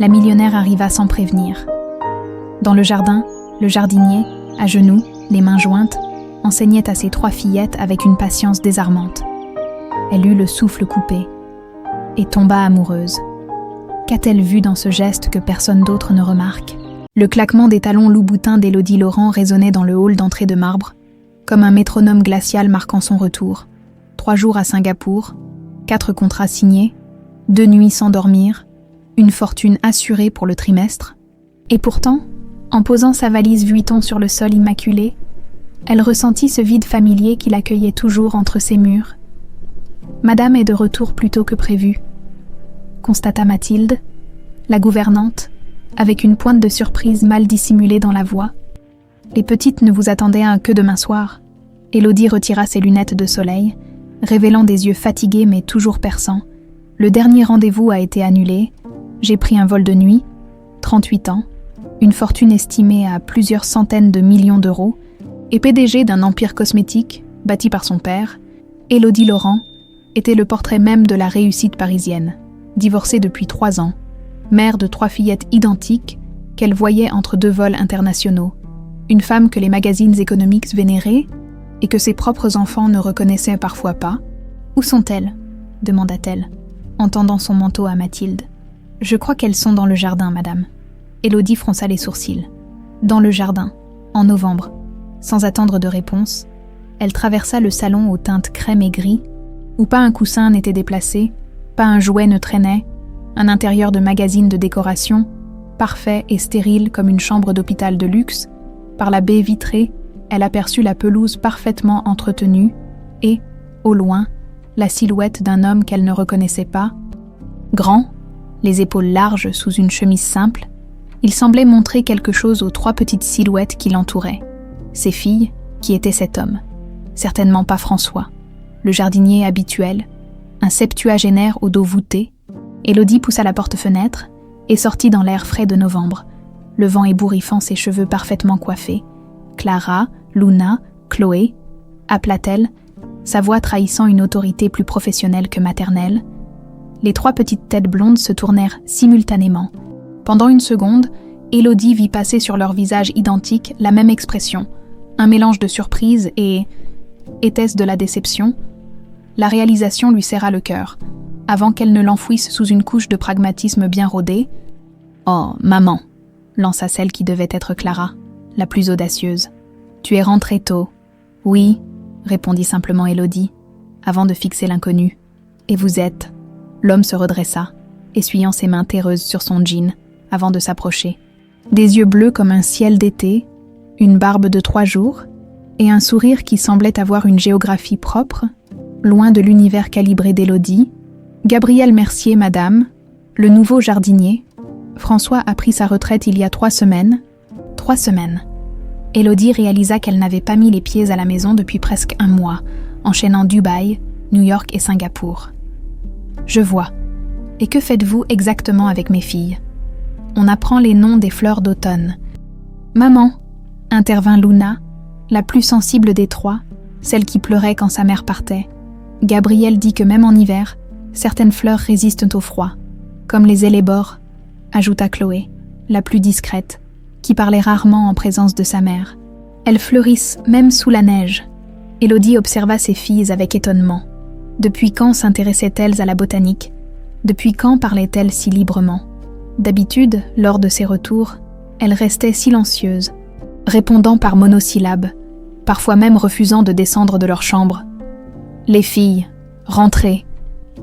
la millionnaire arriva sans prévenir. Dans le jardin, le jardinier, à genoux, les mains jointes, enseignait à ses 3 fillettes avec une patience désarmante. Elle eut le souffle coupé et tomba amoureuse. Qu'a-t-elle vu dans ce geste que personne d'autre ne remarque? Le claquement des talons loup-boutins d'Élodie Laurent résonnait dans le hall d'entrée de marbre, comme un métronome glacial marquant son retour. 3 jours à Singapour, 4 contrats signés, 2 nuits sans dormir, une fortune assurée pour le trimestre. Et pourtant, en posant sa valise Vuitton sur le sol immaculé, elle ressentit ce vide familier qui l'accueillait toujours entre ses murs. « Madame est de retour plus tôt que prévu », constata Mathilde, la gouvernante, avec une pointe de surprise mal dissimulée dans la voix. « Les petites ne vous attendaient que demain soir. » Élodie retira ses lunettes de soleil, révélant des yeux fatigués mais toujours perçants. « Le dernier rendez-vous a été annulé. J'ai pris un vol de nuit, 38 ans, une fortune estimée à plusieurs centaines de millions d'euros, et PDG d'un empire cosmétique bâti par son père, Élodie Laurent était le portrait même de la réussite parisienne. Divorcée depuis 3 ans, mère de 3 fillettes identiques qu'elle voyait entre 2 vols internationaux, une femme que les magazines économiques vénéraient et que ses propres enfants ne reconnaissaient parfois pas. « Où sont-elles » demanda-t-elle, en tendant son manteau à Mathilde. « Je crois qu'elles sont dans le jardin, madame. » Élodie fronça les sourcils. Dans le jardin, en novembre. Sans attendre de réponse, elle traversa le salon aux teintes crème et gris, où pas un coussin n'était déplacé, pas un jouet ne traînait, un intérieur de magazine de décoration, parfait et stérile comme une chambre d'hôpital de luxe. Par la baie vitrée, elle aperçut la pelouse parfaitement entretenue et, au loin, la silhouette d'un homme qu'elle ne reconnaissait pas. Grand, les épaules larges sous une chemise simple, il semblait montrer quelque chose aux 3 petites silhouettes qui l'entouraient. Ses filles, qui étaient cet homme. Certainement pas François, le jardinier habituel, un septuagénaire au dos voûté. Élodie poussa la porte-fenêtre et sortit dans l'air frais de novembre, le vent ébouriffant ses cheveux parfaitement coiffés. Clara, Luna, Chloé, appela-t-elle, sa voix trahissant une autorité plus professionnelle que maternelle. Les 3 petites têtes blondes se tournèrent simultanément. Pendant une seconde, Élodie vit passer sur leurs visages identiques la même expression, un mélange de surprise et... était-ce de la déception? La réalisation lui serra le cœur, avant qu'elle ne l'enfouisse sous une couche de pragmatisme bien rodée. « Oh, maman !» lança celle qui devait être Clara, la plus audacieuse. « Tu es rentrée tôt. »« Oui », répondit simplement Élodie, avant de fixer l'inconnu. « Et vous êtes ?» L'homme se redressa, essuyant ses mains terreuses sur son jean, avant de s'approcher. Des yeux bleus comme un ciel d'été, une barbe de 3 jours, et un sourire qui semblait avoir une géographie propre, loin de l'univers calibré d'Élodie. « Gabriel Mercier, madame, le nouveau jardinier. François a pris sa retraite il y a 3 semaines. » 3 semaines. Élodie réalisa qu'elle n'avait pas mis les pieds à la maison depuis presque 1 mois, enchaînant Dubaï, New York et Singapour. « Je vois. Et que faites-vous exactement avec mes filles ? » On apprend les noms des fleurs d'automne. « Maman !» intervint Luna, la plus sensible des 3, celle qui pleurait quand sa mère partait. Gabriel dit que même en hiver, certaines fleurs résistent au froid, comme les élébores, ajouta Chloé, la plus discrète, qui parlait rarement en présence de sa mère. Elles fleurissent même sous la neige. Élodie observa ses filles avec étonnement. Depuis quand s'intéressaient-elles à la botanique? Depuis quand parlaient-elles si librement? D'habitude, lors de ses retours, elle restait silencieuse, répondant par monosyllabes, parfois même refusant de descendre de leur chambre. « Les filles, rentrez.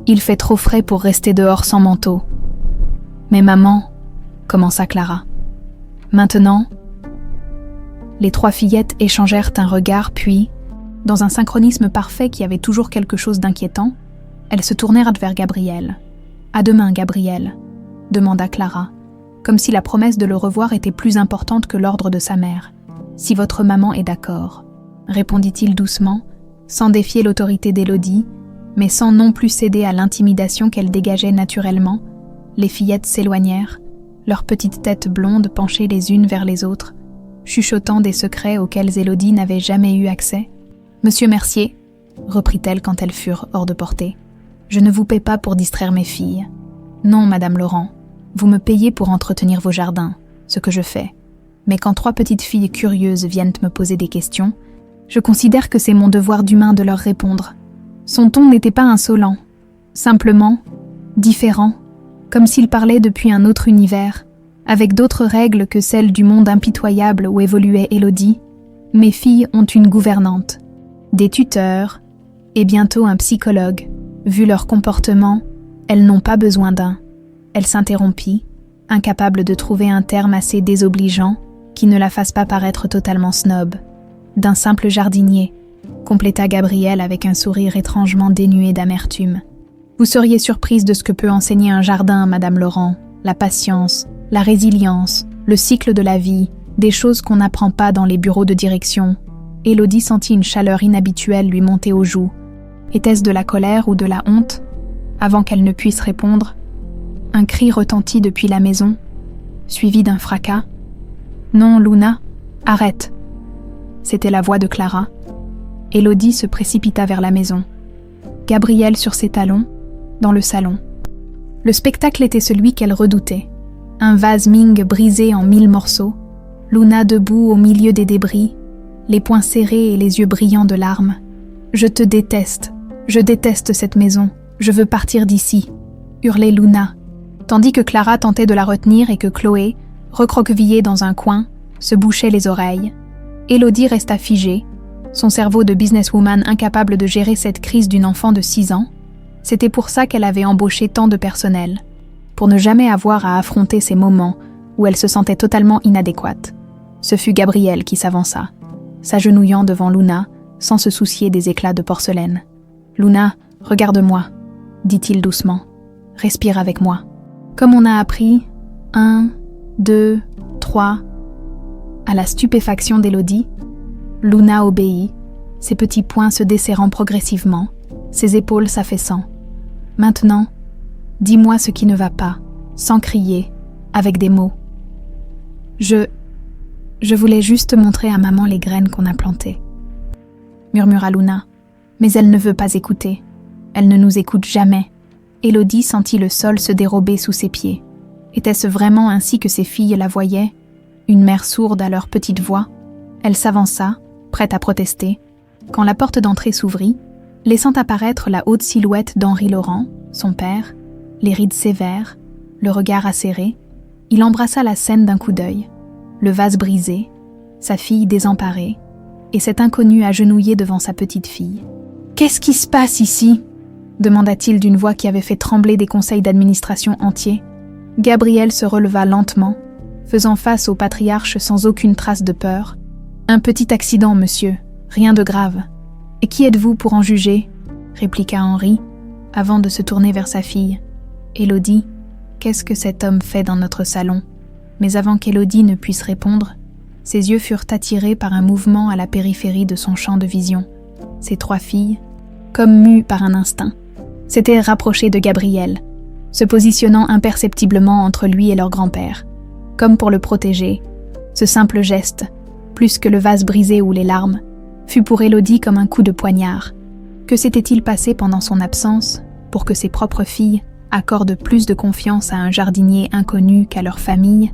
Il fait trop frais pour rester dehors sans manteau. »« Mais maman, » commença Clara. Maintenant, les 3 fillettes échangèrent un regard puis, dans un synchronisme parfait qui avait toujours quelque chose d'inquiétant, elles se tournèrent vers Gabriel. « À demain, Gabriel » demanda Clara, comme si la promesse de le revoir était plus importante que l'ordre de sa mère. « Si votre maman est d'accord », répondit-il doucement, sans défier l'autorité d'Élodie, mais sans non plus céder à l'intimidation qu'elle dégageait naturellement. Les fillettes s'éloignèrent, leurs petites têtes blondes penchées les unes vers les autres, chuchotant des secrets auxquels Élodie n'avait jamais eu accès. « Monsieur Mercier, » reprit-elle quand elles furent hors de portée, « je ne vous paie pas pour distraire mes filles. » « Non, Madame Laurent, Vous me payez pour entretenir vos jardins, ce que je fais. Mais quand 3 petites filles curieuses viennent me poser des questions, je considère que c'est mon devoir d'humain de leur répondre. » Son ton n'était pas insolent, simplement différent, comme s'il parlait depuis un autre univers, avec d'autres règles que celles du monde impitoyable où évoluait Élodie. Mes filles ont une gouvernante, des tuteurs et bientôt un psychologue. Vu leur comportement, elles n'ont pas besoin d'un. Elle s'interrompit, incapable de trouver un terme assez désobligeant qui ne la fasse pas paraître totalement snob. D'un simple jardinier, compléta Gabrielle avec un sourire étrangement dénué d'amertume. Vous seriez surprise de ce que peut enseigner un jardin, Madame Laurent. La patience, la résilience, le cycle de la vie, des choses qu'on n'apprend pas dans les bureaux de direction. Élodie sentit une chaleur inhabituelle lui monter aux joues. Était-ce de la colère ou de la honte? Avant qu'elle ne puisse répondre, un cri retentit depuis la maison, suivi d'un fracas. « Non, Luna, arrête !» C'était la voix de Clara. Élodie se précipita vers la maison. Gabrielle sur ses talons, dans le salon. Le spectacle était celui qu'elle redoutait. Un vase Ming brisé en 1000 morceaux, Luna debout au milieu des débris, les poings serrés et les yeux brillants de larmes. « Je te déteste, je déteste cette maison, je veux partir d'ici !» hurlait Luna, tandis que Clara tentait de la retenir et que Chloé, recroquevillée dans un coin, se bouchait les oreilles. Élodie resta figée, son cerveau de businesswoman incapable de gérer cette crise d'une enfant de 6 ans. C'était pour ça qu'elle avait embauché tant de personnel, pour ne jamais avoir à affronter ces moments où elle se sentait totalement inadéquate. Ce fut Gabrielle qui s'avança, s'agenouillant devant Luna, sans se soucier des éclats de porcelaine. « Luna, regarde-moi » dit-il doucement. « Respire avec moi. » Comme on a appris, 1, 2, 3. À la stupéfaction d'Élodie, Luna obéit, ses petits poings se desserrant progressivement, ses épaules s'affaissant. « Maintenant, dis-moi ce qui ne va pas, sans crier, avec des mots. »« Je voulais juste montrer à maman les graines qu'on a plantées. » murmura Luna, mais elle ne veut pas écouter. Elle ne nous écoute jamais. Élodie sentit le sol se dérober sous ses pieds. Était-ce vraiment ainsi que ses filles la voyaient, une mère sourde à leur petite voix? Elle s'avança, prête à protester, quand la porte d'entrée s'ouvrit, laissant apparaître la haute silhouette d'Henri Laurent, son père, les rides sévères, le regard acéré. Il embrassa la scène d'un coup d'œil, le vase brisé, sa fille désemparée, et cet inconnu agenouillé devant sa petite fille. « Qu'est-ce qui se passe ici ?» demanda-t-il d'une voix qui avait fait trembler des conseils d'administration entiers. Gabrielle se releva lentement, faisant face au patriarche sans aucune trace de peur. « Un petit accident, monsieur, rien de grave. Et qui êtes-vous pour en juger ?» répliqua Henri, avant de se tourner vers sa fille. « Élodie, qu'est-ce que cet homme fait dans notre salon ?» Mais avant qu'Élodie ne puisse répondre, ses yeux furent attirés par un mouvement à la périphérie de son champ de vision. Ses 3 filles, comme mues par un instinct, s'étaient rapprochées de Gabrielle, se positionnant imperceptiblement entre lui et leur grand-père. Comme pour le protéger, ce simple geste, plus que le vase brisé ou les larmes, fut pour Élodie comme un coup de poignard. Que s'était-il passé pendant son absence pour que ses propres filles accordent plus de confiance à un jardinier inconnu qu'à leur famille?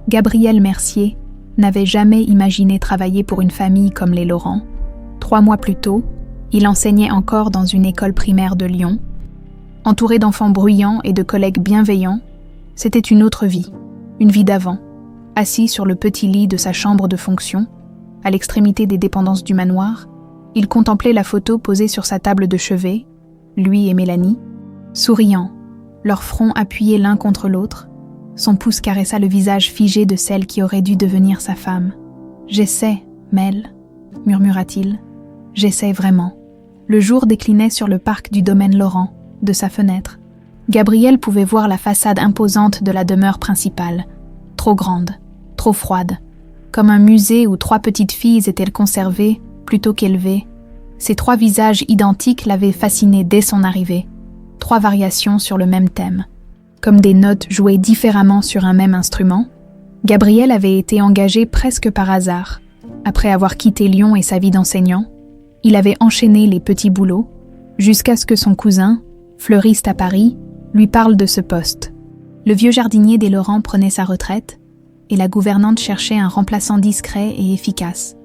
Gabrielle Mercier n'avait jamais imaginé travailler pour une famille comme les Laurent. 3 mois plus tôt, il enseignait encore dans une école primaire de Lyon. Entouré d'enfants bruyants et de collègues bienveillants, c'était une autre vie, une vie d'avant. Assis sur le petit lit de sa chambre de fonction, à l'extrémité des dépendances du manoir, il contemplait la photo posée sur sa table de chevet, lui et Mélanie, souriant, leurs fronts appuyés l'un contre l'autre. Son pouce caressa le visage figé de celle qui aurait dû devenir sa femme. « J'essaie, Mel, » murmura-t-il. « J'essaie vraiment. » Le jour déclinait sur le parc du domaine Laurent, de sa fenêtre. Gabrielle pouvait voir la façade imposante de la demeure principale, trop grande, trop froide, comme un musée où 3 petites filles étaient conservées plutôt qu'élevées. Ces 3 visages identiques l'avaient fascinée dès son arrivée. 3 variations sur le même thème. Comme des notes jouées différemment sur un même instrument, Gabrielle avait été engagée presque par hasard. Après avoir quitté Lyon et sa vie d'enseignant, il avait enchaîné les petits boulots, jusqu'à ce que son cousin, fleuriste à Paris, lui parle de ce poste. Le vieux jardinier des Laurent prenait sa retraite, et la gouvernante cherchait un remplaçant discret et efficace.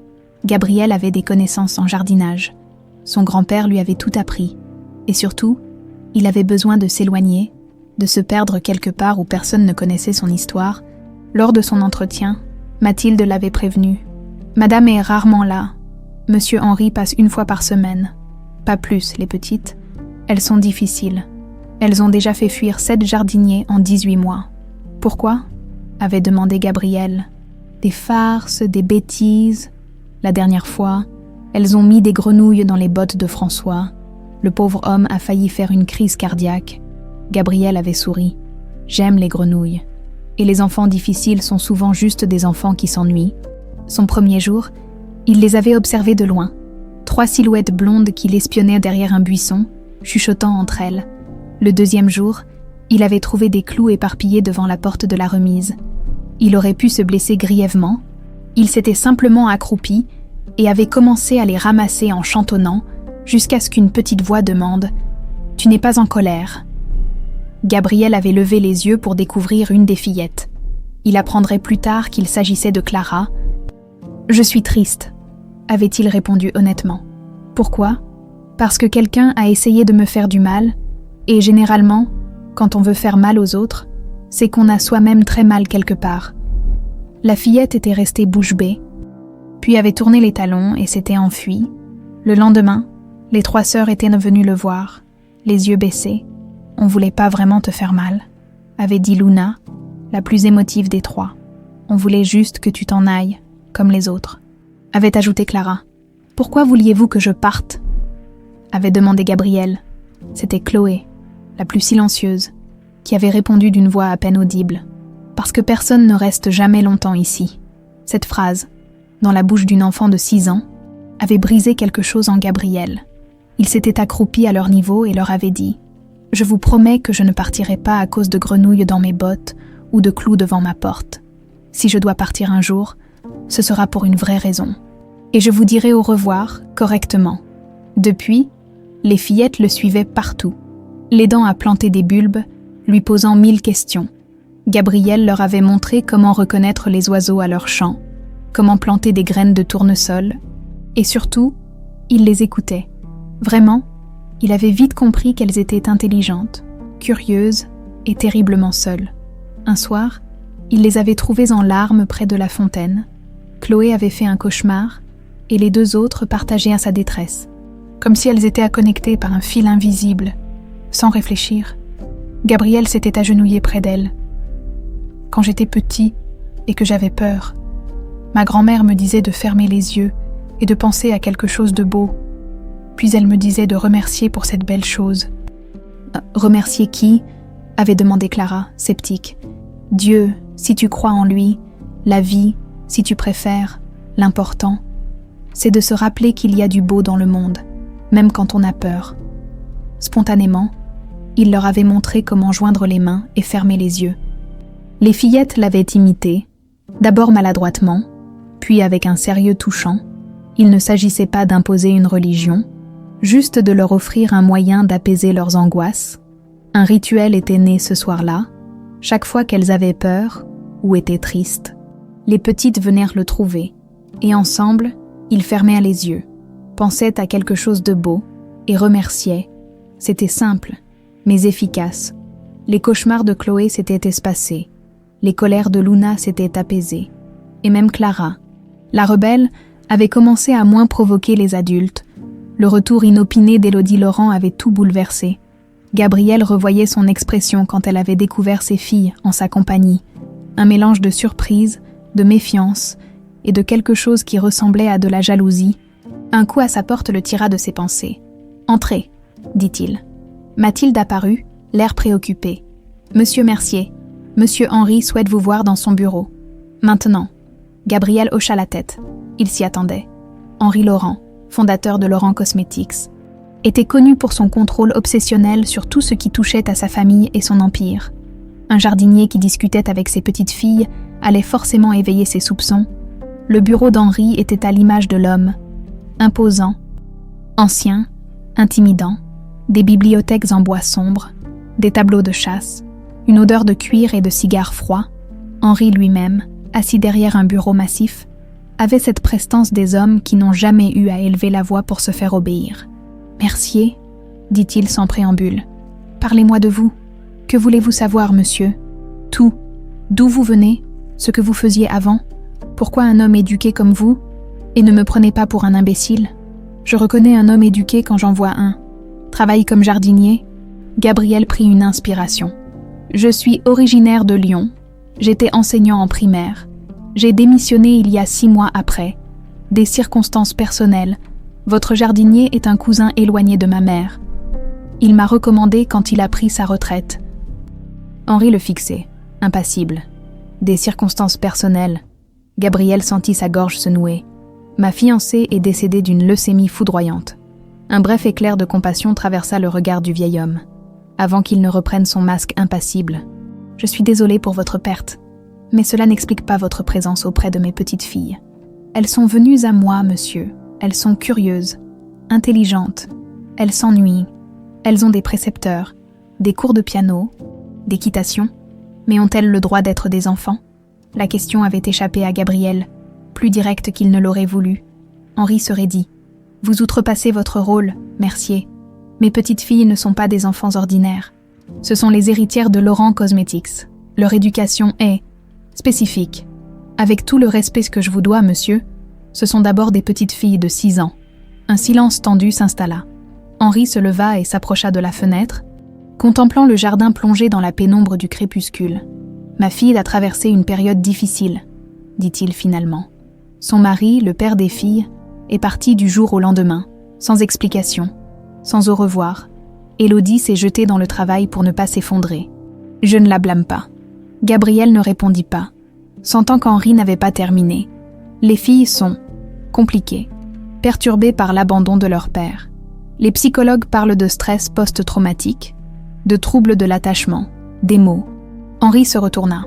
Gabriel avait des connaissances en jardinage. Son grand-père lui avait tout appris. Et surtout, il avait besoin de s'éloigner, de se perdre quelque part où personne ne connaissait son histoire. Lors de son entretien, Mathilde l'avait prévenu. « Madame est rarement là. Monsieur Henri passe 1 fois par semaine. Pas plus, les petites. Elles sont difficiles. Elles ont déjà fait fuir 7 jardiniers en 18 mois. » « Pourquoi ?» avait demandé Gabriel. « Des farces, des bêtises. La dernière fois, elles ont mis des grenouilles dans les bottes de François. Le pauvre homme a failli faire une crise cardiaque. » Gabriel avait souri. « J'aime les grenouilles. Et les enfants difficiles sont souvent juste des enfants qui s'ennuient. » Son premier jour, il les avait observées de loin. 3 silhouettes blondes qui l'espionnaient derrière un buisson, chuchotant entre elles. Le deuxième jour, il avait trouvé des clous éparpillés devant la porte de la remise. Il aurait pu se blesser grièvement. Il s'était simplement accroupi et avait commencé à les ramasser en chantonnant jusqu'à ce qu'une petite voix demande « Tu n'es pas en colère ?» Gabriel avait levé les yeux pour découvrir une des fillettes. Il apprendrait plus tard qu'il s'agissait de Clara. « Je suis triste », avait-il répondu honnêtement. « Pourquoi ? Parce que quelqu'un a essayé de me faire du mal, et généralement, quand on veut faire mal aux autres, c'est qu'on a soi-même très mal quelque part. » La fillette était restée bouche bée, puis avait tourné les talons et s'était enfuie. Le lendemain, les 3 sœurs étaient venues le voir, les yeux baissés. « On voulait pas vraiment te faire mal », avait dit Luna, la plus émotive des 3. « On voulait juste que tu t'en ailles, comme les autres », avait ajouté Clara. « Pourquoi vouliez-vous que je parte ?» avait demandé Gabriel. C'était Chloé, la plus silencieuse, qui avait répondu d'une voix à peine audible. « Parce que personne ne reste jamais longtemps ici. » Cette phrase, dans la bouche d'une enfant de 6 ans, avait brisé quelque chose en Gabriel. Il s'était accroupi à leur niveau et leur avait dit « Je vous promets que je ne partirai pas à cause de grenouilles dans mes bottes ou de clous devant ma porte. Si je dois partir un jour, ce sera pour une vraie raison. Et je vous dirai au revoir correctement. » Depuis, les fillettes le suivaient partout, l'aidant à planter des bulbes, lui posant 1000 questions. Gabriel leur avait montré comment reconnaître les oiseaux à leur chant, comment planter des graines de tournesol, et surtout, il les écoutait. Vraiment, il avait vite compris qu'elles étaient intelligentes, curieuses et terriblement seules. Un soir, il les avait trouvées en larmes près de la fontaine. Chloé avait fait un cauchemar, et les 2 autres partageaient à sa détresse, comme si elles étaient connectées par un fil invisible. Sans réfléchir, Gabriel s'était agenouillé près d'elle. Quand j'étais petit et que j'avais peur, ma grand-mère me disait de fermer les yeux et de penser à quelque chose de beau. Puis elle me disait de remercier pour cette belle chose. « Remercier qui ?» avait demandé Clara, sceptique. « Dieu, si tu crois en lui, la vie, si tu préfères, l'important. C'est de se rappeler qu'il y a du beau dans le monde, même quand on a peur. » Spontanément, il leur avait montré comment joindre les mains et fermer les yeux. Les fillettes l'avaient imité, d'abord maladroitement, puis avec un sérieux touchant. Il ne s'agissait pas d'imposer une religion, juste de leur offrir un moyen d'apaiser leurs angoisses. Un rituel était né ce soir-là. Chaque fois qu'elles avaient peur ou étaient tristes, les petites vinrent le trouver, et ensemble, ils fermèrent les yeux, pensaient à quelque chose de beau et remerciaient. C'était simple, mais efficace. Les cauchemars de Chloé s'étaient espacés, les colères de Luna s'étaient apaisées, et même Clara, la rebelle, avait commencé à moins provoquer les adultes. Le retour inopiné d'Élodie Laurent avait tout bouleversé. Gabriel revoyait son expression quand elle avait découvert ses filles en sa compagnie, un mélange de surprise, de méfiance et de quelque chose qui ressemblait à de la jalousie. Un coup à sa porte le tira de ses pensées. « Entrez », dit-il. Mathilde apparut, l'air préoccupé. « Monsieur Mercier, Monsieur Henri souhaite vous voir dans son bureau. Maintenant. » Gabriel hocha la tête. Il s'y attendait. Henri Laurent, fondateur de Laurent Cosmetics, était connu pour son contrôle obsessionnel sur tout ce qui touchait à sa famille et son empire. Un jardinier qui discutait avec ses petites filles allait forcément éveiller ses soupçons. Le bureau d'Henri était à l'image de l'homme, imposant, ancien, intimidant, des bibliothèques en bois sombre, des tableaux de chasse, Une odeur de cuir et de cigares froids. Henri lui-même, assis derrière un bureau massif, avait cette prestance des hommes qui n'ont jamais eu à élever la voix pour se faire obéir. « Mercier, dit-il sans préambule. Parlez-moi de vous. Que voulez-vous savoir, monsieur? Tout. D'où vous venez? Ce que vous faisiez avant? Pourquoi un homme éduqué comme vous? Et ne me prenez pas pour un imbécile. Je reconnais un homme éduqué quand j'en vois un. Travaille comme jardinier. » Gabriel prit une inspiration. « Je suis originaire de Lyon. J'étais enseignant en primaire. J'ai démissionné il y a 6 mois après. Des circonstances personnelles. Votre jardinier est un cousin éloigné de ma mère. Il m'a recommandé quand il a pris sa retraite. » Henri le fixait, impassible. Des circonstances personnelles. Gabriel sentit sa gorge se nouer. Ma fiancée est décédée d'une leucémie foudroyante. Un bref éclair de compassion traversa le regard du vieil homme, avant qu'il ne reprenne son masque impassible. « Je suis désolée pour votre perte, mais cela n'explique pas votre présence auprès de mes petites filles. Elles sont venues à moi, monsieur. Elles sont curieuses, intelligentes. Elles s'ennuient. Elles ont des précepteurs, des cours de piano, d'équitation. Mais ont-elles le droit d'être des enfants ?» La question avait échappé à Gabriel, plus directe qu'il ne l'aurait voulu. Henri se raidit. « Vous outrepassez votre rôle, Mercier. Mes petites filles ne sont pas des enfants ordinaires. Ce sont les héritières de Laurent Cosmetics. Leur éducation est spécifique. Avec tout le respect que je vous dois, monsieur, ce sont d'abord des petites filles de 6 ans. » Un silence tendu s'installa. Henri se leva et s'approcha de la fenêtre, contemplant le jardin plongé dans la pénombre du crépuscule. « Ma fille a traversé une période difficile, dit-il finalement. Son mari, le père des filles, est parti du jour au lendemain, sans explication, sans au revoir. Élodie s'est jetée dans le travail pour ne pas s'effondrer. Je ne la blâme pas. » Gabriel ne répondit pas, sentant qu'Henri n'avait pas terminé. Les filles sont compliquées, perturbées par l'abandon de leur père. Les psychologues parlent de stress post-traumatique, de troubles de l'attachement, des maux. Henri se retourna.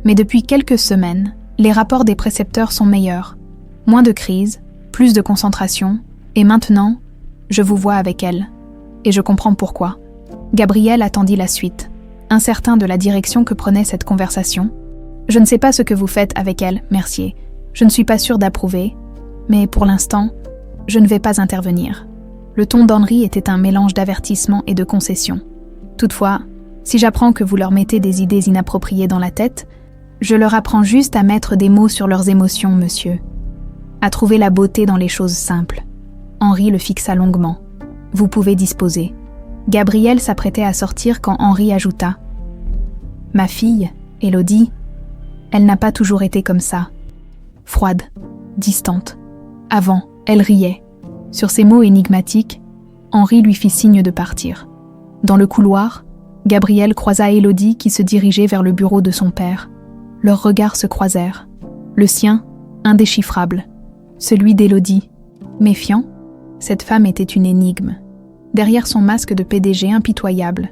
Mais depuis quelques semaines, les rapports des précepteurs sont meilleurs. Moins de crises, plus de concentration, et maintenant, je vous vois avec elle. Et je comprends pourquoi. Gabriel attendit la suite, incertain de la direction que prenait cette conversation. Je ne sais pas ce que vous faites avec elle, Mercier. Je ne suis pas sûre d'approuver, mais pour l'instant, je ne vais pas intervenir. Le ton d'Henri était un mélange d'avertissement et de concession. Toutefois, si j'apprends que vous leur mettez des idées inappropriées dans la tête, je leur apprends juste à mettre des mots sur leurs émotions, monsieur. À trouver la beauté dans les choses simples. Henri le fixa longuement. Vous pouvez disposer. Gabriel s'apprêtait à sortir quand Henri ajouta. Ma fille, Élodie, elle n'a pas toujours été comme ça. Froide, distante. Avant, elle riait. Sur ces mots énigmatiques, Henri lui fit signe de partir. Dans le couloir, Gabriel croisa Élodie qui se dirigeait vers le bureau de son père. Leurs regards se croisèrent. Le sien, indéchiffrable. Celui d'Élodie, méfiant. Cette femme était une énigme. Derrière son masque de PDG impitoyable,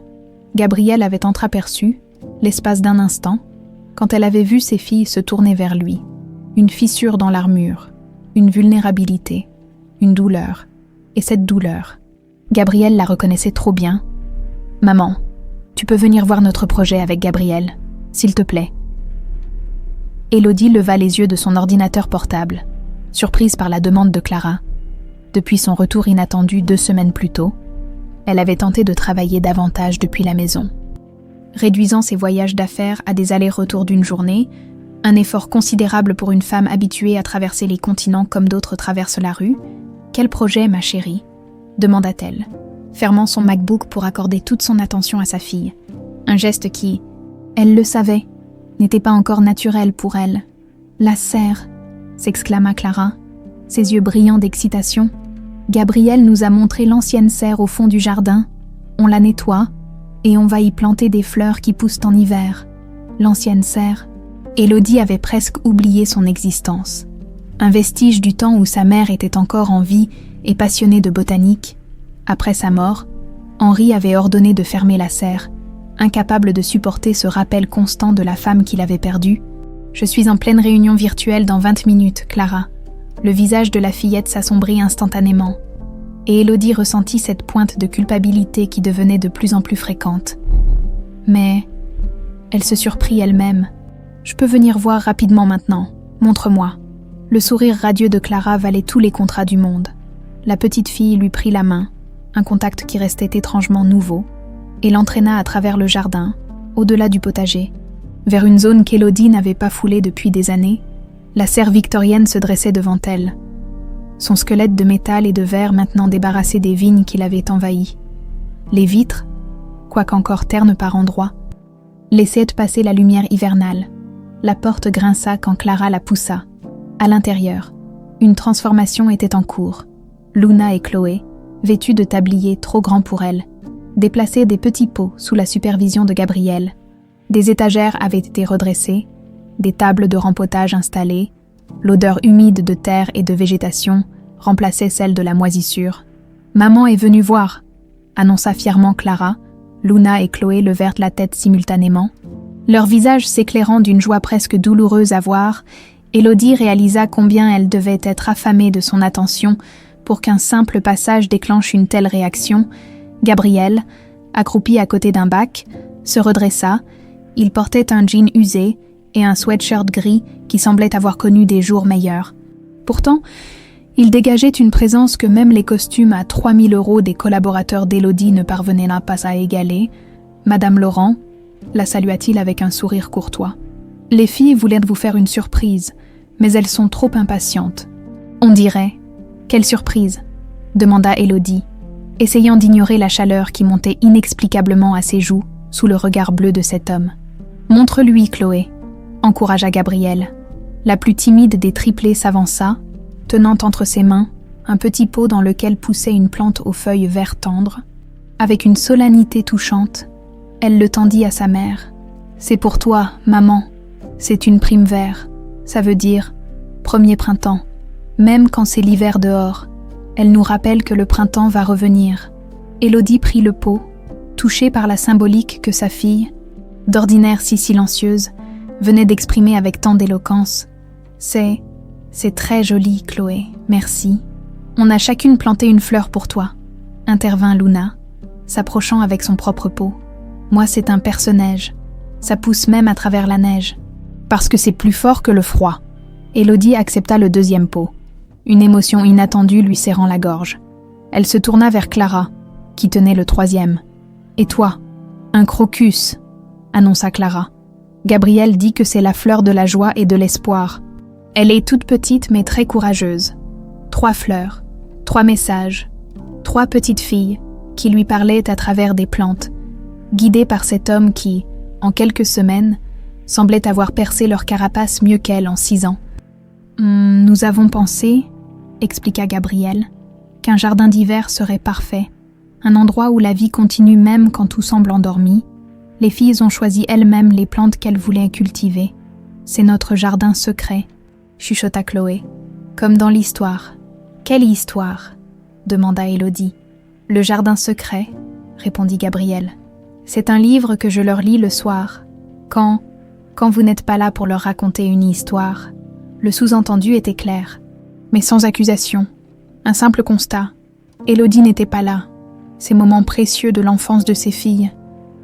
Gabriel avait entreaperçu, l'espace d'un instant, quand elle avait vu ses filles se tourner vers lui. Une fissure dans l'armure, une vulnérabilité, une douleur. Et cette douleur, Gabriel la reconnaissait trop bien. « Maman, tu peux venir voir notre projet avec Gabriel, s'il te plaît. » Élodie leva les yeux de son ordinateur portable, surprise par la demande de Clara. Depuis son retour inattendu 2 semaines plus tôt, elle avait tenté de travailler davantage depuis la maison. Réduisant ses voyages d'affaires à des allers-retours d'une journée, un effort considérable pour une femme habituée à traverser les continents comme d'autres traversent la rue. « Quel projet, ma chérie ?» demanda-t-elle, fermant son MacBook pour accorder toute son attention à sa fille. Un geste qui, elle le savait, n'était pas encore naturel pour elle. « La serre !» s'exclama Clara, ses yeux brillants d'excitation. « Gabriel nous a montré l'ancienne serre au fond du jardin. On la nettoie et on va y planter des fleurs qui poussent en hiver. L'ancienne serre. » Élodie avait presque oublié son existence. Un vestige du temps où sa mère était encore en vie et passionnée de botanique. Après sa mort, Henri avait ordonné de fermer la serre, incapable de supporter ce rappel constant de la femme qu'il avait perdue. « Je suis en pleine réunion virtuelle dans 20 minutes, Clara. » Le visage de la fillette s'assombrit instantanément, et Élodie ressentit cette pointe de culpabilité qui devenait de plus en plus fréquente. « Mais Elle se surprit elle-même. « Je peux venir voir rapidement maintenant. Montre-moi. » Le sourire radieux de Clara valait tous les contrats du monde. La petite fille lui prit la main, un contact qui restait étrangement nouveau, et l'entraîna à travers le jardin, au-delà du potager, vers une zone qu'Élodie n'avait pas foulée depuis des années. La serre victorienne se dressait devant elle, son squelette de métal et de verre maintenant débarrassé des vignes qui l'avaient envahi. Les vitres, quoique encore ternes par endroits, laissaient passer la lumière hivernale. La porte grinça quand Clara la poussa. À l'intérieur, une transformation était en cours. Luna et Chloé, vêtues de tabliers trop grands pour elles, déplaçaient des petits pots sous la supervision de Gabriel. Des étagères avaient été redressées, des tables de rempotage installées, l'odeur humide de terre et de végétation remplaçait celle de la moisissure. « Maman est venue voir !» annonça fièrement Clara. Luna et Chloé levèrent la tête simultanément. Leurs visages s'éclairant d'une joie presque douloureuse à voir, Élodie réalisa combien elle devait être affamée de son attention pour qu'un simple passage déclenche une telle réaction. Gabriel, accroupi à côté d'un bac, se redressa. Il portait un jean usé et un sweatshirt gris qui semblait avoir connu des jours meilleurs. Pourtant, il dégageait une présence que même les costumes à 3 000 € des collaborateurs d'Élodie ne parvenaient pas à égaler. « Madame Laurent », la salua-t-il avec un sourire courtois. « Les filles voulaient vous faire une surprise, mais elles sont trop impatientes. »« On dirait. Quelle surprise ?» demanda Élodie, essayant d'ignorer la chaleur qui montait inexplicablement à ses joues sous le regard bleu de cet homme. « Montre-lui, Chloé », encouragea Gabriel. La plus timide des triplés s'avança, tenant entre ses mains un petit pot dans lequel poussait une plante aux feuilles vert tendre. Avec une solennité touchante, elle le tendit à sa mère. « C'est pour toi, maman. C'est une prime vert. Ça veut dire premier printemps. Même quand c'est l'hiver dehors, elle nous rappelle que le printemps va revenir. » Élodie prit le pot, touchée par la symbolique que sa fille, d'ordinaire si silencieuse, venait d'exprimer avec tant d'éloquence. « C'est très joli, Chloé, merci. On a chacune planté une fleur pour toi, » intervint Luna, s'approchant avec son propre pot. « Moi, c'est un perce-neige. Ça pousse même à travers la neige. Parce que c'est plus fort que le froid. » Élodie accepta le deuxième pot, une émotion inattendue lui serrant la gorge. Elle se tourna vers Clara, qui tenait le troisième. « Et toi ? Un crocus » annonça Clara. Gabriel dit que c'est la fleur de la joie et de l'espoir. Elle est toute petite mais très courageuse. 3 fleurs, 3 messages, 3 petites filles qui lui parlaient à travers des plantes, guidées par cet homme qui, en quelques semaines, semblait avoir percé leur carapace mieux qu'elle en 6 ans. « Nous avons pensé, » expliqua Gabriel, « qu'un jardin d'hiver serait parfait, un endroit où la vie continue même quand tout semble endormi. Les filles ont choisi elles-mêmes les plantes qu'elles voulaient cultiver. C'est notre jardin secret, » chuchota Chloé. « Comme dans l'histoire. »« Quelle histoire ?» demanda Élodie. « Le jardin secret, » répondit Gabriel. « C'est un livre que je leur lis le soir, quand vous n'êtes pas là pour leur raconter une histoire. » Le sous-entendu était clair, mais sans accusation. Un simple constat. Élodie n'était pas là. Ces moments précieux de l'enfance de ses filles,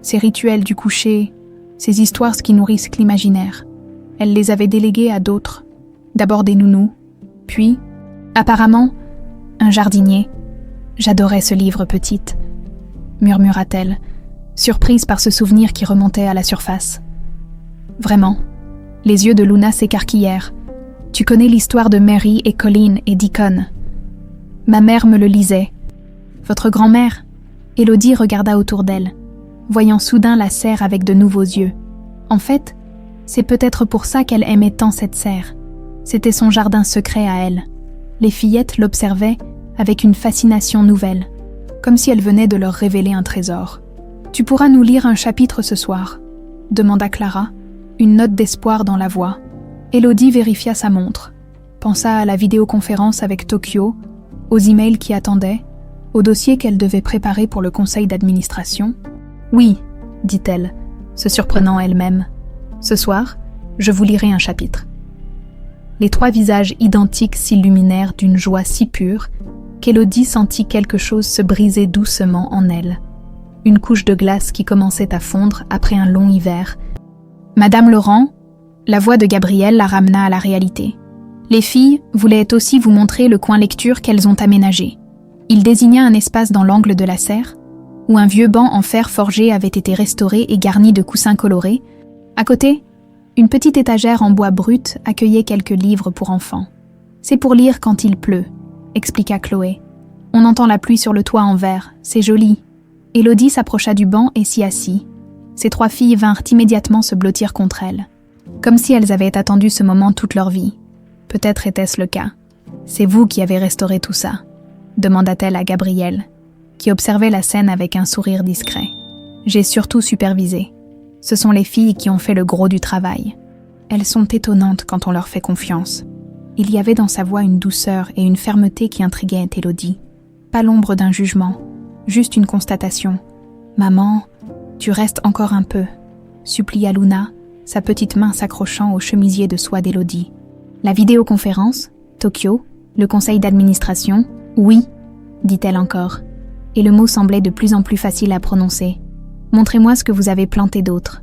ces rituels du coucher, ces histoires qui nourrissent l'imaginaire. Elle les avait délégués à d'autres. D'abord des nounous, puis, apparemment, un jardinier. « J'adorais ce livre, petite », murmura-t-elle, surprise par ce souvenir qui remontait à la surface. Vraiment, les yeux de Luna s'écarquillèrent. « Tu connais l'histoire de Mary et Colin et Deacon. Ma mère me le lisait. Votre grand-mère ?» Élodie regarda autour d'elle, voyant soudain la serre avec de nouveaux yeux. En fait, c'est peut-être pour ça qu'elle aimait tant cette serre. C'était son jardin secret à elle. Les fillettes l'observaient avec une fascination nouvelle, comme si elle venait de leur révéler un trésor. « Tu pourras nous lire un chapitre ce soir ?» demanda Clara, une note d'espoir dans la voix. Élodie vérifia sa montre, pensa à la vidéoconférence avec Tokyo, aux emails qui attendaient, au dossier qu'elle devait préparer pour le conseil d'administration. « Oui, » dit-elle, se surprenant elle-même. « Ce soir, je vous lirai un chapitre. » Les 3 visages identiques s'illuminèrent d'une joie si pure qu'Élodie sentit quelque chose se briser doucement en elle. Une couche de glace qui commençait à fondre après un long hiver, Madame Laurent, la voix de Gabrielle la ramena à la réalité. Les filles voulaient aussi vous montrer le coin lecture qu'elles ont aménagé. Il désigna un espace dans l'angle de la serre, où un vieux banc en fer forgé avait été restauré et garni de coussins colorés. À côté, une petite étagère en bois brut accueillait quelques livres pour enfants. « C'est pour lire quand il pleut », expliqua Chloé. « On entend la pluie sur le toit en verre, c'est joli. » Élodie s'approcha du banc et s'y assit. Ces 3 filles vinrent immédiatement se blottir contre elle, comme si elles avaient attendu ce moment toute leur vie. Peut-être était-ce le cas. « C'est vous qui avez restauré tout ça ?» demanda-t-elle à Gabrielle, qui observait la scène avec un sourire discret. « J'ai surtout supervisé. Ce sont les filles qui ont fait le gros du travail. Elles sont étonnantes quand on leur fait confiance. » Il y avait dans sa voix une douceur et une fermeté qui intriguaient Élodie. Pas l'ombre d'un jugement, juste une constatation. « Maman, tu restes encore un peu », supplia Luna, sa petite main s'accrochant au chemisier de soie d'Élodie. La vidéoconférence, Tokyo, le conseil d'administration, oui, dit-elle encore. Et le mot semblait de plus en plus facile à prononcer. Montrez-moi ce que vous avez planté d'autre.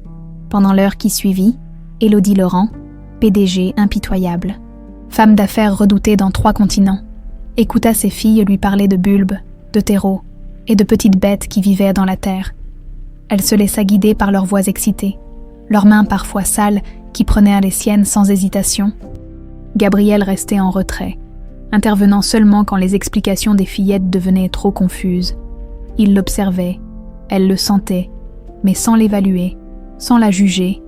Pendant l'heure qui suivit, Élodie Laurent, PDG impitoyable, femme d'affaires redoutée dans 3 continents, écouta ses filles lui parler de bulbes, de terreaux et de petites bêtes qui vivaient dans la terre. Elle se laissa guider par leurs voix excitées, leurs mains parfois sales qui prenaient les siennes sans hésitation. Gabrielle restait en retrait, intervenant seulement quand les explications des fillettes devenaient trop confuses. Il l'observait, elle le sentait, mais sans l'évaluer, sans la juger.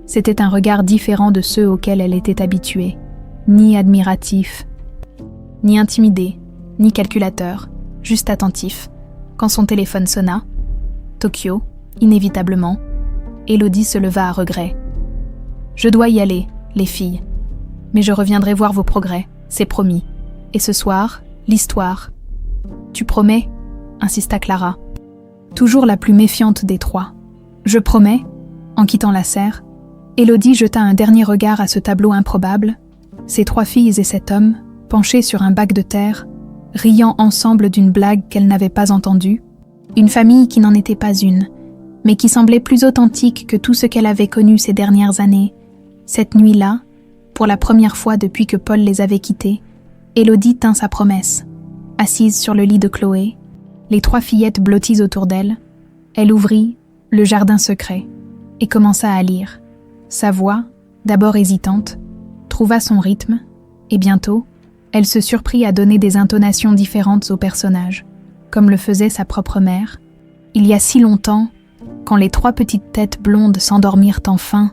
C'était un regard différent de ceux auxquels elle était habituée, ni admiratif, ni intimidé, ni calculateur, juste attentif. Quand son téléphone sonna, Tokyo, inévitablement, Élodie se leva à regret. « Je dois y aller, les filles, mais je reviendrai voir vos progrès, c'est promis. Et ce soir, l'histoire. »« Tu promets ?» insista Clara, toujours la plus méfiante des 3. « Je promets ?» En quittant la serre, Élodie jeta un dernier regard à ce tableau improbable, ces 3 filles et cet homme, penchés sur un bac de terre, riant ensemble d'une blague qu'elle n'avait pas entendue, une famille qui n'en était pas une, mais qui semblait plus authentique que tout ce qu'elle avait connu ces dernières années. Cette nuit-là, pour la première fois depuis que Paul les avait quittés, Élodie tint sa promesse. Assise sur le lit de Chloé, les 3 fillettes blotties autour d'elle, elle ouvrit « Le jardin secret » et commença à lire. Sa voix, d'abord hésitante, trouva son rythme, et bientôt, elle se surprit à donner des intonations différentes aux personnages, comme le faisait sa propre mère. Il y a si longtemps, quand les 3 petites têtes blondes s'endormirent enfin,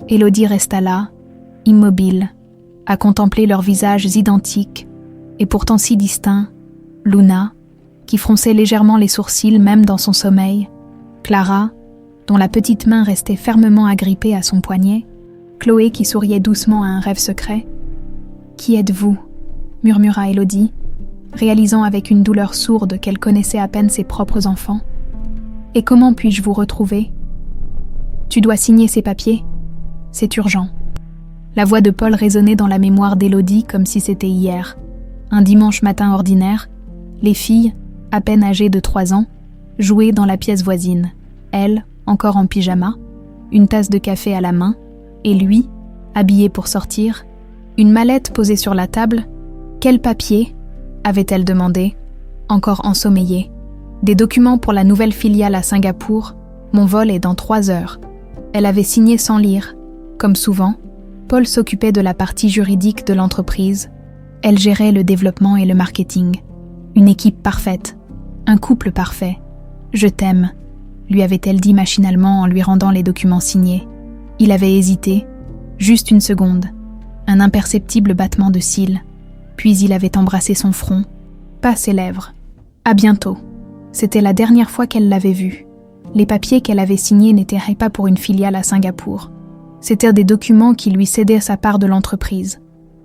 Élodie resta là, immobile, à contempler leurs visages identiques, et pourtant si distincts, Luna, qui fronçait légèrement les sourcils même dans son sommeil, Clara, dont la petite main restait fermement agrippée à son poignet, Chloé qui souriait doucement à un rêve secret. « Qui êtes-vous » murmura Élodie, réalisant avec une douleur sourde qu'elle connaissait à peine ses propres enfants. « Et comment puis-je vous retrouver ? Tu dois signer ces papiers ? C'est urgent. » La voix de Paul résonnait dans la mémoire d'Élodie comme si c'était hier. Un dimanche matin ordinaire, les filles, à peine âgées de 3 ans, jouaient dans la pièce voisine. Elle, encore en pyjama, une tasse de café à la main, et lui, habillé pour sortir, une mallette posée sur la table. « Quel papier ?» avait-elle demandé, encore ensommeillée. « Des documents pour la nouvelle filiale à Singapour. Mon vol est dans 3 heures. » Elle avait signé sans lire. Comme souvent, Paul s'occupait de la partie juridique de l'entreprise. Elle gérait le développement et le marketing. Une équipe parfaite, un couple parfait. « Je t'aime », lui avait-elle dit machinalement en lui rendant les documents signés. Il avait hésité, juste une seconde, un imperceptible battement de cils, puis il avait embrassé son front, pas ses lèvres. « À bientôt ». C'était la dernière fois qu'elle l'avait vu. Les papiers qu'elle avait signés n'étaient pas pour une filiale à Singapour. C'étaient des documents qui lui cédaient sa part de l'entreprise,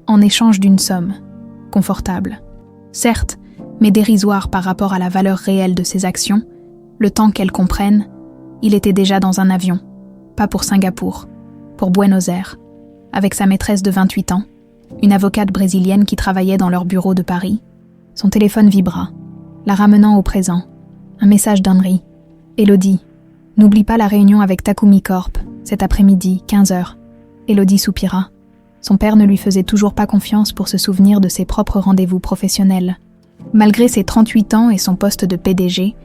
en échange d'une somme, confortable. Certes, mais dérisoire par rapport à la valeur réelle de ses actions. Le temps qu'elle comprenne, il était déjà dans un avion, pas pour Singapour, pour Buenos Aires, avec sa maîtresse de 28 ans, une avocate brésilienne qui travaillait dans leur bureau de Paris. Son téléphone vibra, la ramenant au présent. Un message d'Henry. « Élodie, n'oublie pas la réunion avec Takumi Corp. Cet après-midi, 15h, Élodie soupira. Son père ne lui faisait toujours pas confiance pour se souvenir de ses propres rendez-vous professionnels. Malgré ses 38 ans et son poste de PDG,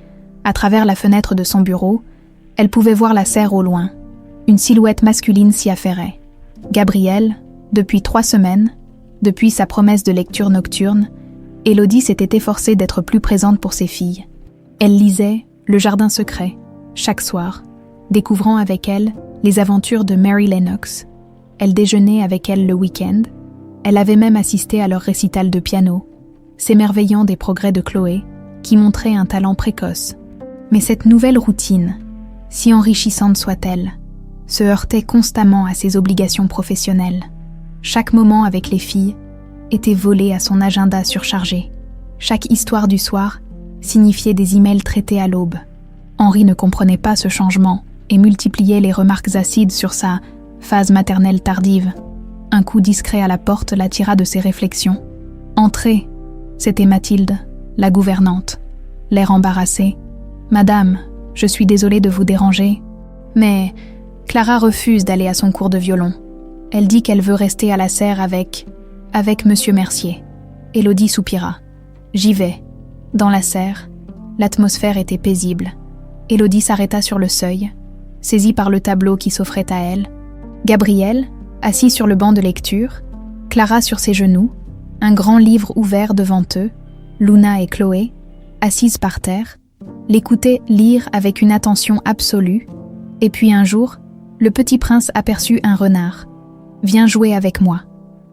à travers la fenêtre de son bureau, elle pouvait voir la serre au loin. Une silhouette masculine s'y affairait. Gabrielle, depuis 3 semaines, depuis sa promesse de lecture nocturne, Élodie s'était efforcée d'être plus présente pour ses filles. Elle lisait Le Jardin secret, chaque soir, découvrant avec elle les aventures de Mary Lennox. Elle déjeunait avec elle le week-end. Elle avait même assisté à leur récital de piano, s'émerveillant des progrès de Chloé, qui montrait un talent précoce. Mais cette nouvelle routine, si enrichissante soit-elle, se heurtait constamment à ses obligations professionnelles. Chaque moment avec les filles était volé à son agenda surchargé. Chaque histoire du soir signifiait des emails traités à l'aube. Henri ne comprenait pas ce changement et multipliait les remarques acides sur sa phase maternelle tardive. Un coup discret à la porte l'attira de ses réflexions. « Entrez !» C'était Mathilde, la gouvernante. L'air embarrassé. « Madame, je suis désolée de vous déranger. » Mais Clara refuse d'aller à son cours de violon. Elle dit qu'elle veut rester à la serre avec Monsieur Mercier. Élodie soupira. « J'y vais. » Dans la serre, l'atmosphère était paisible. Élodie s'arrêta sur le seuil, saisie par le tableau qui s'offrait à elle. Gabriel, assis sur le banc de lecture, Clara sur ses genoux, un grand livre ouvert devant eux, Luna et Chloé, assises par terre, l'écoutaient lire avec une attention absolue, et puis un jour, le petit prince aperçut un renard. « Viens jouer avec moi »,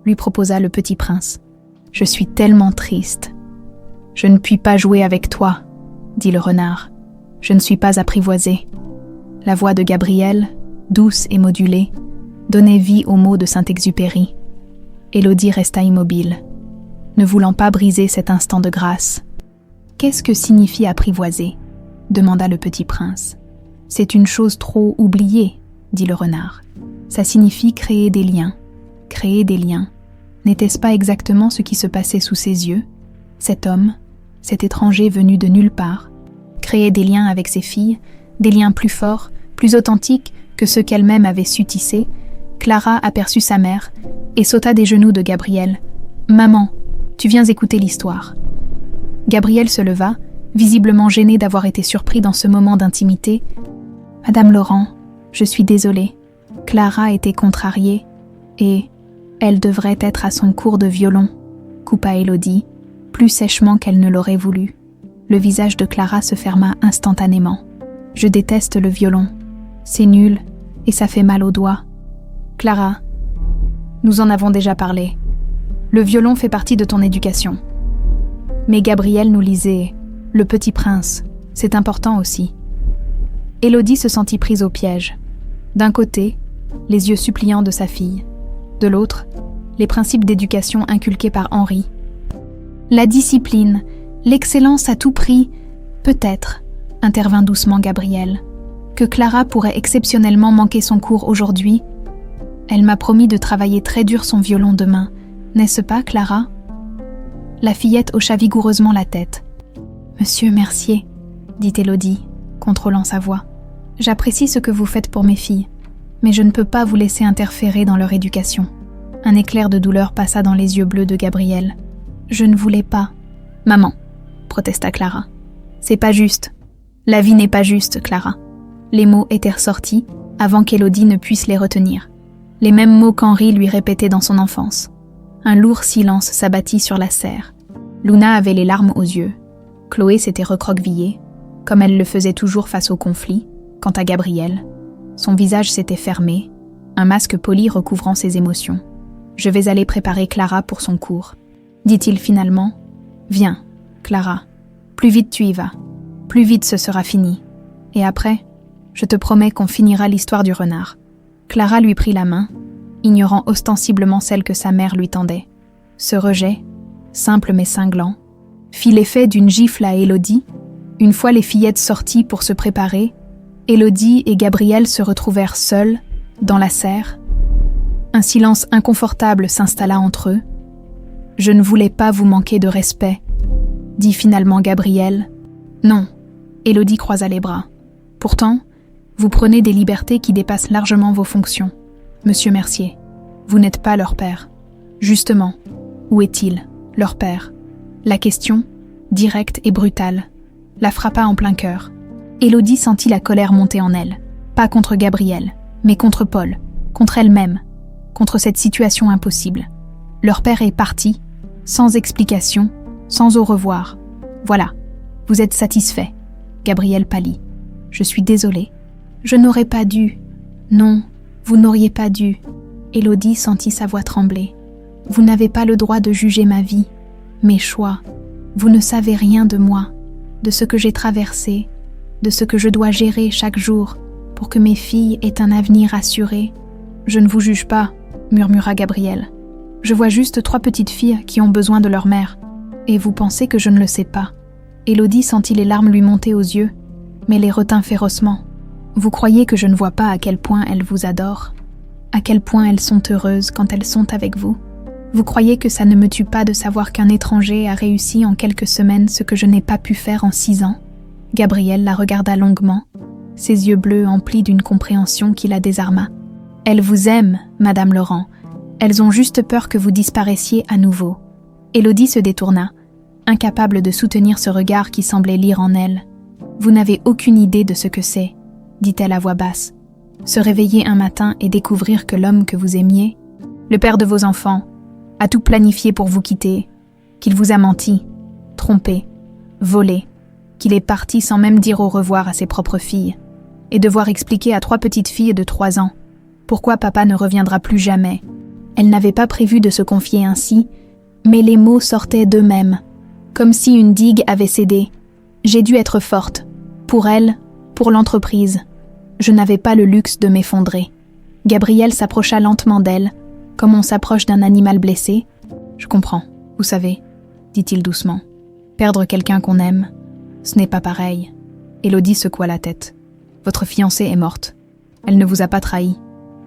lui proposa le petit prince. « Je suis tellement triste. »« Je ne puis pas jouer avec toi, » dit le renard. « Je ne suis pas apprivoisé. » La voix de Gabriel, douce et modulée, donnait vie aux mots de Saint-Exupéry. Élodie resta immobile, ne voulant pas briser cet instant de grâce. « Qu'est-ce que signifie apprivoiser ?» demanda le petit prince. « C'est une chose trop oubliée, » dit le renard. « Ça signifie créer des liens. Créer des liens. N'était-ce pas exactement ce qui se passait sous ses yeux? Cet homme, cet étranger venu de nulle part, créer des liens avec ses filles, des liens plus forts, plus authentiques que ceux qu'elle-même avait su tisser. Clara aperçut sa mère et sauta des genoux de Gabriel. « Maman, tu viens écouter l'histoire. » Gabriel se leva, visiblement gêné d'avoir été surpris dans ce moment d'intimité. « Madame Laurent, je suis désolée. Clara était contrariée et elle devrait être à son cours de violon, » coupa Élodie, plus sèchement qu'elle ne l'aurait voulu. Le visage de Clara se ferma instantanément. « Je déteste le violon. C'est nul et ça fait mal aux doigts. » « Clara, nous en avons déjà parlé. Le violon fait partie de ton éducation. Mais Gabriel nous lisait « Le Petit Prince », c'est important aussi. » Élodie se sentit prise au piège. D'un côté, les yeux suppliants de sa fille. De l'autre, les principes d'éducation inculqués par Henri. La discipline, l'excellence à tout prix, peut-être, intervint doucement Gabriel, que Clara pourrait exceptionnellement manquer son cours aujourd'hui. Elle m'a promis de travailler très dur son violon demain, n'est-ce pas, Clara ? La fillette hocha vigoureusement la tête. « Monsieur Mercier, » dit Élodie, contrôlant sa voix, « j'apprécie ce que vous faites pour mes filles, mais je ne peux pas vous laisser interférer dans leur éducation. » Un éclair de douleur passa dans les yeux bleus de Gabriel. « Je ne voulais pas. »« Maman, » protesta Clara. « C'est pas juste. La vie n'est pas juste, Clara. » Les mots étaient ressortis avant qu'Élodie ne puisse les retenir. Les mêmes mots qu'Henri lui répétait dans son enfance. Un lourd silence s'abattit sur la serre. Luna avait les larmes aux yeux. Chloé s'était recroquevillée, comme elle le faisait toujours face au conflit. Quant à Gabriel, son visage s'était fermé, un masque poli recouvrant ses émotions. « Je vais aller préparer Clara pour son cours, » dit-il finalement. « Viens, Clara. Plus vite tu y vas, plus vite ce sera fini. Et après, je te promets qu'on finira l'histoire du renard. » Clara lui prit la main, ignorant ostensiblement celle que sa mère lui tendait. Ce rejet, simple mais cinglant, fit l'effet d'une gifle à Élodie. Une fois les fillettes sorties pour se préparer, Élodie et Gabriel se retrouvèrent seuls, dans la serre. Un silence inconfortable s'installa entre eux. « Je ne voulais pas vous manquer de respect », dit finalement Gabriel. « Non », Élodie croisa les bras. Pourtant, Vous prenez des libertés qui dépassent largement vos fonctions. Monsieur Mercier, vous n'êtes pas leur père. Justement, où est-il, leur père ? La question, directe et brutale, la frappa en plein cœur. Élodie sentit la colère monter en elle, pas contre Gabriel, mais contre Paul, contre elle-même, contre cette situation impossible. Leur père est parti, sans explication, sans au revoir. Voilà, vous êtes satisfait. Gabriel pâlit. Je suis désolée. Je n'aurais pas dû. Non, vous n'auriez pas dû. Élodie sentit sa voix trembler. Vous n'avez pas le droit de juger ma vie, mes choix. Vous ne savez rien de moi, de ce que j'ai traversé, de ce que je dois gérer chaque jour pour que mes filles aient un avenir assuré. Je ne vous juge pas, murmura Gabriel. Je vois juste 3 petites filles qui ont besoin de leur mère. Et vous pensez que je ne le sais pas. Élodie sentit les larmes lui monter aux yeux, mais les retint férocement. Vous croyez que je ne vois pas à quel point elles vous adorent, à quel point elles sont heureuses quand elles sont avec vous. Vous croyez que ça ne me tue pas de savoir qu'un étranger a réussi en quelques semaines ce que je n'ai pas pu faire en 6 ans ? Gabriel la regarda longuement, ses yeux bleus emplis d'une compréhension qui la désarma. Elles vous aiment, Madame Laurent. Elles ont juste peur que vous disparaissiez à nouveau. Élodie se détourna, incapable de soutenir ce regard qui semblait lire en elle. Vous n'avez aucune idée de ce que c'est, dit-elle à voix basse. Se réveiller un matin et découvrir que l'homme que vous aimiez, le père de vos enfants, a tout planifié pour vous quitter, qu'il vous a menti, trompé, volé, qu'il est parti sans même dire au revoir à ses propres filles, et devoir expliquer à 3 petites filles de 3 ans pourquoi papa ne reviendra plus jamais. Elle n'avait pas prévu de se confier ainsi, mais les mots sortaient d'eux-mêmes, comme si une digue avait cédé. J'ai dû être forte, pour elle, pour l'entreprise. Je n'avais pas le luxe de m'effondrer. Gabriel s'approcha lentement d'elle, comme on s'approche d'un animal blessé. Je comprends, vous savez, dit-il doucement. Perdre quelqu'un qu'on aime, ce n'est pas pareil. Élodie secoua la tête. Votre fiancée est morte. Elle ne vous a pas trahi.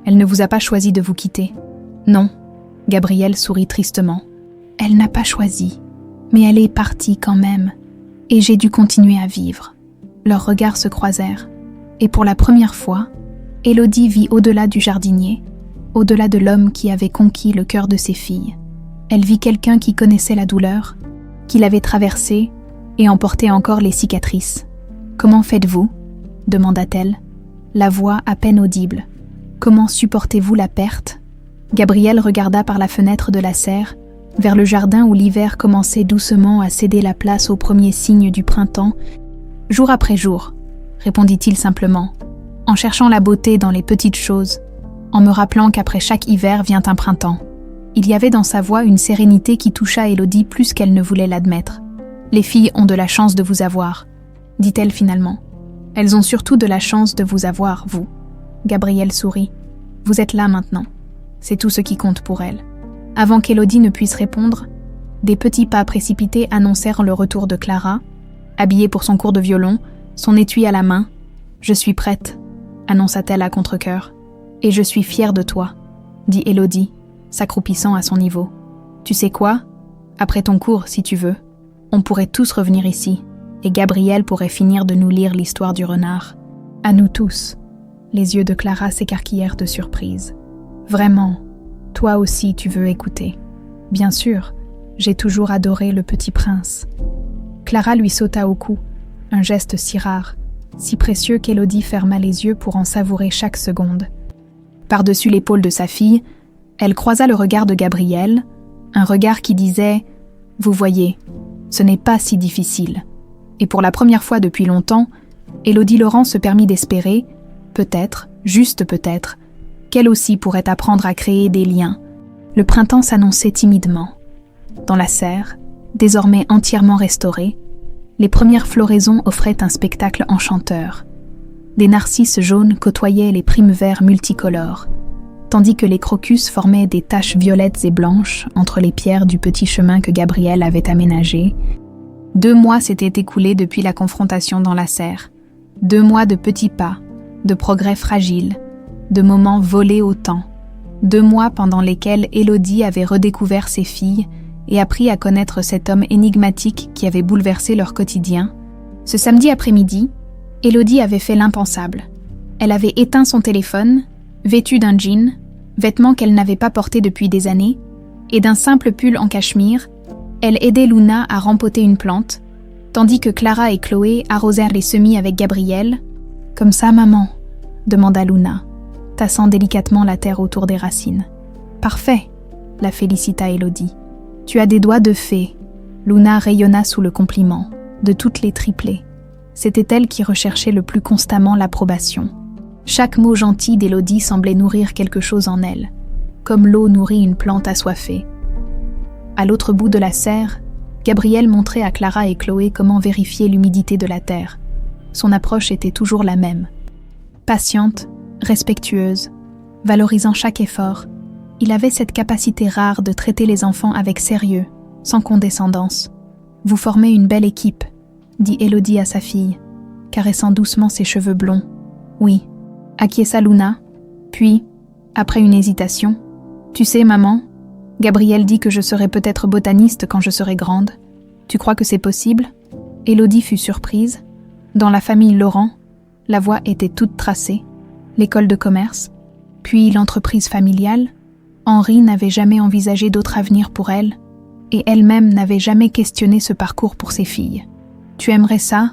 Elle ne vous a pas choisi de vous quitter. Non, Gabriel sourit tristement. Elle n'a pas choisi, mais elle est partie quand même, et j'ai dû continuer à vivre. Leurs regards se croisèrent, et pour la première fois, Élodie vit au-delà du jardinier, au-delà de l'homme qui avait conquis le cœur de ses filles. Elle vit quelqu'un qui connaissait la douleur, qui l'avait traversée et en portait encore les cicatrices. « Comment faites-vous » demanda-t-elle, la voix à peine audible. « Comment supportez-vous la perte ?» Gabriel regarda par la fenêtre de la serre, vers le jardin où l'hiver commençait doucement à céder la place aux premiers signes du printemps. « Jour après jour », répondit-il simplement, en cherchant la beauté dans les petites choses, en me rappelant qu'après chaque hiver vient un printemps. Il y avait dans sa voix une sérénité qui toucha Élodie plus qu'elle ne voulait l'admettre. « Les filles ont de la chance de vous avoir, » dit-elle finalement. « Elles ont surtout de la chance de vous avoir, vous. » Gabriel sourit. « Vous êtes là maintenant. C'est tout ce qui compte pour elles. » Avant qu'Élodie ne puisse répondre, des petits pas précipités annoncèrent le retour de Clara, habillée pour son cours de violon, son étui à la main. « Je suis prête, » annonça-t-elle à contre-cœur. « Et je suis fière de toi, » dit Élodie, s'accroupissant à son niveau. « Tu sais quoi ? Après ton cours, si tu veux, on pourrait tous revenir ici, et Gabriel pourrait finir de nous lire l'histoire du renard. À nous tous. » Les yeux de Clara s'écarquillèrent de surprise. « Vraiment, toi aussi tu veux écouter. Bien sûr, j'ai toujours adoré le petit prince. » Clara lui sauta au cou, un geste si rare, si précieux qu'Élodie ferma les yeux pour en savourer chaque seconde. Par-dessus l'épaule de sa fille, elle croisa le regard de Gabriel, un regard qui disait « Vous voyez, ce n'est pas si difficile. » Et pour la première fois depuis longtemps, Élodie Laurent se permit d'espérer, peut-être, juste peut-être, qu'elle aussi pourrait apprendre à créer des liens. Le printemps s'annonçait timidement. Dans la serre, désormais entièrement restaurée, les premières floraisons offraient un spectacle enchanteur. Des narcisses jaunes côtoyaient les primes verts multicolores, tandis que les crocus formaient des taches violettes et blanches entre les pierres du petit chemin que Gabriel avait aménagé. 2 mois s'étaient écoulés depuis la confrontation dans la serre. 2 mois de petits pas, de progrès fragiles, de moments volés au temps. 2 mois pendant lesquels Élodie avait redécouvert ses filles et appris à connaître cet homme énigmatique qui avait bouleversé leur quotidien. Ce samedi après-midi, Élodie avait fait l'impensable. Elle avait éteint son téléphone, vêtue d'un jean, vêtement qu'elle n'avait pas porté depuis des années, et d'un simple pull en cachemire. Elle aidait Luna à rempoter une plante, tandis que Clara et Chloé arrosèrent les semis avec Gabriel. « Comme ça, maman ?» demanda Luna, tassant délicatement la terre autour des racines. « Parfait !» la félicita Élodie. « Tu as des doigts de fée !» Luna rayonna sous le compliment, de toutes les triplées. C'était elle qui recherchait le plus constamment l'approbation. Chaque mot gentil d'Élodie semblait nourrir quelque chose en elle, comme l'eau nourrit une plante assoiffée. À l'autre bout de la serre, Gabriel montrait à Clara et Chloé comment vérifier l'humidité de la terre. Son approche était toujours la même. Patiente, respectueuse, valorisant chaque effort, il avait cette capacité rare de traiter les enfants avec sérieux, sans condescendance. « Vous formez une belle équipe », dit Élodie à sa fille, caressant doucement ses cheveux blonds. « Oui », acquiesça Luna, puis, après une hésitation, « Tu sais, maman, Gabriel dit que je serai peut-être botaniste quand je serai grande. Tu crois que c'est possible ?» Élodie fut surprise. Dans la famille Laurent, la voie était toute tracée. L'école de commerce, puis l'entreprise familiale. Henri n'avait jamais envisagé d'autre avenir pour elle, et elle-même n'avait jamais questionné ce parcours pour ses filles. « Tu aimerais ça ?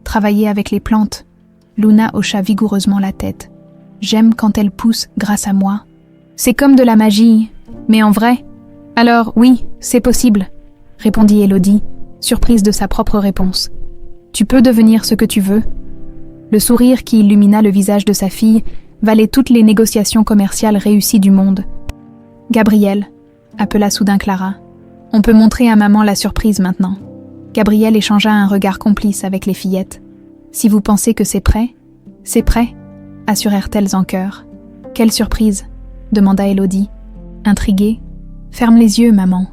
Travailler avec les plantes ?» Luna hocha vigoureusement la tête. « J'aime quand elles poussent grâce à moi. C'est comme de la magie, mais en vrai. Alors oui, c'est possible, » répondit Élodie, surprise de sa propre réponse. « Tu peux devenir ce que tu veux. » Le sourire qui illumina le visage de sa fille valait toutes les négociations commerciales réussies du monde. « Gabriel, » appela soudain Clara. « On peut montrer à maman la surprise maintenant. » Gabriel échangea un regard complice avec les fillettes. « Si vous pensez que c'est prêt, assurèrent-elles en chœur. « Quelle surprise ?» demanda Élodie. Intriguée, « Ferme les yeux, maman, »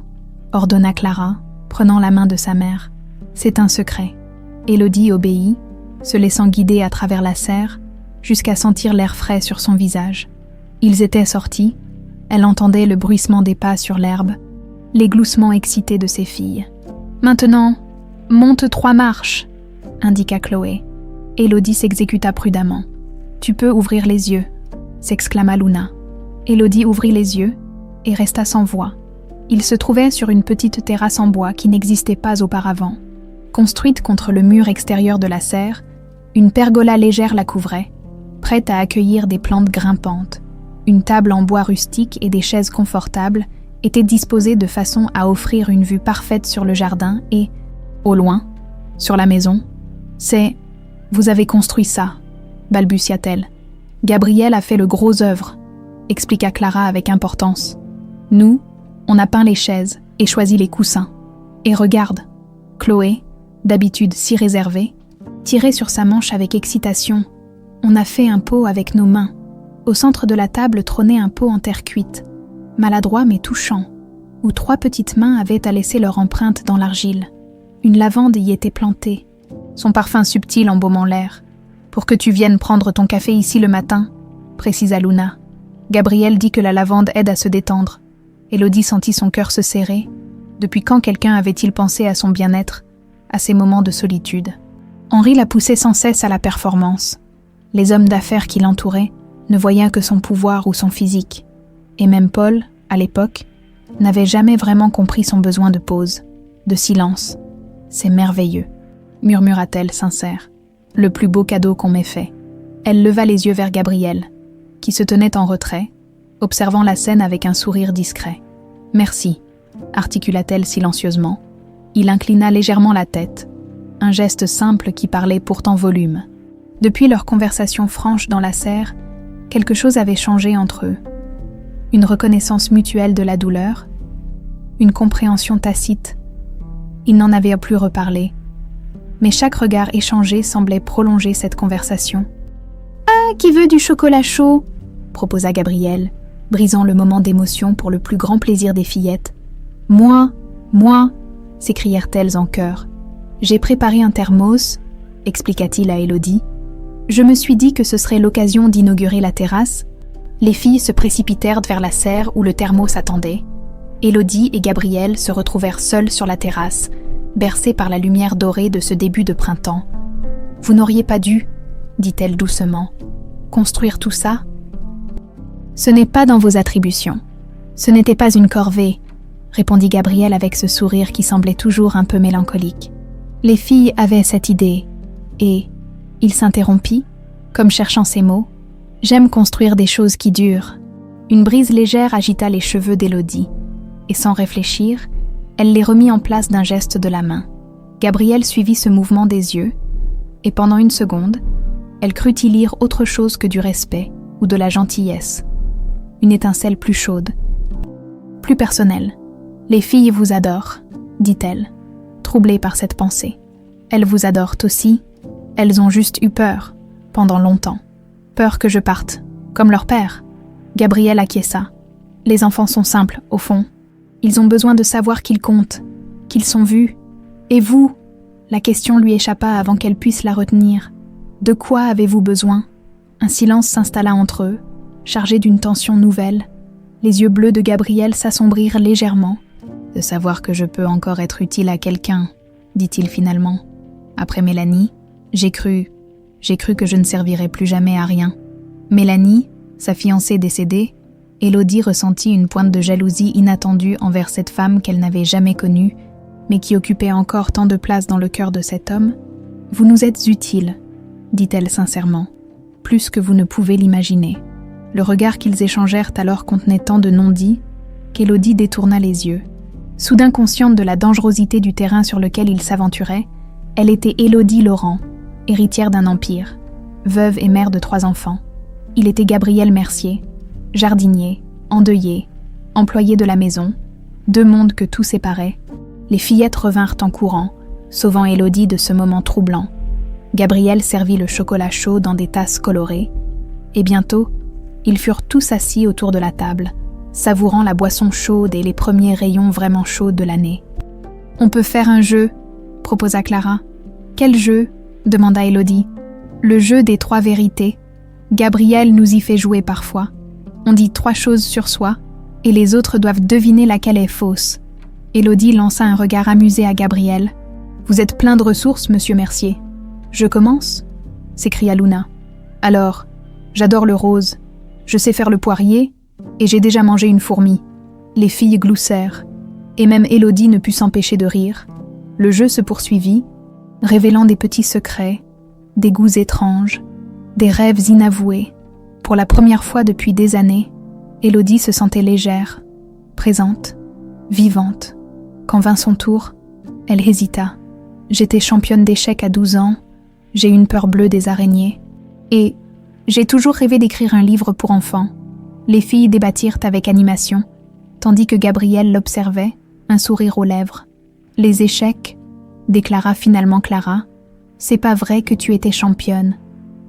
ordonna Clara, prenant la main de sa mère. « C'est un secret. » Élodie obéit, se laissant guider à travers la serre, jusqu'à sentir l'air frais sur son visage. Ils étaient sortis. Elle entendait le bruissement des pas sur l'herbe, les gloussements excités de ses filles. « Maintenant, monte 3 marches !» indiqua Chloé. Élodie s'exécuta prudemment. « Tu peux ouvrir les yeux !» s'exclama Luna. Élodie ouvrit les yeux et resta sans voix. Il se trouvait sur une petite terrasse en bois qui n'existait pas auparavant. Construite contre le mur extérieur de la serre, une pergola légère la couvrait, prête à accueillir des plantes grimpantes. Une table en bois rustique et des chaises confortables étaient disposées de façon à offrir une vue parfaite sur le jardin et, au loin, sur la maison. « C'est... vous avez construit ça », balbutia-t-elle. « Gabriel a fait le gros œuvre », expliqua Clara avec importance. « Nous, on a peint les chaises et choisi les coussins. Et regarde, Chloé, d'habitude si réservée, tirait sur sa manche avec excitation. On a fait un pot avec nos mains. Au centre de la table trônait un pot en terre cuite, maladroit mais touchant, où 3 petites mains avaient à laisser leur empreinte dans l'argile. Une lavande y était plantée, son parfum subtil embaumant l'air. « Pour que tu viennes prendre ton café ici le matin », précisa Luna. Gabriel dit que la lavande aide à se détendre. Élodie sentit son cœur se serrer. Depuis quand quelqu'un avait-il pensé à son bien-être, à ses moments de solitude? Henri la poussait sans cesse à la performance. Les hommes d'affaires qui l'entouraient ne voyaient que son pouvoir ou son physique. Et même Paul, à l'époque, n'avait jamais vraiment compris son besoin de pause, de silence. « C'est merveilleux », murmura-t-elle sincère. « Le plus beau cadeau qu'on m'ait fait. » Elle leva les yeux vers Gabriel, qui se tenait en retrait, observant la scène avec un sourire discret. « Merci », articula-t-elle silencieusement. Il inclina légèrement la tête, un geste simple qui parlait pourtant volume. Depuis leur conversation franche dans la serre, quelque chose avait changé entre eux. Une reconnaissance mutuelle de la douleur, une compréhension tacite. Ils n'en avaient plus reparlé, mais chaque regard échangé semblait prolonger cette conversation. « Ah, qui veut du chocolat chaud ?» proposa Gabriel, brisant le moment d'émotion pour le plus grand plaisir des fillettes. « Moi, moi !» s'écrièrent-elles en chœur. « J'ai préparé un thermos », expliqua-t-il à Élodie. « Je me suis dit que ce serait l'occasion d'inaugurer la terrasse. » Les filles se précipitèrent vers la serre où le thermos attendait. Élodie et Gabriel se retrouvèrent seuls sur la terrasse, bercés par la lumière dorée de ce début de printemps. « Vous n'auriez pas dû », dit-elle doucement. « construire tout ça? Ce n'est pas dans vos attributions. Ce n'était pas une corvée, répondit Gabrielle avec ce sourire qui semblait toujours un peu mélancolique. Les filles avaient cette idée, et il s'interrompit, comme cherchant ses mots. J'aime construire des choses qui durent. Une brise légère agita les cheveux d'Élodie, et sans réfléchir, elle les remit en place d'un geste de la main. Gabrielle suivit ce mouvement des yeux, et pendant une seconde, elle crut y lire autre chose que du respect ou de la gentillesse. Une étincelle plus chaude, plus personnelle. « Les filles vous adorent, dit-elle, troublée par cette pensée. Elles vous adorent aussi, elles ont juste eu peur, pendant longtemps. Peur que je parte, comme leur père. » Gabrielle acquiesça. Les enfants sont simples, au fond. Ils ont besoin de savoir qu'ils comptent, qu'ils sont vus. Et vous? La question lui échappa avant qu'elle puisse la retenir. De quoi avez-vous besoin? Un silence s'installa entre eux, chargé d'une tension nouvelle. Les yeux bleus de Gabrielle s'assombrirent légèrement. De savoir que je peux encore être utile à quelqu'un, dit-il finalement. Après Mélanie, j'ai cru que je ne servirais plus jamais à rien. Mélanie, sa fiancée décédée, Élodie ressentit une pointe de jalousie inattendue envers cette femme qu'elle n'avait jamais connue, mais qui occupait encore tant de place dans le cœur de cet homme. « Vous nous êtes utile, » dit-elle sincèrement, « plus que vous ne pouvez l'imaginer. » Le regard qu'ils échangèrent alors contenait tant de non-dits qu'Élodie détourna les yeux. Soudain consciente de la dangerosité du terrain sur lequel il s'aventurait, elle était Élodie Laurent, héritière d'un empire, veuve et mère de 3 enfants. Il était Gabriel Mercier, jardinier, endeuillé, employé de la maison, 2 mondes que tout séparait. Les fillettes revinrent en courant, sauvant Élodie de ce moment troublant. Gabriel servit le chocolat chaud dans des tasses colorées, et bientôt, ils furent tous assis autour de la table, savourant la boisson chaude et les premiers rayons vraiment chauds de l'année. « On peut faire un jeu », proposa Clara. « Quel jeu ?» demanda Élodie. « Le jeu des 3 vérités. Gabriel nous y fait jouer parfois. On dit 3 choses sur soi, et les autres doivent deviner laquelle est fausse. » Élodie lança un regard amusé à Gabriel. « Vous êtes plein de ressources, monsieur Mercier. »« Je commence ?» s'écria Luna. « Alors, j'adore le rose. Je sais faire le poirier, et j'ai déjà mangé une fourmi. » Les filles gloussèrent, et même Élodie ne put s'empêcher de rire. Le jeu se poursuivit, révélant des petits secrets, des goûts étranges, des rêves inavoués. Pour la première fois depuis des années, Élodie se sentait légère, présente, vivante. Quand vint son tour, elle hésita. « J'étais championne d'échecs à 12 ans, j'ai une peur bleue des araignées, et j'ai toujours rêvé d'écrire un livre pour enfants. » Les filles débattirent avec animation, tandis que Gabriel l'observait, un sourire aux lèvres. « Les échecs, » déclara finalement Clara. « C'est pas vrai que tu étais championne. »«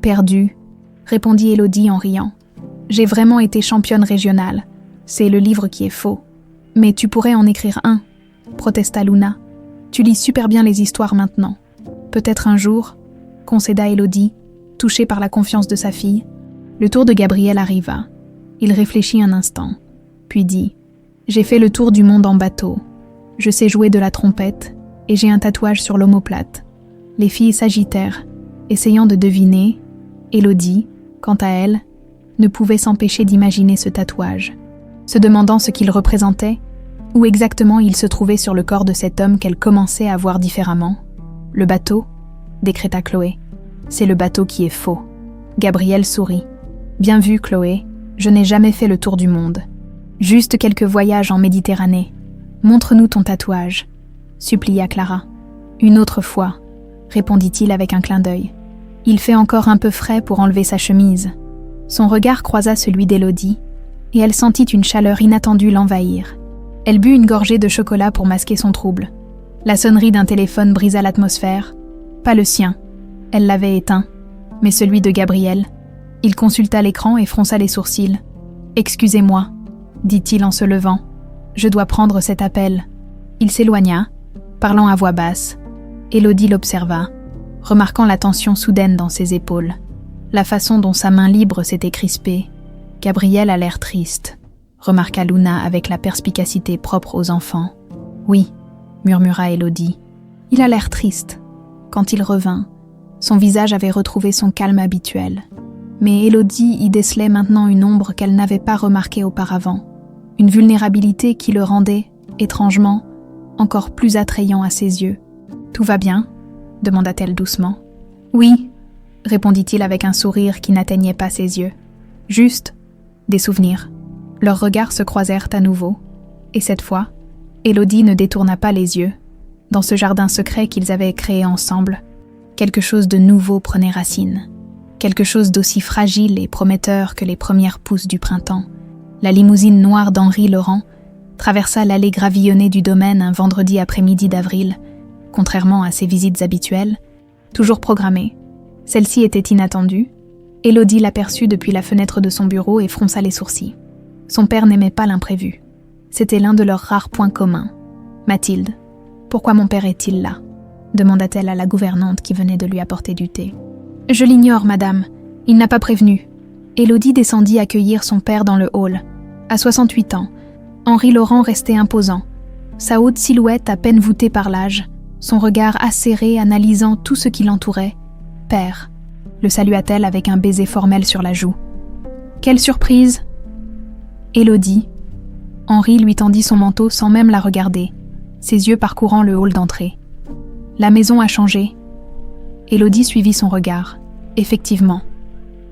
Perdue, » répondit Élodie en riant. « J'ai vraiment été championne régionale. C'est le livre qui est faux. »« Mais tu pourrais en écrire un, » protesta Luna. « Tu lis super bien les histoires maintenant. Peut-être un jour, » concéda Élodie, touchée par la confiance de sa fille. Le tour de Gabriel arriva. Il réfléchit un instant, puis dit « J'ai fait le tour du monde en bateau. Je sais jouer de la trompette et j'ai un tatouage sur l'omoplate. » Les filles s'agitèrent, essayant de deviner. Élodie, quant à elle, ne pouvait s'empêcher d'imaginer ce tatouage, se demandant ce qu'il représentait, où exactement il se trouvait sur le corps de cet homme qu'elle commençait à voir différemment. « Le bateau » décréta Chloé. « C'est le bateau qui est faux. » Gabriel sourit. « Bien vu, Chloé, je n'ai jamais fait le tour du monde. Juste quelques voyages en Méditerranée. Montre-nous ton tatouage, » supplia Clara. « Une autre fois, » répondit-il avec un clin d'œil. Il fait encore un peu frais pour enlever sa chemise. Son regard croisa celui d'Élodie, et elle sentit une chaleur inattendue l'envahir. Elle but une gorgée de chocolat pour masquer son trouble. La sonnerie d'un téléphone brisa l'atmosphère. Pas le sien. Elle l'avait éteint, mais celui de Gabriel. Il consulta l'écran et fronça les sourcils. « Excusez-moi, » dit-il en se levant. « Je dois prendre cet appel. » Il s'éloigna, parlant à voix basse. Élodie l'observa, remarquant la tension soudaine dans ses épaules, la façon dont sa main libre s'était crispée. « Gabriel a l'air triste », remarqua Luna avec la perspicacité propre aux enfants. « Oui », murmura Élodie. « Il a l'air triste. » Quand il revint, son visage avait retrouvé son calme habituel. Mais Élodie y décelait maintenant une ombre qu'elle n'avait pas remarquée auparavant, une vulnérabilité qui le rendait, étrangement, encore plus attrayant à ses yeux. « Tout va bien ?» demanda-t-elle doucement. « Oui », répondit-il avec un sourire qui n'atteignait pas ses yeux. « Juste des souvenirs. » Leurs regards se croisèrent à nouveau, et cette fois, Élodie ne détourna pas les yeux. Dans ce jardin secret qu'ils avaient créé ensemble, quelque chose de nouveau prenait racine. Quelque chose d'aussi fragile et prometteur que les premières pousses du printemps. La limousine noire d'Henri Laurent traversa l'allée gravillonnée du domaine un vendredi après-midi d'avril. Contrairement à ses visites habituelles, toujours programmées, celle-ci était inattendue. Élodie l'aperçut depuis la fenêtre de son bureau et fronça les sourcils. Son père n'aimait pas l'imprévu. C'était l'un de leurs rares points communs. « Mathilde, pourquoi mon père est-il là ?» demanda-t-elle à la gouvernante qui venait de lui apporter du thé. « Je l'ignore, madame. Il n'a pas prévenu. » Élodie descendit accueillir son père dans le hall. À 68 ans, Henri Laurent restait imposant. Sa haute silhouette à peine voûtée par l'âge, son regard acéré analysant tout ce qui l'entourait. « Père !» le salua-t-elle avec un baiser formel sur la joue. « Quelle surprise !» Élodie. Henri lui tendit son manteau sans même la regarder, ses yeux parcourant le hall d'entrée. « La maison a changé. » Élodie suivit son regard. Effectivement,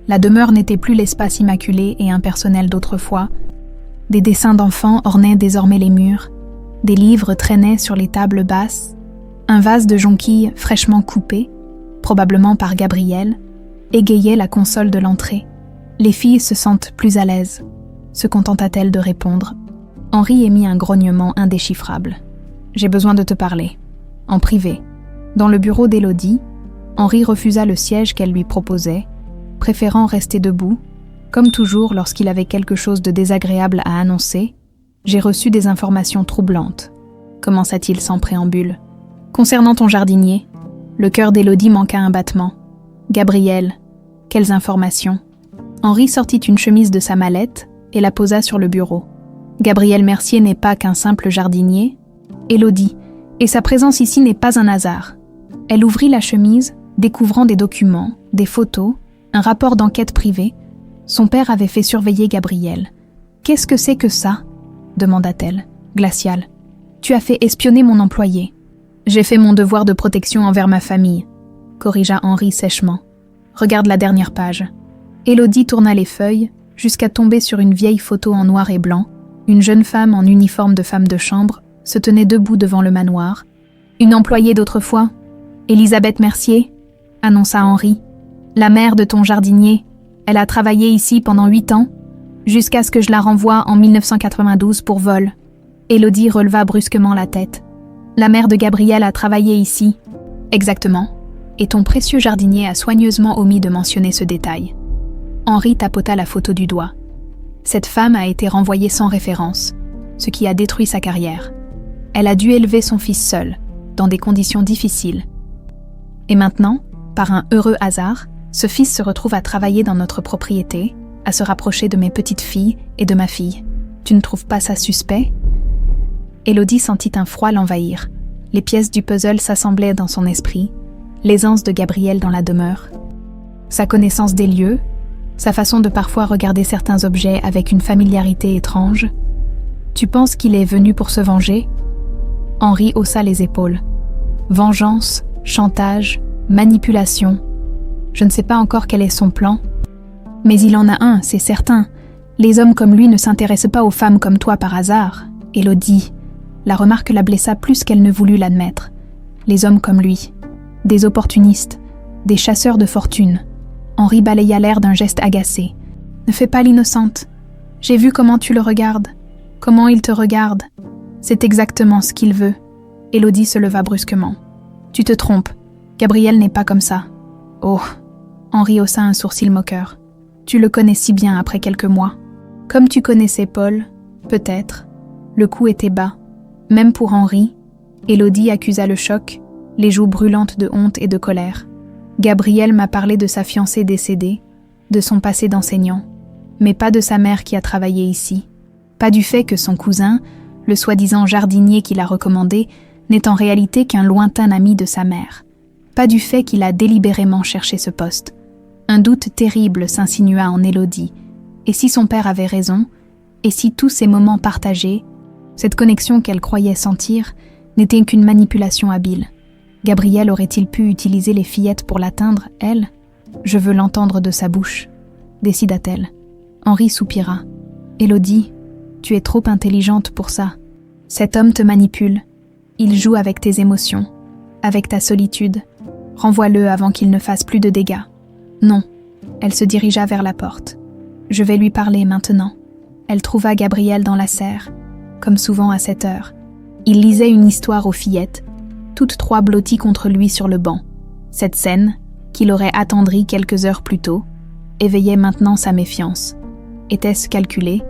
la demeure n'était plus l'espace immaculé et impersonnel d'autrefois. Des dessins d'enfants ornaient désormais les murs, des livres traînaient sur les tables basses, un vase de jonquilles fraîchement coupé, probablement par Gabrielle, égayait la console de l'entrée. Les filles se sentent plus à l'aise, se contenta-t-elle de répondre. Henri émit un grognement indéchiffrable. « J'ai besoin de te parler. » En privé. Dans le bureau d'Élodie, Henri refusa le siège qu'elle lui proposait, préférant rester debout. Comme toujours lorsqu'il avait quelque chose de désagréable à annoncer, « J'ai reçu des informations troublantes. » Commença-t-il sans préambule. « Concernant ton jardinier, le cœur d'Élodie manqua un battement. Gabrielle, quelles informations ?» Henri sortit une chemise de sa mallette et la posa sur le bureau. « Gabriel Mercier n'est pas qu'un simple jardinier. Élodie, et sa présence ici n'est pas un hasard. » Elle ouvrit la chemise, découvrant des documents, des photos, un rapport d'enquête privée. Son père avait fait surveiller Gabrielle. « Qu'est-ce que c'est que ça ?» demanda-t-elle, glaciale. « Tu as fait espionner mon employé. »« J'ai fait mon devoir de protection envers ma famille, » corrigea Henri sèchement. « Regarde la dernière page. » Élodie tourna les feuilles jusqu'à tomber sur une vieille photo en noir et blanc. Une jeune femme en uniforme de femme de chambre se tenait debout devant le manoir. « Une employée d'autrefois, Elisabeth Mercier, » annonça Henri. « La mère de ton jardinier. Elle a travaillé ici pendant 8 ans, jusqu'à ce que je la renvoie en 1992 pour vol. » Élodie releva brusquement la tête. « La mère de Gabrielle a travaillé ici. » « Exactement. Et ton précieux jardinier a soigneusement omis de mentionner ce détail. » Henri tapota la photo du doigt. Cette femme a été renvoyée sans référence, ce qui a détruit sa carrière. Elle a dû élever son fils seule, dans des conditions difficiles. Et maintenant, par un heureux hasard, ce fils se retrouve à travailler dans notre propriété, à se rapprocher de mes petites filles et de ma fille. Tu ne trouves pas ça suspect ? Élodie sentit un froid l'envahir. Les pièces du puzzle s'assemblaient dans son esprit, l'aisance de Gabrielle dans la demeure, sa connaissance des lieux, sa façon de parfois regarder certains objets avec une familiarité étrange. « Tu penses qu'il est venu pour se venger ?» Henri haussa les épaules. « Vengeance, chantage, manipulation. Je ne sais pas encore quel est son plan. Mais il en a un, c'est certain. Les hommes comme lui ne s'intéressent pas aux femmes comme toi par hasard. » Élodie. La remarque la blessa plus qu'elle ne voulut l'admettre. Les hommes comme lui. Des opportunistes, des chasseurs de fortune. Henri balaya l'air d'un geste agacé. « Ne fais pas l'innocente. J'ai vu comment tu le regardes. Comment il te regarde. C'est exactement ce qu'il veut. » Élodie se leva brusquement. « Tu te trompes. Gabriel n'est pas comme ça. » « Oh !» Henri haussa un sourcil moqueur. « Tu le connais si bien après quelques mois. Comme tu connaissais Paul, peut-être. » Le coup était bas. Même pour Henri, Élodie accusa le choc, les joues brûlantes de honte et de colère. Gabriel m'a parlé de sa fiancée décédée, de son passé d'enseignant, mais pas de sa mère qui a travaillé ici. Pas du fait que son cousin, le soi-disant jardinier qui l'a recommandé, n'est en réalité qu'un lointain ami de sa mère. Pas du fait qu'il a délibérément cherché ce poste. Un doute terrible s'insinua en Élodie. Et si son père avait raison, et si tous ces moments partagés, cette connexion qu'elle croyait sentir, n'était qu'une manipulation habile? Gabriel aurait-il pu utiliser les fillettes pour l'atteindre, elle? Je veux l'entendre de sa bouche, décida-t-elle. Henri soupira. Élodie, tu es trop intelligente pour ça. Cet homme te manipule. Il joue avec tes émotions, avec ta solitude. Renvoie-le avant qu'il ne fasse plus de dégâts. Non. Elle se dirigea vers la porte. Je vais lui parler maintenant. Elle trouva Gabriel dans la serre, comme souvent à cette heure. Il lisait une histoire aux fillettes, toutes trois blotties contre lui sur le banc. Cette scène, qui l'aurait attendri quelques heures plus tôt, éveillait maintenant sa méfiance. Était-ce calculé,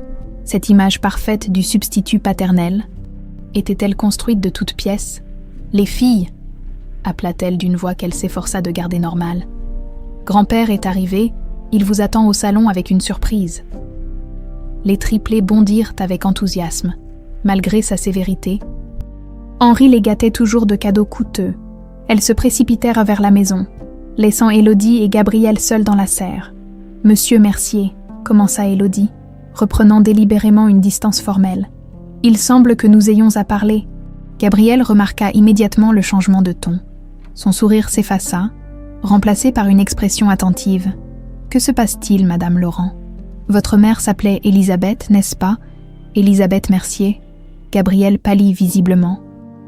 cette image parfaite du substitut paternel? Était-elle construite de toutes pièces? Les filles, appela-t-elle d'une voix qu'elle s'efforça de garder normale. Grand-père est arrivé, il vous attend au salon avec une surprise. Les triplés bondirent avec enthousiasme, malgré sa sévérité. Henri les gâtait toujours de cadeaux coûteux. Elles se précipitèrent vers la maison, laissant Élodie et Gabriel seuls dans la serre. « Monsieur Mercier », commença Élodie, reprenant délibérément une distance formelle. « Il semble que nous ayons à parler. » Gabriel remarqua immédiatement le changement de ton. Son sourire s'effaça, remplacé par une expression attentive. « Que se passe-t-il, Madame Laurent ? Votre mère s'appelait Élisabeth, n'est-ce pas ? Élisabeth Mercier. » Gabriel pâlit visiblement.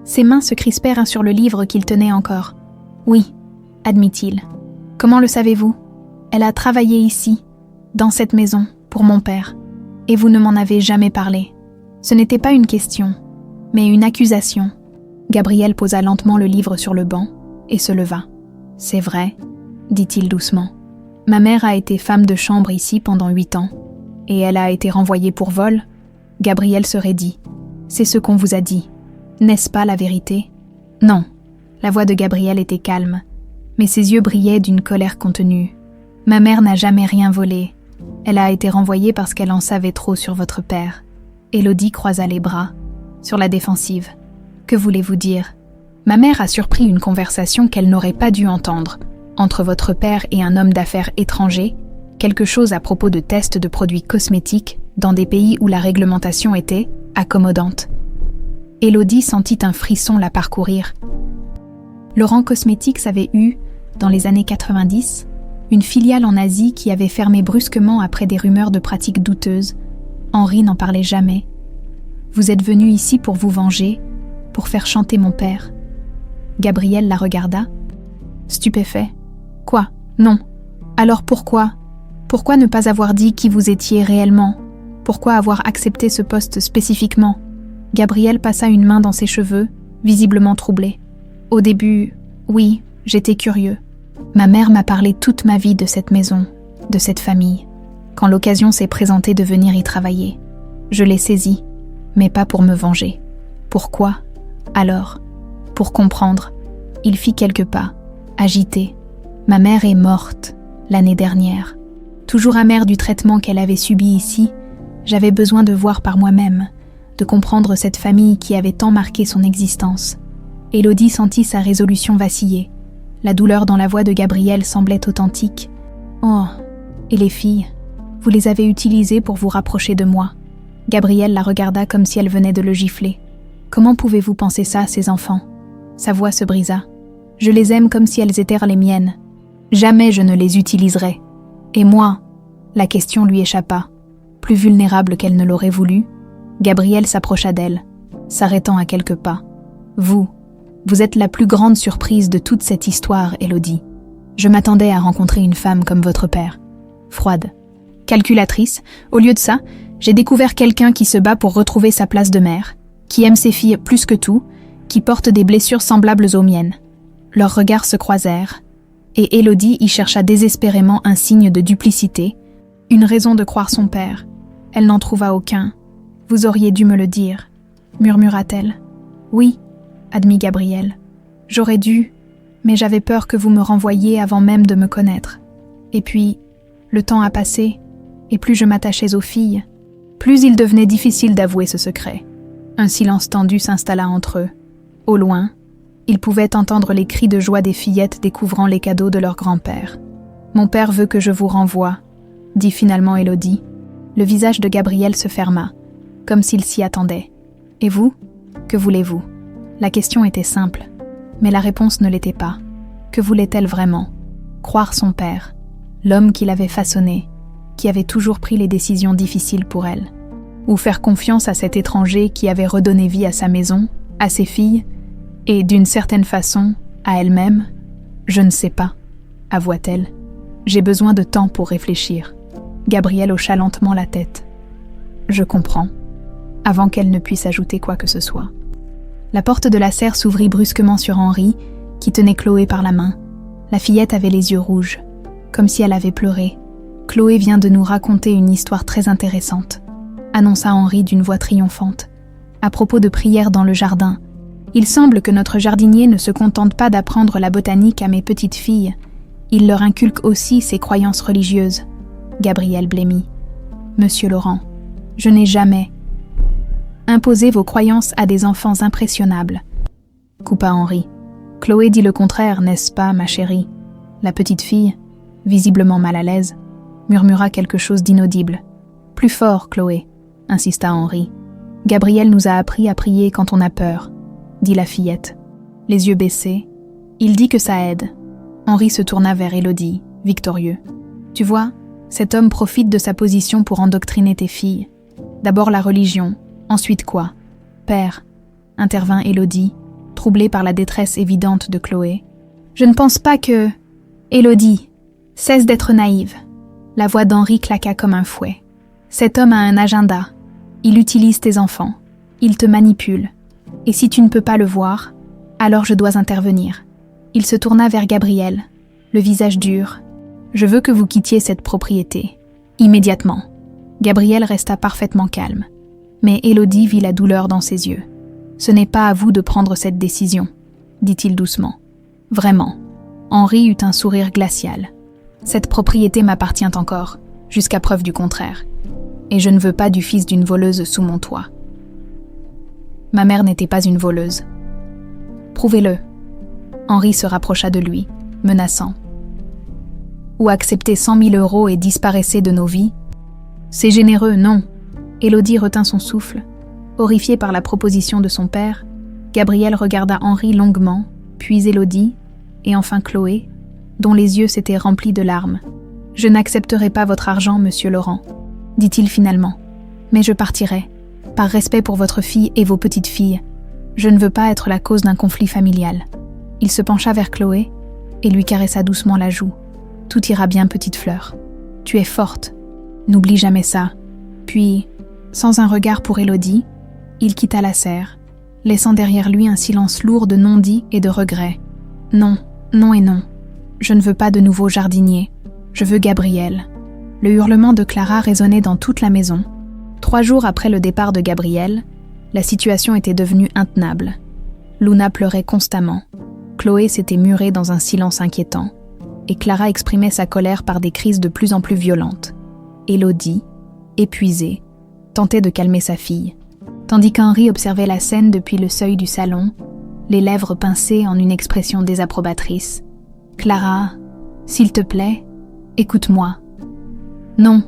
Ses mains se crispèrent sur le livre qu'il tenait encore. « Oui, admit-il. Comment le savez-vous ? Elle a travaillé ici, dans cette maison, pour mon père. Et vous ne m'en avez jamais parlé. Ce n'était pas une question, mais une accusation. » Gabriel posa lentement le livre sur le banc et se leva. « C'est vrai, dit-il doucement. Ma mère a été femme de chambre ici pendant 8 ans, et elle a été renvoyée pour vol. » Gabriel se raidit. « C'est ce qu'on vous a dit. N'est-ce pas la vérité ? » Non. La voix de Gabriel était calme, mais ses yeux brillaient d'une colère contenue. « Ma mère n'a jamais rien volé. Elle a été renvoyée parce qu'elle en savait trop sur votre père. » Élodie croisa les bras, sur la défensive. « Que voulez-vous dire ? Ma mère a surpris une conversation qu'elle n'aurait pas dû entendre, entre votre père et un homme d'affaires étranger, quelque chose à propos de tests de produits cosmétiques dans des pays où la réglementation était accommodante. » Élodie sentit un frisson la parcourir. Laurent Cosmetics avait eu, dans les années 90, une filiale en Asie qui avait fermé brusquement après des rumeurs de pratiques douteuses. Henri n'en parlait jamais. « Vous êtes venu ici pour vous venger, pour faire chanter mon père. » Gabriel la regarda, stupéfait. « Quoi ? Non. Alors pourquoi ? Pourquoi ne pas avoir dit qui vous étiez réellement ? Pourquoi avoir accepté ce poste spécifiquement ?» Gabriel passa une main dans ses cheveux, visiblement troublé. « Au début, oui, j'étais curieux. Ma mère m'a parlé toute ma vie de cette maison, de cette famille. Quand l'occasion s'est présentée de venir y travailler, je l'ai saisie, mais pas pour me venger. Pourquoi ? Alors, pour comprendre, il fit quelques pas, agité. Ma mère est morte, l'année dernière. Toujours amère du traitement qu'elle avait subi ici, j'avais besoin de voir par moi-même, de comprendre cette famille qui avait tant marqué son existence. » Élodie sentit sa résolution vaciller. La douleur dans la voix de Gabriel semblait authentique. « Oh, et les filles, vous les avez utilisées pour vous rapprocher de moi. » Gabriel la regarda comme si elle venait de le gifler. « Comment pouvez-vous penser ça, ces enfants ?» Sa voix se brisa. « Je les aime comme si elles étaient les miennes. Jamais je ne les utiliserai. Et moi ?» La question lui échappa. Plus vulnérable qu'elle ne l'aurait voulu, Gabriel s'approcha d'elle, s'arrêtant à quelques pas. « Vous êtes la plus grande surprise de toute cette histoire, Élodie. Je m'attendais à rencontrer une femme comme votre père. Froide. Calculatrice, au lieu de ça, j'ai découvert quelqu'un qui se bat pour retrouver sa place de mère, qui aime ses filles plus que tout, qui porte des blessures semblables aux miennes. » Leurs regards se croisèrent, et Élodie y chercha désespérément un signe de duplicité, une raison de croire son père. Elle n'en trouva aucun. « Vous auriez dû me le dire, » murmura-t-elle. « Oui, » admit Gabriel. « J'aurais dû, mais j'avais peur que vous me renvoyiez avant même de me connaître. Et puis, le temps a passé, et plus je m'attachais aux filles, plus il devenait difficile d'avouer ce secret. » Un silence tendu s'installa entre eux. Au loin, ils pouvaient entendre les cris de joie des fillettes découvrant les cadeaux de leur grand-père. « Mon père veut que je vous renvoie, dit finalement Élodie. Le visage de Gabriel se ferma, comme s'il s'y attendait. Et vous? Que voulez-vous? La question était simple, mais la réponse ne l'était pas. Que voulait-elle vraiment? Croire son père, l'homme qui l'avait façonné, qui avait toujours pris les décisions difficiles pour elle? Ou faire confiance à cet étranger qui avait redonné vie à sa maison, à ses filles, et d'une certaine façon, à elle-même? Je ne sais pas, avoua-t-elle. J'ai besoin de temps pour réfléchir. Gabriel hocha lentement la tête. Je comprends, avant qu'elle ne puisse ajouter quoi que ce soit. La porte de la serre s'ouvrit brusquement sur Henri, qui tenait Chloé par la main. La fillette avait les yeux rouges, comme si elle avait pleuré. Chloé vient de nous raconter une histoire très intéressante, annonça Henri d'une voix triomphante. À propos de prières dans le jardin, il semble que notre jardinier ne se contente pas d'apprendre la botanique à mes petites filles. Il leur inculque aussi ses croyances religieuses. Gabriel blêmit. Monsieur Laurent, je n'ai jamais imposé vos croyances à des enfants impressionnables, coupa Henri. Chloé dit le contraire, n'est-ce pas, ma chérie? La petite fille, visiblement mal à l'aise, murmura quelque chose d'inaudible. Plus fort, Chloé, insista Henri. Gabriel nous a appris à prier quand on a peur, dit la fillette. Les yeux baissés, il dit que ça aide. Henri se tourna vers Élodie, victorieux. Tu vois, cet homme profite de sa position pour endoctriner tes filles. D'abord la religion, ensuite quoi? Père, intervint Élodie, troublée par la détresse évidente de Chloé. Je ne pense pas que... Élodie, cesse d'être naïve. La voix d'Henri claqua comme un fouet. Cet homme a un agenda. Il utilise tes enfants. Il te manipule. Et si tu ne peux pas le voir, alors je dois intervenir. Il se tourna vers Gabriel, le visage dur. Je veux que vous quittiez cette propriété. Immédiatement. Gabriel resta parfaitement calme. Mais Élodie vit la douleur dans ses yeux. Ce n'est pas à vous de prendre cette décision, dit-il doucement. Vraiment. Henri eut un sourire glacial. Cette propriété m'appartient encore, jusqu'à preuve du contraire. Et je ne veux pas du fils d'une voleuse sous mon toit. Ma mère n'était pas une voleuse. Prouvez-le. Henri se rapprocha de lui, menaçant. Ou acceptez 100 000 € et disparaissez de nos vies? C'est généreux, non? Élodie retint son souffle. Horrifiée par la proposition de son père, Gabriel regarda Henri longuement, puis Élodie, et enfin Chloé, dont les yeux s'étaient remplis de larmes. « Je n'accepterai pas votre argent, monsieur Laurent, » dit-il finalement. « Mais je partirai, par respect pour votre fille et vos petites filles. Je ne veux pas être la cause d'un conflit familial. » Il se pencha vers Chloé et lui caressa doucement la joue. « Tout ira bien, petite fleur. Tu es forte. N'oublie jamais ça. » Puis, sans un regard pour Élodie, il quitta la serre, laissant derrière lui un silence lourd de non-dits et de regrets. Non, non et non. Je ne veux pas de nouveau jardinier. Je veux Gabriel. Le hurlement de Clara résonnait dans toute la maison. 3 jours après le départ de Gabriel, la situation était devenue intenable. Luna pleurait constamment. Chloé s'était murée dans un silence inquiétant, et Clara exprimait sa colère par des crises de plus en plus violentes. Élodie, épuisée, tentait de calmer sa fille, tandis qu'Henri observait la scène depuis le seuil du salon, les lèvres pincées en une expression désapprobatrice. « Clara, s'il te plaît, écoute-moi. » « Non. »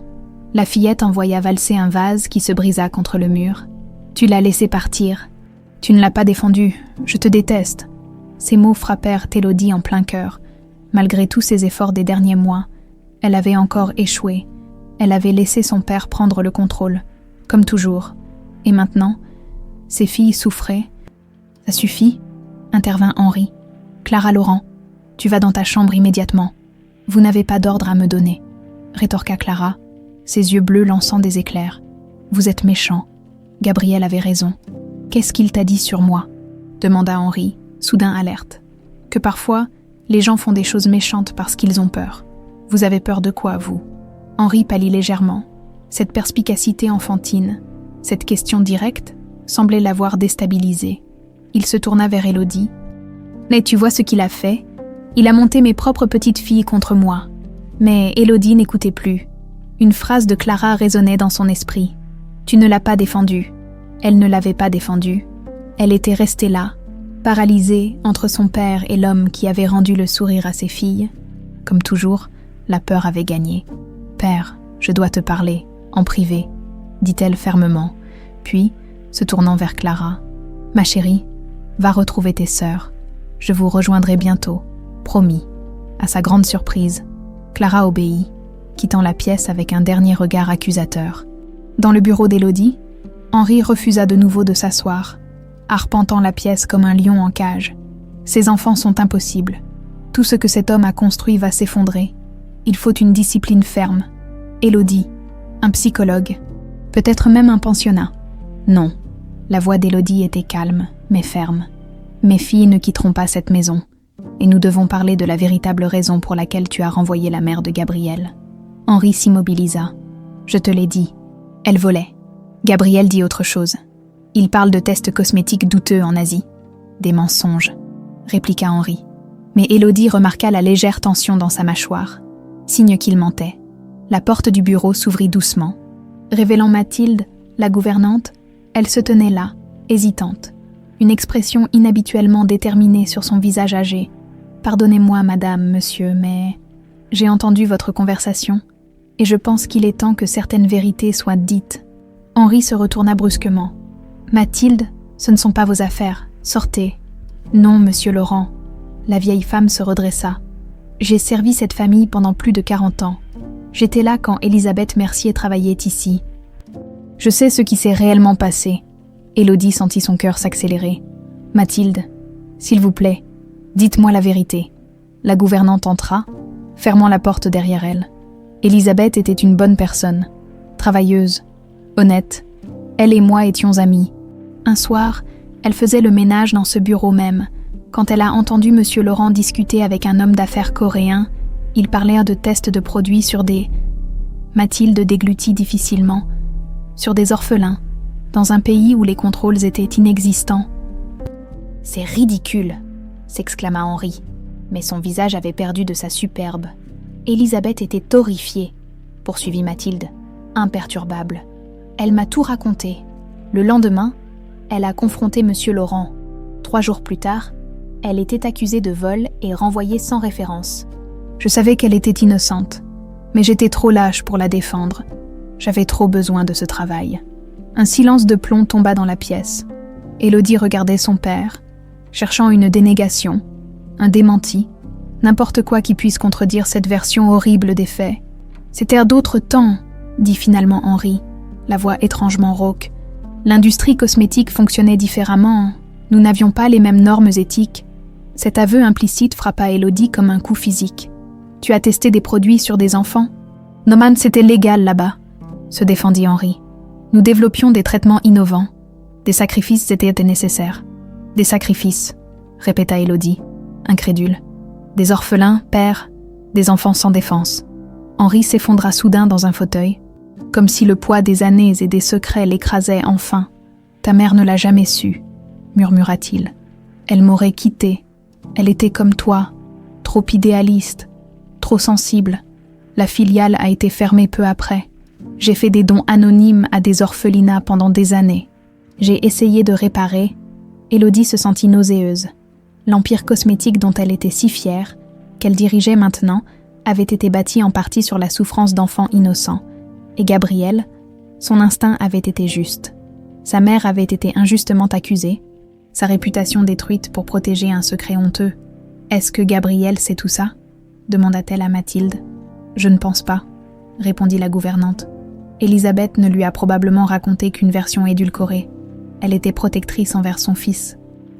La fillette envoya valser un vase qui se brisa contre le mur. « Tu l'as laissé partir. Tu ne l'as pas défendu. Je te déteste. » Ces mots frappèrent Élodie en plein cœur. Malgré tous ses efforts des derniers mois, elle avait encore échoué. Elle avait laissé son père prendre le contrôle, comme toujours. Et maintenant, ses filles souffraient. « Ça suffit » intervint Henri. « Clara Laurent, tu vas dans ta chambre immédiatement. Vous n'avez pas d'ordre à me donner. » rétorqua Clara, ses yeux bleus lançant des éclairs. « Vous êtes méchant. » Gabriel avait raison. « Qu'est-ce qu'il t'a dit sur moi ?» demanda Henri, soudain alerte. « Que parfois, les gens font des choses méchantes parce qu'ils ont peur. Vous avez peur de quoi, vous ?» Henri pâlit légèrement. Cette perspicacité enfantine, cette question directe, semblait l'avoir déstabilisé. Il se tourna vers Élodie. « Mais tu vois ce qu'il a fait? Il a monté mes propres petites filles contre moi. » Mais Élodie n'écoutait plus. Une phrase de Clara résonnait dans son esprit. « Tu ne l'as pas défendue. » Elle ne l'avait pas défendue. Elle était restée là, paralysée entre son père et l'homme qui avait rendu le sourire à ses filles. Comme toujours, La peur avait gagné. « Père, je dois te parler, en privé, » dit-elle fermement, puis, se tournant vers Clara, « Ma chérie, va retrouver tes sœurs. Je vous rejoindrai bientôt, promis. » À sa grande surprise, Clara obéit, quittant la pièce avec un dernier regard accusateur. Dans le bureau d'Élodie, Henri refusa de nouveau de s'asseoir, arpentant la pièce comme un lion en cage. Ses enfants sont impossibles. Tout ce que cet homme a construit va s'effondrer. Il faut une discipline ferme. Élodie, un psychologue, peut-être même un pensionnat. Non, la voix d'Élodie était calme, mais ferme. Mes filles ne quitteront pas cette maison, et nous devons parler de la véritable raison pour laquelle tu as renvoyé la mère de Gabriel. Henri s'immobilisa. Je te l'ai dit, elle volait. Gabriel dit autre chose. Il parle de tests cosmétiques douteux en Asie. Des mensonges, répliqua Henri. Mais Élodie remarqua la légère tension dans sa mâchoire, signe qu'il mentait. La porte du bureau s'ouvrit doucement. Révélant Mathilde, la gouvernante, elle se tenait là, hésitante, une expression inhabituellement déterminée sur son visage âgé. « Pardonnez-moi, madame, monsieur, mais j'ai entendu votre conversation, et je pense qu'il est temps que certaines vérités soient dites. » Henri se retourna brusquement. « Mathilde, ce ne sont pas vos affaires, sortez. »« Non, monsieur Laurent. » La vieille femme se redressa. « J'ai servi cette famille pendant plus de 40 ans. J'étais là quand Elisabeth Mercier travaillait ici. Je sais ce qui s'est réellement passé. » Élodie sentit son cœur s'accélérer. « Mathilde, s'il vous plaît, dites-moi la vérité. » La gouvernante entra, fermant la porte derrière elle. Elisabeth était une bonne personne, travailleuse, honnête. Elle et moi étions amies. Un soir, elle faisait le ménage dans ce bureau même. Quand elle a entendu M. Laurent discuter avec un homme d'affaires coréen, ils parlèrent de tests de produits sur des... Mathilde déglutit difficilement. Sur des orphelins, dans un pays où les contrôles étaient inexistants. « C'est ridicule !» s'exclama Henri, mais son visage avait perdu de sa superbe. Elisabeth était horrifiée, poursuivit Mathilde, imperturbable. Elle m'a tout raconté. Le lendemain, elle a confronté M. Laurent. 3 jours plus tard, elle était accusée de vol et renvoyée sans référence. Je savais qu'elle était innocente, mais j'étais trop lâche pour la défendre. J'avais trop besoin de ce travail. Un silence de plomb tomba dans la pièce. Élodie regardait son père, cherchant une dénégation, un démenti, n'importe quoi qui puisse contredire cette version horrible des faits. « C'était d'autres temps », dit finalement Henri, la voix étrangement rauque. « L'industrie cosmétique fonctionnait différemment. Nous n'avions pas les mêmes normes éthiques. » Cet aveu implicite frappa Élodie comme un coup physique. « Tu as testé des produits sur des enfants ?»« Non, man, c'était légal là-bas », se défendit Henri. « Nous développions des traitements innovants. Des sacrifices étaient nécessaires. »« Des sacrifices », répéta Élodie, incrédule. « Des orphelins, pères, des enfants sans défense. » Henri s'effondra soudain dans un fauteuil, comme si le poids des années et des secrets l'écrasait enfin. « Ta mère ne l'a jamais su, » murmura-t-il. « Elle m'aurait quitté. Elle était comme toi, trop idéaliste, trop sensible. La filiale a été fermée peu après. J'ai fait des dons anonymes à des orphelinats pendant des années. J'ai essayé de réparer. » Élodie se sentit nauséeuse. L'empire cosmétique dont elle était si fière, qu'elle dirigeait maintenant, avait été bâti en partie sur la souffrance d'enfants innocents. Et Gabriel, son instinct avait été juste. Sa mère avait été injustement accusée, sa réputation détruite pour protéger un secret honteux. « Est-ce que Gabriel sait tout ça ?» demanda-t-elle à Mathilde. « Je ne pense pas », répondit la gouvernante. Elisabeth ne lui a probablement raconté qu'une version édulcorée. Elle était protectrice envers son fils.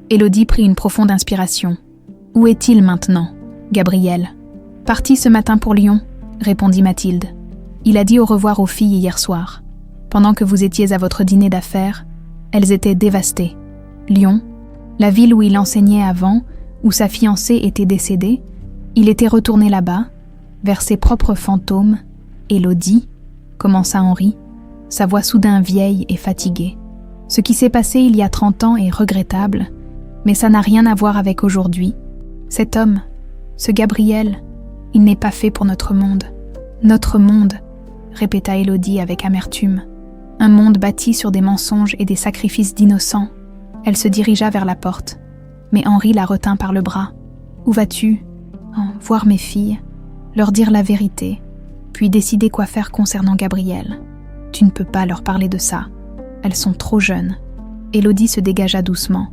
Élodie prit une profonde inspiration. « Où est-il maintenant, Gabriel ?»« Parti ce matin pour Lyon », répondit Mathilde. « Il a dit au revoir aux filles hier soir. Pendant que vous étiez à votre dîner d'affaires, elles étaient dévastées. Lyon, la ville où il enseignait avant, où sa fiancée était décédée, il était retourné là-bas, vers ses propres fantômes. Élodie, commença Henri, sa voix soudain vieille et fatiguée. Ce qui s'est passé il y a 30 ans est regrettable, mais ça n'a rien à voir avec aujourd'hui. Cet homme, ce Gabriel, il n'est pas fait pour notre monde. Notre monde, répéta Élodie avec amertume. Un monde bâti sur des mensonges et des sacrifices d'innocents. Elle se dirigea vers la porte, mais Henri la retint par le bras. « Où vas-tu ? Oh, voir mes filles. leur dire la vérité, puis décider quoi faire concernant Gabriel. Tu ne peux pas leur parler de ça. Elles sont trop jeunes. Élodie se dégagea doucement.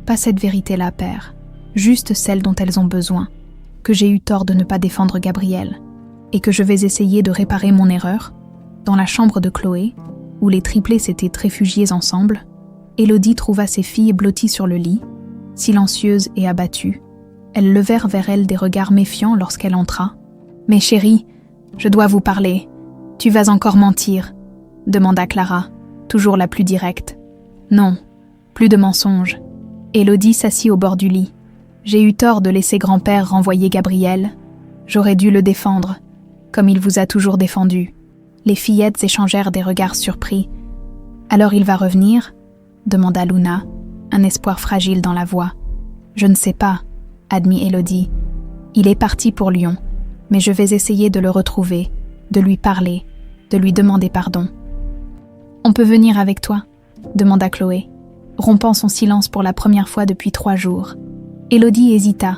Pas cette vérité-là, père. Juste celle dont elles ont besoin. Que j'ai eu tort de ne pas défendre Gabriel. Et que je vais essayer de réparer mon erreur. Dans la chambre de Chloé, où les triplés s'étaient réfugiés ensemble, Élodie trouva ses filles blotties sur le lit, silencieuses et abattues. Elles levèrent vers elle des regards méfiants lorsqu'elle entra. « Mais chérie, je dois vous parler. Tu vas encore mentir ?» demanda Clara, toujours la plus directe. « Non, plus de mensonges. » Élodie s'assit au bord du lit. « J'ai eu tort de laisser grand-père renvoyer Gabriel. J'aurais dû le défendre, comme il vous a toujours défendu. » Les fillettes échangèrent des regards surpris. « Alors il va revenir ?» demanda Luna, un espoir fragile dans la voix. « Je ne sais pas, » admit Élodie. « Il est parti pour Lyon, mais je vais essayer de le retrouver, de lui parler, de lui demander pardon. »« On peut venir avec toi ?» demanda Chloé, rompant son silence pour la première fois depuis 3 jours. Élodie hésita,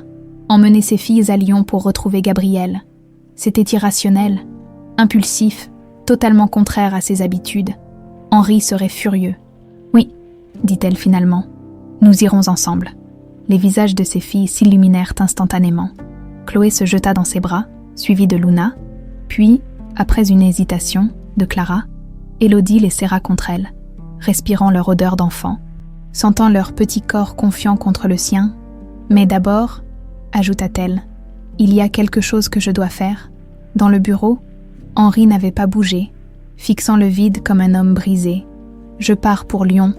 emmener ses filles à Lyon pour retrouver Gabriel. C'était irrationnel, impulsif, totalement contraire à ses habitudes. Henri serait furieux. « Oui, » dit-elle finalement, « nous irons ensemble. » Les visages de ses filles s'illuminèrent instantanément. Chloé se jeta dans ses bras, suivie de Luna, puis, après une hésitation, de Clara. Élodie les serra contre elle, respirant leur odeur d'enfant, sentant leur petit corps confiant contre le sien. « Mais d'abord, » ajouta-t-elle, « il y a quelque chose que je dois faire. » Dans le bureau, Henri n'avait pas bougé, fixant le vide comme un homme brisé. « Je pars pour Lyon, »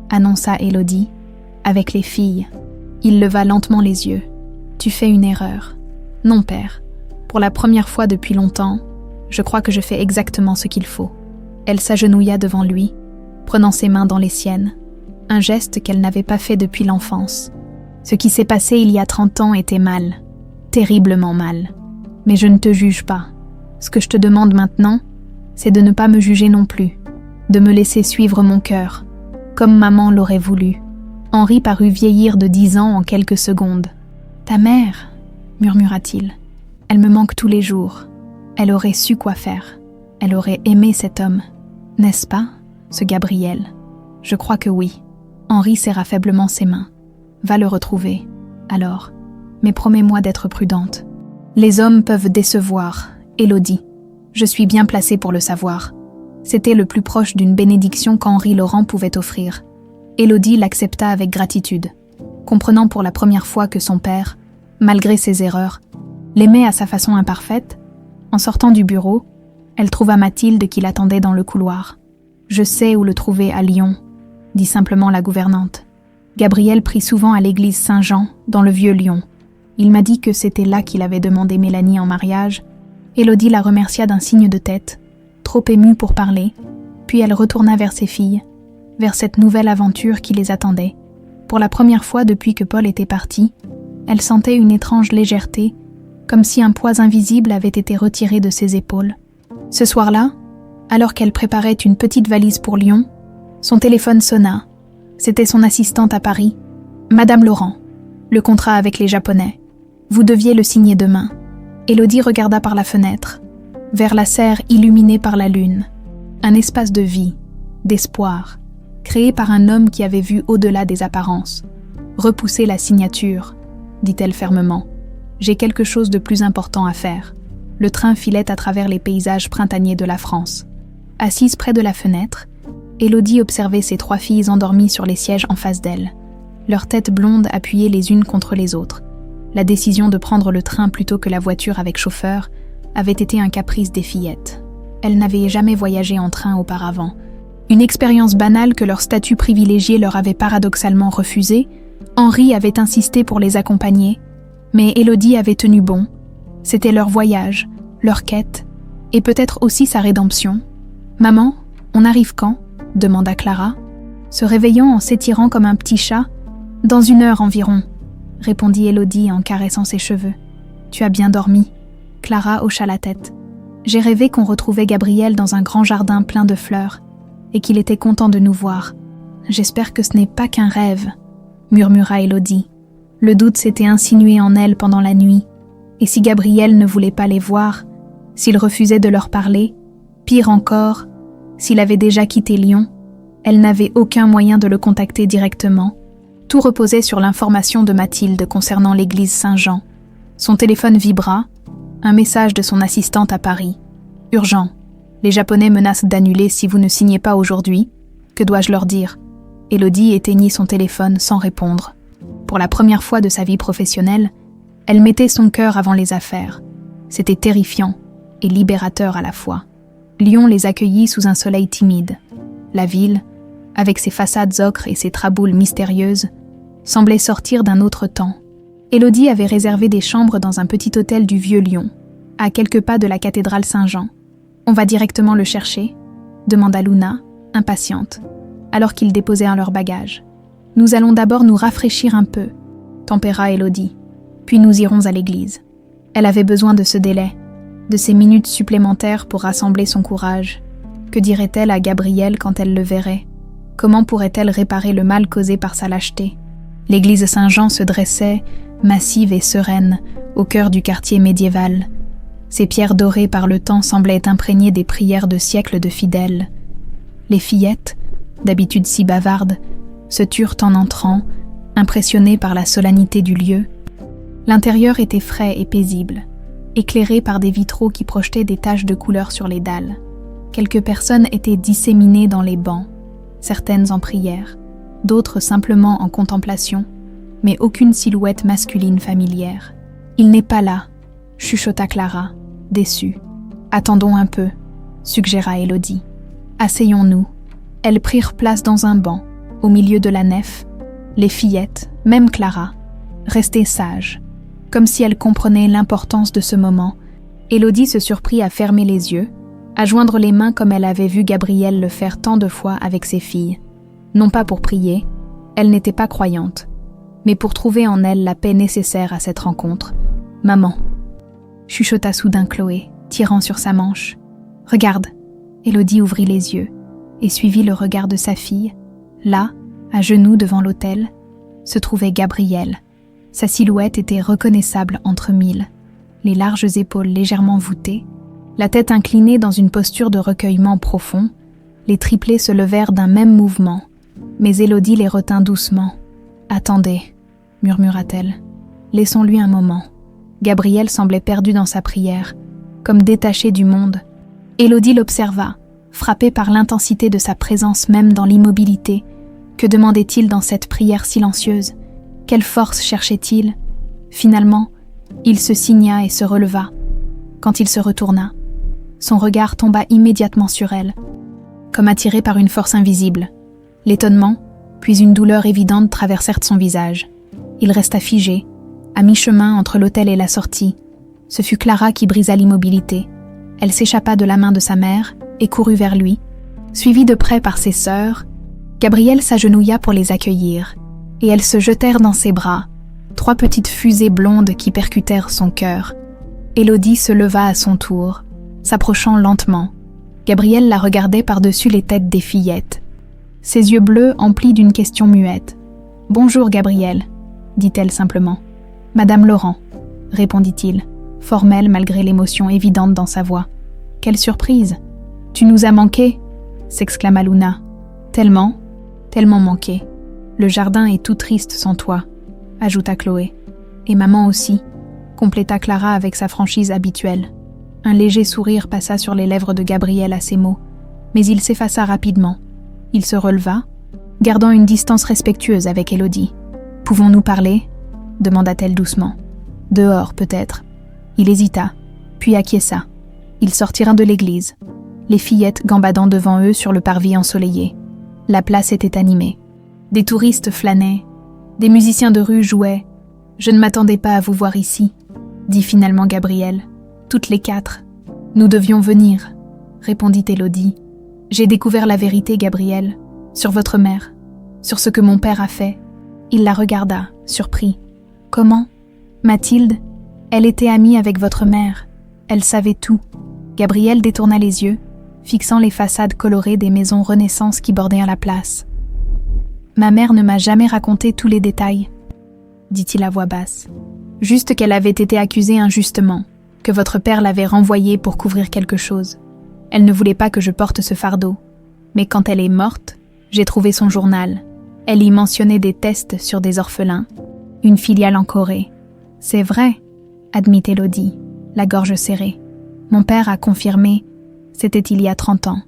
annonça Élodie, « avec les filles. » Il leva lentement les yeux. « Tu fais une erreur. »« Non, père. Pour la première fois depuis longtemps, je crois que je fais exactement ce qu'il faut. » Elle s'agenouilla devant lui, prenant ses mains dans les siennes, un geste qu'elle n'avait pas fait depuis l'enfance. Ce qui s'est passé il y a 30 ans était mal, terriblement mal. Mais je ne te juge pas. Ce que je te demande maintenant, c'est de ne pas me juger non plus, de me laisser suivre mon cœur, comme maman l'aurait voulu. Henri parut vieillir de 10 ans en quelques secondes. « Ta mère » murmura-t-il. « Elle me manque tous les jours. Elle aurait su quoi faire. Elle aurait aimé cet homme. N'est-ce pas, ce Gabriel ? Je crois que oui. » Henri serra faiblement ses mains. « Va le retrouver, alors. Mais promets-moi d'être prudente. Les hommes peuvent décevoir, Élodie. Je suis bien placée pour le savoir. » C'était le plus proche d'une bénédiction qu'Henri Laurent pouvait offrir. Élodie l'accepta avec gratitude, comprenant pour la première fois que son père, malgré ses erreurs, l'aimait à sa façon imparfaite. En sortant du bureau, elle trouva Mathilde qui l'attendait dans le couloir. « Je sais où le trouver à Lyon », dit simplement la gouvernante. Gabriel prie souvent à l'église Saint-Jean, dans le vieux Lyon. Il m'a dit que c'était là qu'il avait demandé Mélanie en mariage. Élodie la remercia d'un signe de tête, trop émue pour parler, puis elle retourna vers ses filles, vers cette nouvelle aventure qui les attendait. Pour la première fois depuis que Paul était parti, elle sentait une étrange légèreté, comme si un poids invisible avait été retiré de ses épaules. Ce soir-là, alors qu'elle préparait une petite valise pour Lyon, son téléphone sonna. C'était son assistante à Paris. « Madame Laurent, le contrat avec les Japonais. Vous deviez le signer demain. » Élodie regarda par la fenêtre, vers la serre illuminée par la lune. Un espace de vie, d'espoir, créé par un homme qui avait vu au-delà des apparences. « Repoussez la signature, » dit-elle fermement. « J'ai quelque chose de plus important à faire. » Le train filait à travers les paysages printaniers de la France. Assise près de la fenêtre, Élodie observait ses 3 filles endormies sur les sièges en face d'elle, leurs têtes blondes appuyées les unes contre les autres. La décision de prendre le train plutôt que la voiture avec chauffeur avait été un caprice des fillettes. Elles n'avaient jamais voyagé en train auparavant. Une expérience banale que leur statut privilégié leur avait paradoxalement refusée. Henri avait insisté pour les accompagner, mais Élodie avait tenu bon. C'était leur voyage, leur quête, et peut-être aussi sa rédemption. « Maman, on arrive quand ?» demanda Clara, se réveillant en s'étirant comme un petit chat. « Dans 1 heure environ », répondit Élodie en caressant ses cheveux. « Tu as bien dormi ?» Clara hocha la tête. « J'ai rêvé qu'on retrouvait Gabriel dans un grand jardin plein de fleurs, et qu'il était content de nous voir. J'espère que ce n'est pas qu'un rêve, » murmura Élodie. Le doute s'était insinué en elle pendant la nuit, Et si Gabriel ne voulait pas les voir, s'il refusait de leur parler, pire encore, s'il avait déjà quitté Lyon, elle n'avait aucun moyen de le contacter directement. Tout reposait sur l'information de Mathilde concernant l'église Saint-Jean. Son téléphone vibra, un message de son assistante à Paris. « Urgent. Les Japonais menacent d'annuler si vous ne signez pas aujourd'hui. Que dois-je leur dire ?» Élodie éteignit son téléphone sans répondre. Pour la première fois de sa vie professionnelle, elle mettait son cœur avant les affaires. C'était terrifiant et libérateur à la fois. Lyon les accueillit sous un soleil timide. La ville, avec ses façades ocre et ses traboules mystérieuses, semblait sortir d'un autre temps. Élodie avait réservé des chambres dans un petit hôtel du Vieux Lyon, à quelques pas de la cathédrale Saint-Jean. « On va directement le chercher ?» demanda Luna, impatiente, alors qu'ils déposaient leurs bagages. « Nous allons d'abord nous rafraîchir un peu, » tempéra Élodie. « Puis nous irons à l'église. » Elle avait besoin de ce délai, de ces minutes supplémentaires pour rassembler son courage. Que dirait-elle à Gabriel quand elle le verrait? Comment pourrait-elle réparer le mal causé par sa lâcheté? L'église Saint-Jean se dressait, massive et sereine, au cœur du quartier médiéval. Ses pierres dorées par le temps semblaient imprégnées des prières de siècles de fidèles. Les fillettes, d'habitude si bavardes, se turent en entrant, impressionnées par la solennité du lieu. L'intérieur était frais et paisible, éclairé par des vitraux qui projetaient des taches de couleur sur les dalles. Quelques personnes étaient disséminées dans les bancs, certaines en prière, d'autres simplement en contemplation, mais aucune silhouette masculine familière. « Il n'est pas là », chuchota Clara, déçue. « Attendons un peu », suggéra Élodie. « Asseyons-nous. » Elles prirent place dans un banc, au milieu de la nef. Les fillettes, même Clara, restaient sages, comme si elles comprenaient l'importance de ce moment. Élodie se surprit à fermer les yeux, à joindre les mains comme elle avait vu Gabriel le faire tant de fois avec ses filles. Non pas pour prier, elle n'était pas croyante, mais pour trouver en elle la paix nécessaire à cette rencontre. « Maman », chuchota soudain Chloé, tirant sur sa manche. « Regarde !» Élodie ouvrit les yeux et suivit le regard de sa fille. Là, à genoux devant l'autel, se trouvait Gabriel. Sa silhouette était reconnaissable entre mille, les larges épaules légèrement voûtées, la tête inclinée dans une posture de recueillement profond. Les triplés se levèrent d'un même mouvement, mais Élodie les retint doucement. « Attendez », murmura-t-elle. « Laissons-lui un moment. » Gabriel semblait perdu dans sa prière, comme détaché du monde. Élodie l'observa, frappée par l'intensité de sa présence même dans l'immobilité. Que demandait-il dans cette prière silencieuse? Quelle force cherchait-il? Finalement, il se signa et se releva. Quand il se retourna, son regard tomba immédiatement sur elle, comme attiré par une force invisible. L'étonnement, puis une douleur évidente traversèrent son visage. Il resta figé, à mi-chemin entre l'autel et la sortie. Ce fut Clara qui brisa l'immobilité. Elle s'échappa de la main de sa mère et courut vers lui. Suivie de près par ses sœurs, Gabriel s'agenouilla pour les accueillir, et elles se jetèrent dans ses bras, 3 petites fusées blondes qui percutèrent son cœur. Élodie se leva à son tour, s'approchant lentement. Gabriel la regardait par-dessus les têtes des fillettes. Ses yeux bleus emplis d'une question muette. « Bonjour Gabriel », dit-elle simplement. « Madame Laurent », répondit-il, formel malgré l'émotion évidente dans sa voix. « Quelle surprise ! Tu nous as manqué !» s'exclama Luna. « Tellement manqué. Le jardin est tout triste sans toi », ajouta Chloé. « Et maman aussi », compléta Clara avec sa franchise habituelle. Un léger sourire passa sur les lèvres de Gabriel à ces mots, mais il s'effaça rapidement. Il se releva, gardant une distance respectueuse avec Élodie. « Pouvons-nous parler ?» demanda-t-elle doucement. « Dehors, peut-être. » Il hésita, puis acquiesça. Ils sortirent de l'église, les fillettes gambadant devant eux sur le parvis ensoleillé. La place était animée. Des touristes flânaient, des musiciens de rue jouaient. « Je ne m'attendais pas à vous voir ici », dit finalement Gabriel. « Toutes les 4. Nous devions venir », répondit Élodie. « J'ai découvert la vérité, Gabriel, sur votre mère, sur ce que mon père a fait. » Il la regarda, surpris. « Comment ? Mathilde ? Elle était amie avec votre mère. Elle savait tout. » Gabriel détourna les yeux, fixant les façades colorées des maisons Renaissance qui bordaient la place. « Ma mère ne m'a jamais raconté tous les détails, » dit-il à voix basse. Juste qu'elle avait été accusée injustement, que votre père l'avait renvoyée pour couvrir quelque chose. Elle ne voulait pas que je porte ce fardeau. Mais quand elle est morte, j'ai trouvé son journal. Elle y mentionnait des tests sur des orphelins, une filiale en Corée. C'est vrai, admit Élodie, la gorge serrée. Mon père a confirmé, c'était il y a 30 ans.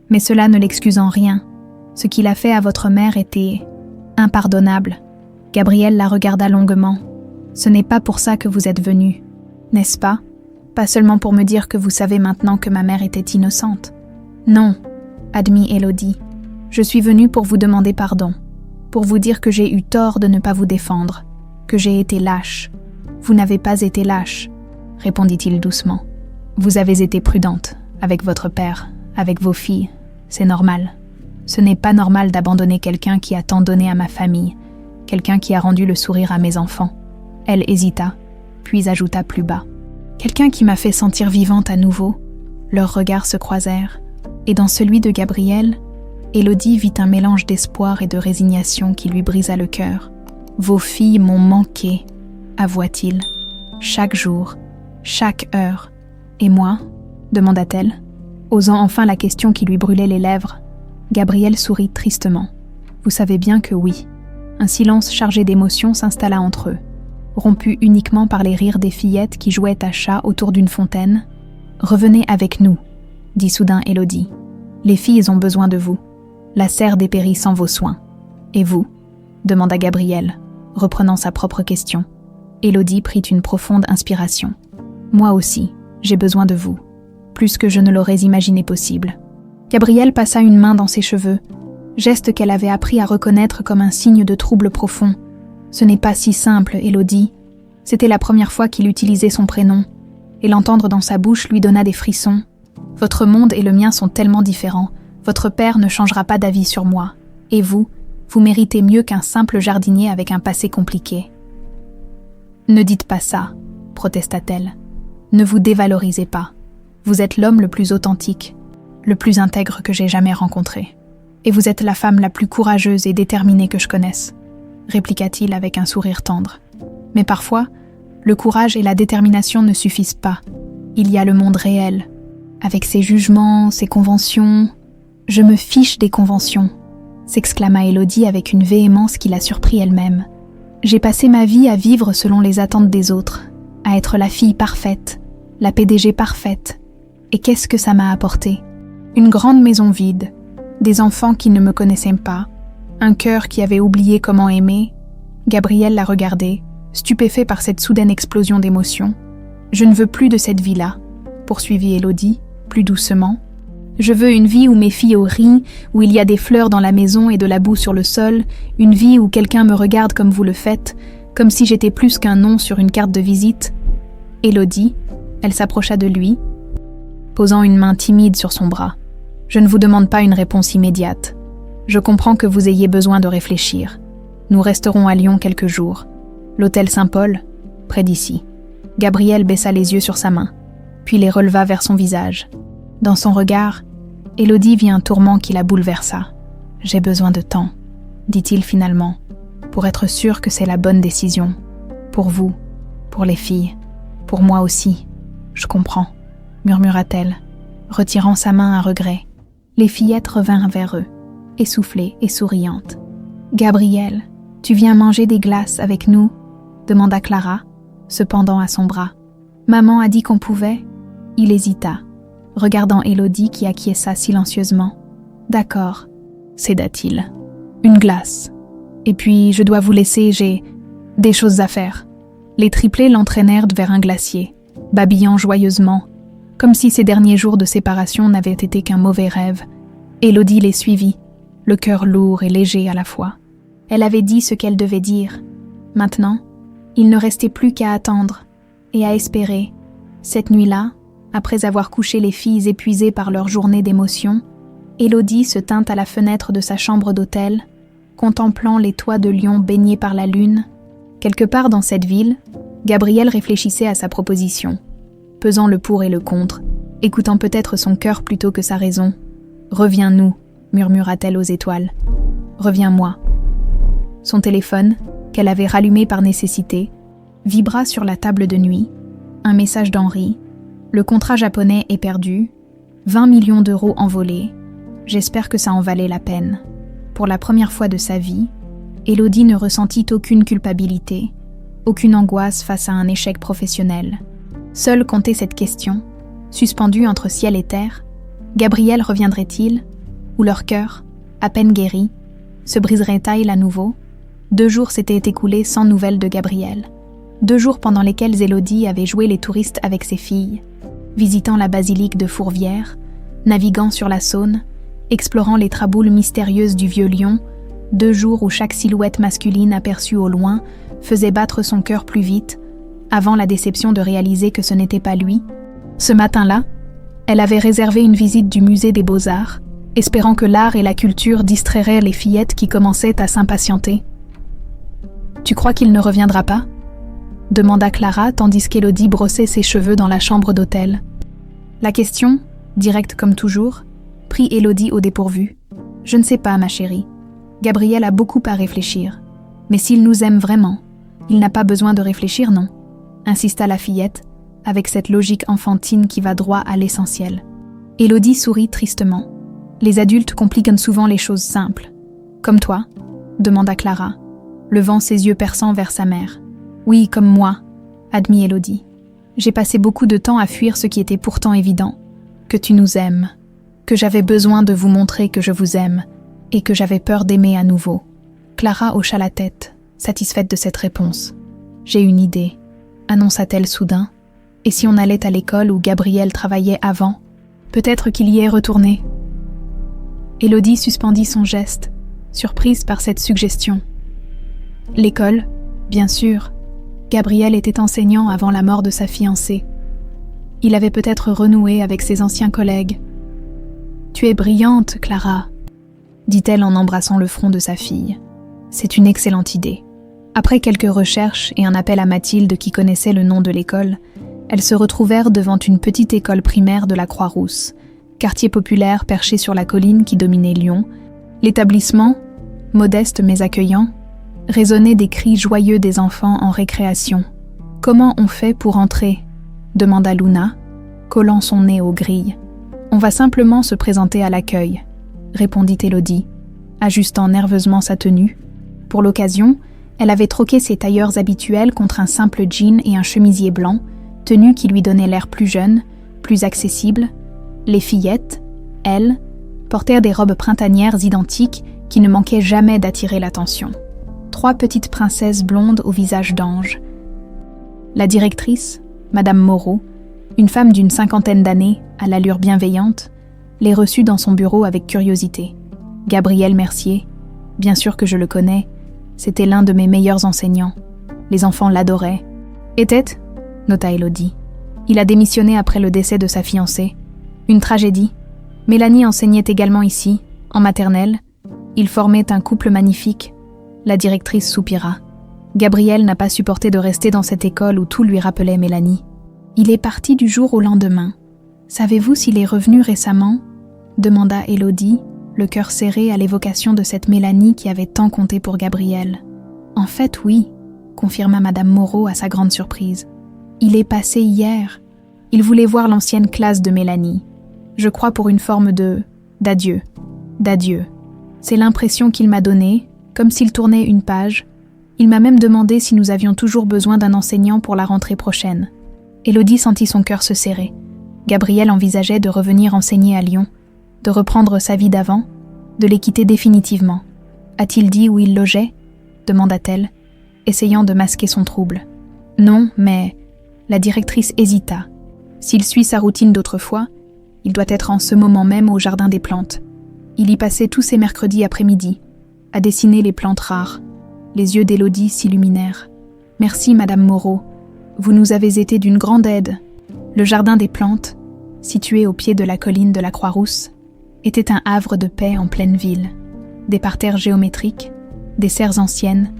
Mais cela ne l'excuse en rien. Ce qu'il a fait à votre mère était impardonnable. Gabriel la regarda longuement. Ce n'est pas pour ça que vous êtes venu, n'est-ce pas? Pas seulement pour me dire que vous savez maintenant que ma mère était innocente. Non, admit Élodie. Je suis venue pour vous demander pardon, pour vous dire que j'ai eu tort de ne pas vous défendre, que j'ai été lâche. Vous n'avez pas été lâche, répondit-il doucement. Vous avez été prudente, avec votre père, avec vos filles. C'est normal. Ce n'est pas normal d'abandonner quelqu'un qui a tant donné à ma famille, quelqu'un qui a rendu le sourire à mes enfants. Elle hésita, puis ajouta plus bas. Quelqu'un qui m'a fait sentir vivante à nouveau. Leurs regards se croisèrent, et dans celui de Gabriel, Élodie vit un mélange d'espoir et de résignation qui lui brisa le cœur. « Vos filles m'ont manqué », avoua-t-il. « Chaque jour, chaque heure. Et moi ?» demanda-t-elle, osant enfin la question qui lui brûlait les lèvres. Gabriel sourit tristement. « Vous savez bien que oui. » Un silence chargé d'émotions s'installa entre eux, rompu uniquement par les rires des fillettes qui jouaient à chat autour d'une fontaine. « Revenez avec nous, dit soudain Élodie. Les filles ont besoin de vous. La serre dépérit sans vos soins. Et vous ? Demanda Gabriel, reprenant sa propre question. Élodie prit une profonde inspiration. Moi aussi, j'ai besoin de vous, plus que je ne l'aurais imaginé possible. Gabriel passa une main dans ses cheveux, geste qu'elle avait appris à reconnaître comme un signe de trouble profond. Ce n'est pas si simple, Élodie. C'était la première fois qu'il utilisait son prénom, et l'entendre dans sa bouche lui donna des frissons. Votre monde et le mien sont tellement différents. Votre père ne changera pas d'avis sur moi. Et vous méritez mieux qu'un simple jardinier avec un passé compliqué. Ne dites pas ça, protesta-t-elle. Ne vous dévalorisez pas. Vous êtes l'homme le plus authentique, le plus intègre que j'ai jamais rencontré. Et vous êtes la femme la plus courageuse et déterminée que je connaisse, répliqua-t-il avec un sourire tendre. Mais parfois, le courage et la détermination ne suffisent pas. Il y a le monde réel, avec ses jugements, ses conventions. Je me fiche des conventions, s'exclama Élodie avec une véhémence qui la surprit elle-même. J'ai passé ma vie à vivre selon les attentes des autres, à être la fille parfaite, la PDG parfaite. Et qu'est-ce que ça m'a apporté? Une grande maison vide, des enfants qui ne me connaissaient pas, un cœur qui avait oublié comment aimer. Gabriel la regardait, stupéfait par cette soudaine explosion d'émotions. Je ne veux plus de cette vie-là, poursuivit Élodie, plus doucement. Je veux une vie où mes filles rient, où il y a des fleurs dans la maison et de la boue sur le sol, une vie où quelqu'un me regarde comme vous le faites, comme si j'étais plus qu'un nom sur une carte de visite. Élodie, elle s'approcha de lui, posant une main timide sur son bras. Je ne vous demande pas une réponse immédiate. Je comprends que vous ayez besoin de réfléchir. Nous resterons à Lyon quelques jours. L'hôtel Saint-Paul, près d'ici. Gabriel baissa les yeux sur sa main, puis les releva vers son visage. Dans son regard, Élodie vit un tourment qui la bouleversa. « J'ai besoin de temps, » dit-il finalement, « pour être sûr que c'est la bonne décision. Pour vous, pour les filles, pour moi aussi. Je comprends, » murmura-t-elle, retirant sa main à regret. Les fillettes revinrent vers eux, essoufflées et souriantes. « Gabriel, tu viens manger des glaces avec nous ?» demanda Clara, se pendant à son bras. « Maman a dit qu'on pouvait ?» Il hésita, regardant Élodie qui acquiesça silencieusement. « D'accord, » céda-t-il. « Une glace. Et puis, je dois vous laisser, j'ai des choses à faire. » Les triplés l'entraînèrent vers un glacier, babillant joyeusement, comme si ces derniers jours de séparation n'avaient été qu'un mauvais rêve. Élodie les suivit, le cœur lourd et léger à la fois. Elle avait dit ce qu'elle devait dire. Maintenant, il ne restait plus qu'à attendre et à espérer. Cette nuit-là, après avoir couché les filles épuisées par leur journée d'émotion, Élodie se tint à la fenêtre de sa chambre d'hôtel, contemplant les toits de Lyon baignés par la lune. Quelque part dans cette ville, Gabriel réfléchissait à sa proposition, pesant le pour et le contre, écoutant peut-être son cœur plutôt que sa raison. « Reviens-nous », murmura-t-elle aux étoiles. « Reviens-moi ». Son téléphone, qu'elle avait rallumé par nécessité, Vibra sur la table de nuit, un message d'Henri. Le contrat japonais est perdu, 20 millions d'euros envolés. J'espère que ça en valait la peine. Pour la première fois de sa vie, Élodie ne ressentit aucune culpabilité, aucune angoisse face à un échec professionnel. Seule comptait cette question, suspendue entre ciel et terre. Gabriel reviendrait-il? Ou leur cœur, à peine guéri, se briserait-il à nouveau? 2 jours s'étaient écoulés sans nouvelles de Gabriel. 2 jours pendant lesquels Élodie avait joué les touristes avec ses filles, visitant la basilique de Fourvière, naviguant sur la Saône, explorant les traboules mystérieuses du Vieux Lyon, 2 jours où chaque silhouette masculine aperçue au loin faisait battre son cœur plus vite, avant la déception de réaliser que ce n'était pas lui. Ce matin-là, elle avait réservé une visite du musée des Beaux-Arts, espérant que l'art et la culture distrairaient les fillettes qui commençaient à s'impatienter. « Tu crois qu'il ne reviendra pas ?» demanda Clara tandis qu'Élodie brossait ses cheveux dans la chambre d'hôtel. La question, directe comme toujours, prit Élodie au dépourvu. « Je ne sais pas, ma chérie. Gabriel a beaucoup à réfléchir. Mais s'il nous aime vraiment, il n'a pas besoin de réfléchir, non ?» insista la fillette, avec cette logique enfantine qui va droit à l'essentiel. Élodie sourit tristement. Les adultes compliquent souvent les choses simples. « Comme toi ?» demanda Clara, levant ses yeux perçants vers sa mère. « Oui, comme moi », admit Élodie. « J'ai passé beaucoup de temps à fuir ce qui était pourtant évident. Que tu nous aimes, que j'avais besoin de vous montrer que je vous aime, et que j'avais peur d'aimer à nouveau. » Clara hocha la tête, satisfaite de cette réponse. « J'ai une idée, » annonça-t-elle soudain. « Et si on allait à l'école où Gabriel travaillait avant, peut-être qu'il y est retourné. » Élodie suspendit son geste, surprise par cette suggestion. L'école, bien sûr. Gabriel était enseignant avant la mort de sa fiancée. Il avait peut-être renoué avec ses anciens collègues. « Tu es brillante, Clara », dit-elle en embrassant le front de sa fille. « C'est une excellente idée. » Après quelques recherches et un appel à Mathilde qui connaissait le nom de l'école, elles se retrouvèrent devant une petite école primaire de la Croix-Rousse, quartier populaire perché sur la colline qui dominait Lyon. L'établissement, modeste mais accueillant, résonnait des cris joyeux des enfants en récréation. « Comment on fait pour entrer ?» demanda Luna, collant son nez aux grilles. « On va simplement se présenter à l'accueil », répondit Élodie, ajustant nerveusement sa tenue. Pour l'occasion, elle avait troqué ses tailleurs habituels contre un simple jean et un chemisier blanc, tenue qui lui donnait l'air plus jeune, plus accessible. Les fillettes, elles, portèrent des robes printanières identiques qui ne manquaient jamais d'attirer l'attention. 3 petites princesses blondes au visage d'ange. La directrice, Madame Moreau, une femme d'une 50aine d'années, à l'allure bienveillante, les reçut dans son bureau avec curiosité. Gabriel Mercier, bien sûr que je le connais, c'était l'un de mes meilleurs enseignants. Les enfants l'adoraient. Était, nota Élodie. Il a démissionné après le décès de sa fiancée. Une tragédie. Mélanie enseignait également ici, en maternelle. Ils formaient un couple magnifique. La directrice soupira. Gabriel n'a pas supporté de rester dans cette école où tout lui rappelait Mélanie. Il est parti du jour au lendemain. Savez-vous s'il est revenu récemment ? Demanda Élodie, le cœur serré à l'évocation de cette Mélanie qui avait tant compté pour Gabriel. En fait, oui, confirma Madame Moreau à sa grande surprise. Il est passé hier. Il voulait voir l'ancienne classe de Mélanie. Je crois pour une forme d'adieu. C'est l'impression qu'il m'a donnée, comme s'il tournait une page. Il m'a même demandé si nous avions toujours besoin d'un enseignant pour la rentrée prochaine. Élodie sentit son cœur se serrer. Gabriel envisageait de revenir enseigner à Lyon, de reprendre sa vie d'avant, de les quitter définitivement. A-t-il dit où il logeait ? demanda-t-elle, essayant de masquer son trouble. Non, mais... La directrice hésita. S'il suit sa routine d'autrefois, il doit être en ce moment même au jardin des plantes. Il y passait tous ses mercredis après-midi, à dessiner les plantes rares. Les yeux d'Élodie s'illuminèrent. « Merci, Madame Moreau. Vous nous avez été d'une grande aide. » Le jardin des plantes, situé au pied de la colline de la Croix-Rousse, était un havre de paix en pleine ville. Des parterres géométriques, des serres anciennes,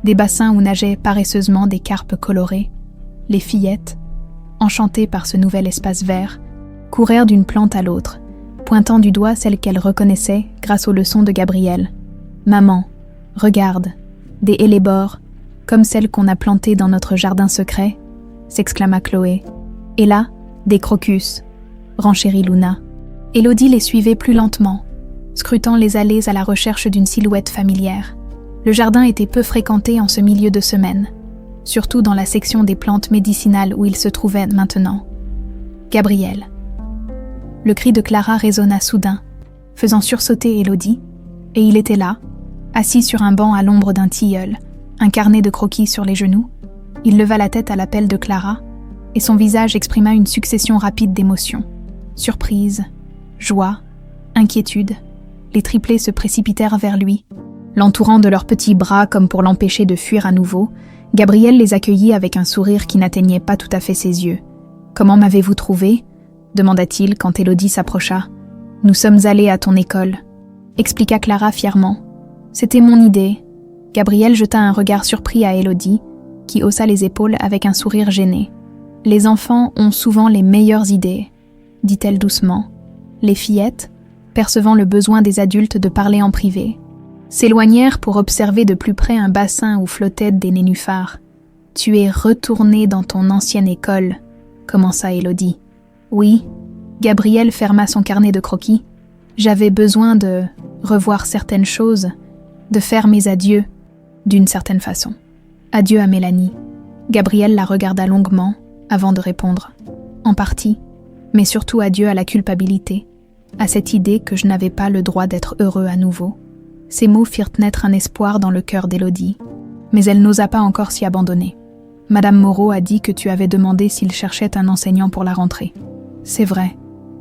des bassins où nageaient paresseusement des carpes colorées. Les fillettes, enchantées par ce nouvel espace vert, courèrent d'une plante à l'autre, pointant du doigt celle qu'elles reconnaissaient grâce aux leçons de Gabriel. « Maman, regarde, des hellebores, comme celles qu'on a plantées dans notre jardin secret, s'exclama Chloé. Et là, des crocus, renchérit Luna. Élodie les suivait plus lentement, scrutant les allées à la recherche d'une silhouette familière. Le jardin était peu fréquenté en ce milieu de semaine, surtout dans la section des plantes médicinales où il se trouvait maintenant. Gabriel. Le cri de Clara résonna soudain, faisant sursauter Élodie, et il était là, assis sur un banc à l'ombre d'un tilleul, un carnet de croquis sur les genoux. Il leva la tête à l'appel de Clara, et son visage exprima une succession rapide d'émotions. Surprise, joie, inquiétude. Les triplés se précipitèrent vers lui. L'entourant de leurs petits bras comme pour l'empêcher de fuir à nouveau, Gabriel les accueillit avec un sourire qui n'atteignait pas tout à fait ses yeux. « Comment m'avez-vous trouvé ?» demanda-t-il quand Élodie s'approcha. « Nous sommes allés à ton école », expliqua Clara fièrement. « C'était mon idée. » Gabriel jeta un regard surpris à Élodie, qui haussa les épaules avec un sourire gêné. « Les enfants ont souvent les meilleures idées, » dit-elle doucement. Les fillettes, percevant le besoin des adultes de parler en privé, s'éloignèrent pour observer de plus près un bassin où flottaient des nénuphars. « Tu es retourné dans ton ancienne école », commença Élodie. « Oui. » Gabriel ferma son carnet de croquis. « J'avais besoin de revoir certaines choses, de faire mes adieux, d'une certaine façon. Adieu à Mélanie. » Gabriel la regarda longuement avant de répondre. « En partie, mais surtout adieu à la culpabilité, à cette idée que je n'avais pas le droit d'être heureux à nouveau. » Ces mots firent naître un espoir dans le cœur d'Élodie, mais elle n'osa pas encore s'y abandonner. « Madame Moreau a dit que tu avais demandé s'il cherchait un enseignant pour la rentrée. » « C'est vrai. »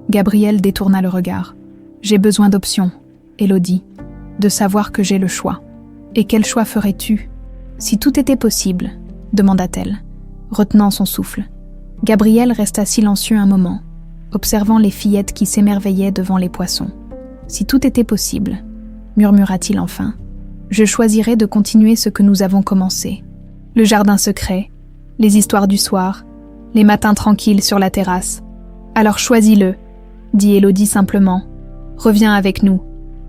Gabriel détourna le regard. « J'ai besoin d'options, Élodie, de savoir que j'ai le choix. »« Et quel choix ferais-tu, si tout était possible ?» demanda-t-elle, retenant son souffle. Gabriel resta silencieux un moment, observant les fillettes qui s'émerveillaient devant les poissons. « Si tout était possible, » murmura-t-il enfin, « je choisirais de continuer ce que nous avons commencé. Le jardin secret, les histoires du soir, les matins tranquilles sur la terrasse. Alors choisis-le, dit Élodie simplement. Reviens avec nous.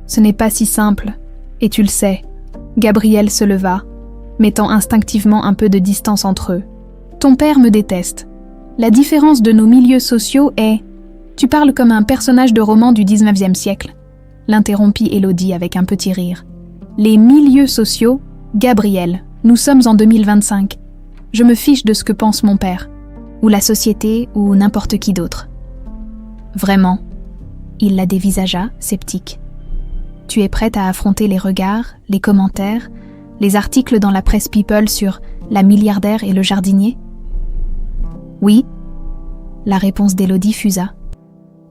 Ce n'est pas si simple, et tu le sais. » Gabriel se leva, mettant instinctivement un peu de distance entre eux. « Ton père me déteste. La différence de nos milieux sociaux est... Tu parles comme un personnage de roman du 19e siècle. » L'interrompit Élodie avec un petit rire. « Les milieux sociaux, Gabriel, nous sommes en 2025. Je me fiche de ce que pense mon père, ou la société, ou n'importe qui d'autre. » Vraiment, il la dévisagea, sceptique. « Tu es prête à affronter les regards, les commentaires, les articles dans la presse People sur la milliardaire et le jardinier ?» Oui, la réponse d'Élodie fusa.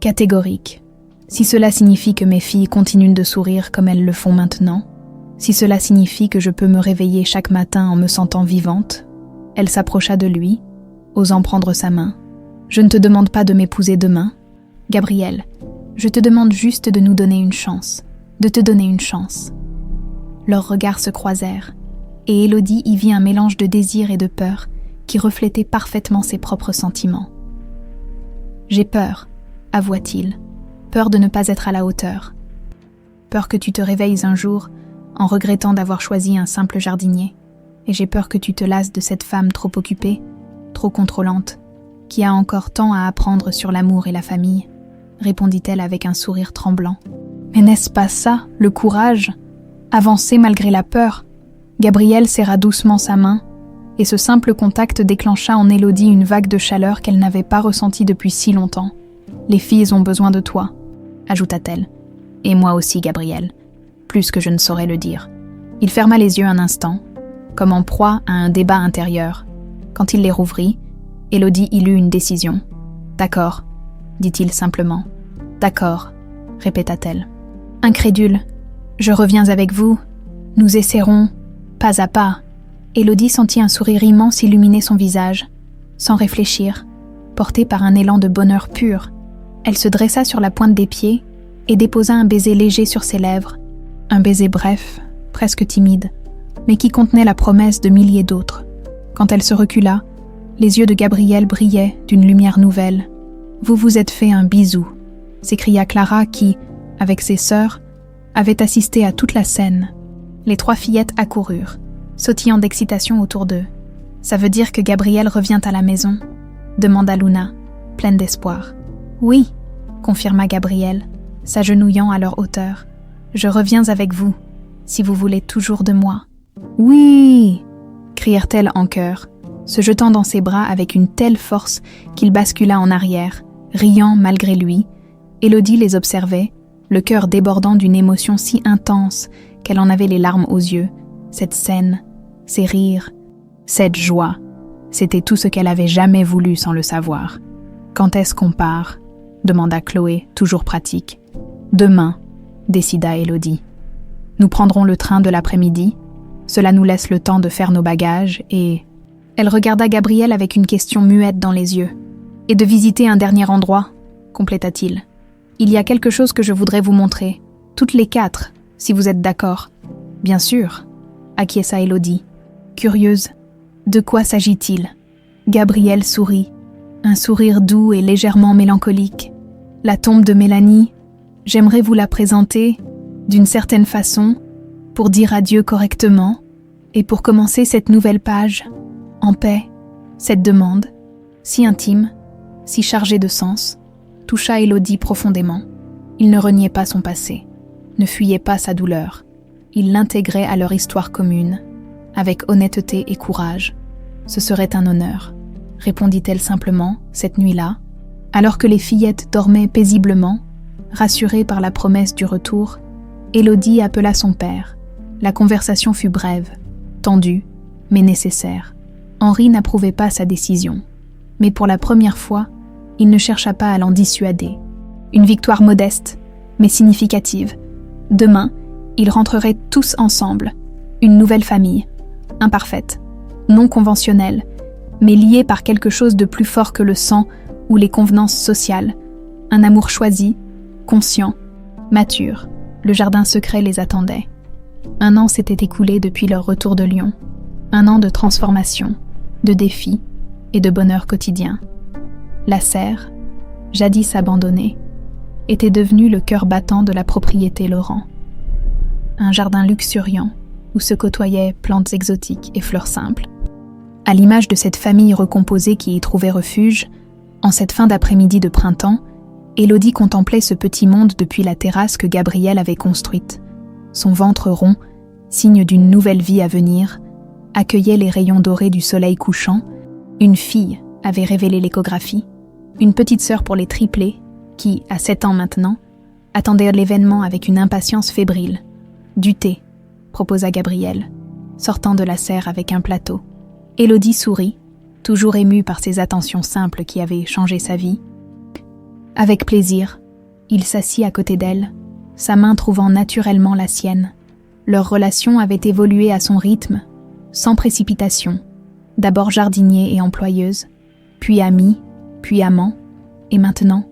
Catégorique. Si cela signifie que mes filles continuent de sourire comme elles le font maintenant, si cela signifie que je peux me réveiller chaque matin en me sentant vivante, elle s'approcha de lui, osant prendre sa main. « Je ne te demande pas de m'épouser demain, Gabriel, je te demande juste de nous donner une chance, de te donner une chance. » Leurs regards se croisèrent, et Élodie y vit un mélange de désir et de peur qui reflétait parfaitement ses propres sentiments. « J'ai peur, avoua-t-il, peur de ne pas être à la hauteur. Peur que tu te réveilles un jour en regrettant d'avoir choisi un simple jardinier, et j'ai peur que tu te lasses de cette femme trop occupée, trop contrôlante, qui a encore tant à apprendre sur l'amour et la famille, répondit-elle avec un sourire tremblant. Mais n'est-ce pas ça, le courage ? Avancer malgré la peur. Gabriel serra doucement sa main, et ce simple contact déclencha en Élodie une vague de chaleur qu'elle n'avait pas ressentie depuis si longtemps. « Les filles ont besoin de toi », ajouta-t-elle. « Et moi aussi, Gabriel, plus que je ne saurais le dire. » Il ferma les yeux un instant, comme en proie à un débat intérieur. Quand il les rouvrit, Élodie y lut une décision. « D'accord », dit-il simplement. « D'accord », répéta-t-elle. Incrédule, « Je reviens avec vous. Nous essaierons, pas à pas. » Élodie sentit un sourire immense illuminer son visage. Sans réfléchir, portée par un élan de bonheur pur, elle se dressa sur la pointe des pieds et déposa un baiser léger sur ses lèvres. Un baiser bref, presque timide, mais qui contenait la promesse de milliers d'autres. Quand elle se recula, les yeux de Gabriel brillaient d'une lumière nouvelle. « Vous vous êtes fait un bisou », s'écria Clara qui, avec ses sœurs, avait assisté à toute la scène. Les 3 fillettes accoururent, sautillant d'excitation autour d'eux. « Ça veut dire que Gabriel revient à la maison ?» demanda Luna, pleine d'espoir. « Oui, » confirma Gabriel, s'agenouillant à leur hauteur. « Je reviens avec vous, si vous voulez toujours de moi. »« Oui !» crièrent-elles en chœur, se jetant dans ses bras avec une telle force qu'il bascula en arrière, riant malgré lui. Élodie les observait, le cœur débordant d'une émotion si intense qu'elle en avait les larmes aux yeux. Cette scène, ces rires, cette joie, c'était tout ce qu'elle avait jamais voulu sans le savoir. « Quand est-ce qu'on part ?» demanda Chloé, toujours pratique. « Demain », décida Élodie. « Nous prendrons le train de l'après-midi. Cela nous laisse le temps de faire nos bagages et... » Elle regarda Gabriel avec une question muette dans les yeux. « Et de visiter un dernier endroit », compléta-t-il. « Il y a quelque chose que je voudrais vous montrer, toutes les 4, si vous êtes d'accord. »« Bien sûr », acquiesça Élodie. Curieuse, de quoi s'agit-il ? Gabriel sourit, un sourire doux et légèrement mélancolique. « La tombe de Mélanie, j'aimerais vous la présenter, d'une certaine façon, pour dire adieu correctement, et pour commencer cette nouvelle page, en paix. » Cette demande, si intime, si chargée de sens, toucha Élodie profondément. Il ne reniait pas son passé, ne fuyait pas sa douleur. Il l'intégrait à leur histoire commune, avec honnêteté et courage. Ce serait un honneur, répondit-elle simplement, cette nuit-là, alors que les fillettes dormaient paisiblement, rassurées par la promesse du retour. Élodie appela son père. La conversation fut brève, tendue, mais nécessaire. Henri n'approuvait pas sa décision, mais pour la première fois, il ne chercha pas à l'en dissuader. Une victoire modeste, mais significative. Demain, ils rentreraient tous ensemble, une nouvelle famille, imparfaite, non conventionnelle, mais liée par quelque chose de plus fort que le sang ou les convenances sociales, un amour choisi, conscient, mature. Le jardin secret les attendait. 1 an s'était écoulé depuis leur retour de Lyon, 1 an de transformation, de défis et de bonheur quotidien. La serre, jadis abandonnée, était devenue le cœur battant de la propriété Laurent. Un jardin luxuriant où se côtoyaient plantes exotiques et fleurs simples. À l'image de cette famille recomposée qui y trouvait refuge, en cette fin d'après-midi de printemps, Élodie contemplait ce petit monde depuis la terrasse que Gabriel avait construite. Son ventre rond, signe d'une nouvelle vie à venir, accueillait les rayons dorés du soleil couchant. Une fille avait révélé l'échographie, une petite sœur pour les triplés, qui, à 7 ans maintenant, attendait l'événement avec une impatience fébrile. « Du thé », proposa Gabriel, sortant de la serre avec un plateau. Élodie sourit, toujours émue par ces attentions simples qui avaient changé sa vie. Avec plaisir, il s'assit à côté d'elle, sa main trouvant naturellement la sienne. Leur relation avait évolué à son rythme, sans précipitation, d'abord jardinier et employeuse, puis amie, puis amant, et maintenant,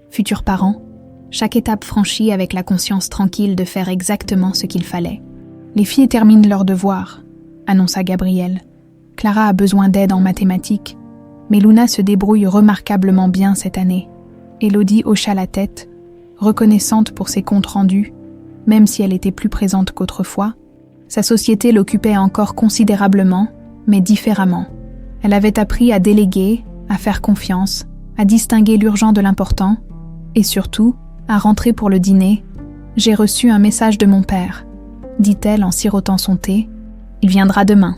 futurs parents, chaque étape franchie avec la conscience tranquille de faire exactement ce qu'il fallait. « Les filles terminent leurs devoirs », annonça Gabriel. « Clara a besoin d'aide en mathématiques, mais Luna se débrouille remarquablement bien cette année. » Élodie hocha la tête, reconnaissante pour ses comptes rendus, même si elle était plus présente qu'autrefois. Sa société l'occupait encore considérablement, mais différemment. Elle avait appris à déléguer, à faire confiance, à distinguer l'urgent de l'important, et surtout, à rentrer pour le dîner. « J'ai reçu un message de mon père », dit-elle en sirotant son thé. « Il viendra demain. »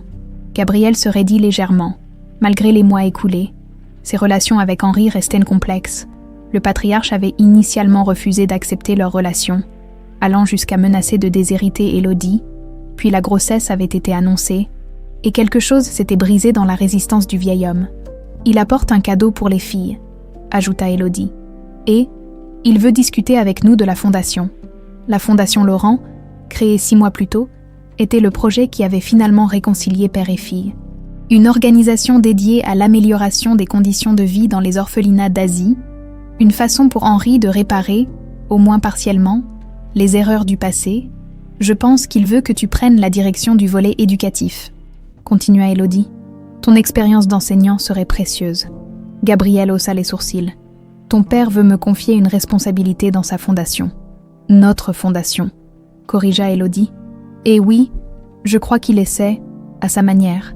Gabriel se raidit légèrement, malgré les mois écoulés. Ses relations avec Henri restaient complexes. Le patriarche avait initialement refusé d'accepter leur relation, allant jusqu'à menacer de déshériter Élodie, puis la grossesse avait été annoncée, et quelque chose s'était brisé dans la résistance du vieil homme. « Il apporte un cadeau pour les filles », ajouta Élodie, « et il veut discuter avec nous de la fondation. » La fondation Laurent, créée 6 mois plus tôt, était le projet qui avait finalement réconcilié père et fille. Une organisation dédiée à l'amélioration des conditions de vie dans les orphelinats d'Asie, une façon pour Henri de réparer, au moins partiellement, les erreurs du passé. « Je pense qu'il veut que tu prennes la direction du volet éducatif », continua Élodie. « Ton expérience d'enseignant serait précieuse. » Gabriel haussa les sourcils. « Ton père veut me confier une responsabilité dans sa fondation. »« Notre fondation », corrigea Élodie. « Et oui, je crois qu'il essaie, à sa manière.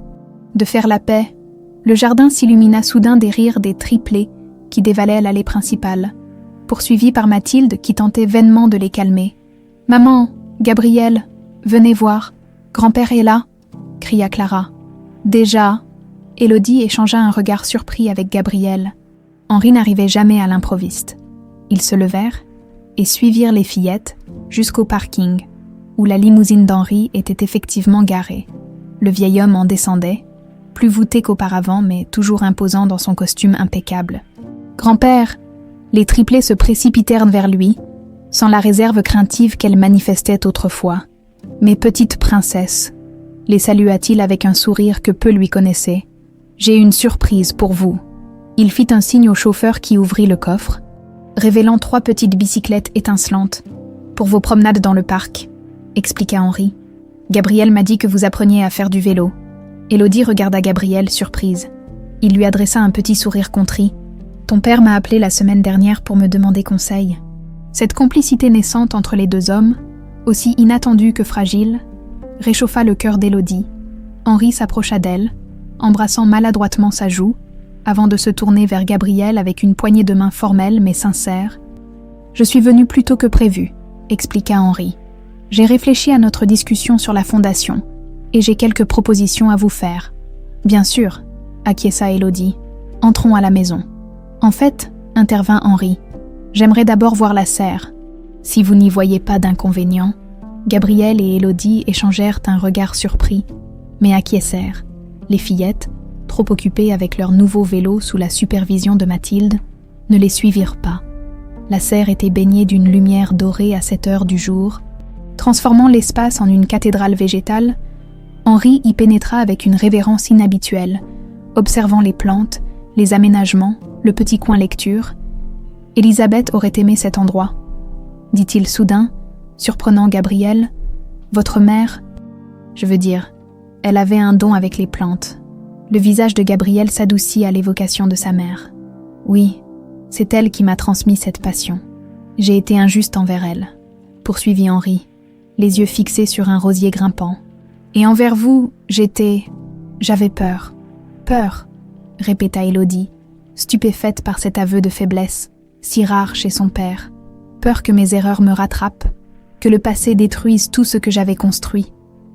De faire la paix, le jardin s'illumina soudain des rires des triplés qui dévalaient l'allée principale, poursuivis par Mathilde qui tentait vainement de les calmer. « Maman, Gabriel, venez voir, grand-père est là !» cria Clara. Déjà, Élodie échangea un regard surpris avec Gabriel. Henri n'arrivait jamais à l'improviste. Ils se levèrent et suivirent les fillettes jusqu'au parking, où la limousine d'Henri était effectivement garée. Le vieil homme en descendait, plus voûté qu'auparavant, mais toujours imposant dans son costume impeccable. « Grand-père !» Les triplés se précipitèrent vers lui, sans la réserve craintive qu'elle manifestait autrefois. « Mes petites princesses !» les salua-t-il avec un sourire que peu lui connaissaient. « J'ai une surprise pour vous. » Il fit un signe au chauffeur qui ouvrit le coffre, révélant 3 petites bicyclettes étincelantes pour vos promenades dans le parc, expliqua Henri. Gabriel m'a dit que vous appreniez à faire du vélo. Élodie regarda Gabriel, surprise. Il lui adressa un petit sourire contrit. Ton père m'a appelé la semaine dernière pour me demander conseil. Cette complicité naissante entre les 2 hommes, aussi inattendue que fragile, réchauffa le cœur d'Élodie. Henri s'approcha d'elle, embrassant maladroitement sa joue, avant de se tourner vers Gabriel avec une poignée de main formelle mais sincère. « Je suis venu plus tôt que prévu », expliqua Henri. « J'ai réfléchi à notre discussion sur la fondation, et j'ai quelques propositions à vous faire. »« Bien sûr », acquiesça Élodie. « Entrons à la maison. » « En fait, intervint Henri, j'aimerais d'abord voir la serre. Si vous n'y voyez pas d'inconvénient. » Gabriel et Élodie échangèrent un regard surpris, mais acquiescèrent. Les fillettes, trop occupées avec leur nouveau vélo sous la supervision de Mathilde, ne les suivirent pas. La serre était baignée d'une lumière dorée à cette heure du jour. Transformant l'espace en une cathédrale végétale, Henri y pénétra avec une révérence inhabituelle, observant les plantes, les aménagements, le petit coin lecture. « Elisabeth aurait aimé cet endroit, » dit-il soudain, surprenant Gabriel. « Votre mère, je veux dire, elle avait un don avec les plantes. » Le visage de Gabriel s'adoucit à l'évocation de sa mère. « Oui, c'est elle qui m'a transmis cette passion. J'ai été injuste envers elle, » poursuivit Henri, les yeux fixés sur un rosier grimpant. « Et envers vous, j'avais peur. »« Peur » répéta Élodie, stupéfaite par cet aveu de faiblesse, si rare chez son père. Peur que mes erreurs me rattrapent, que le passé détruise tout ce que j'avais construit.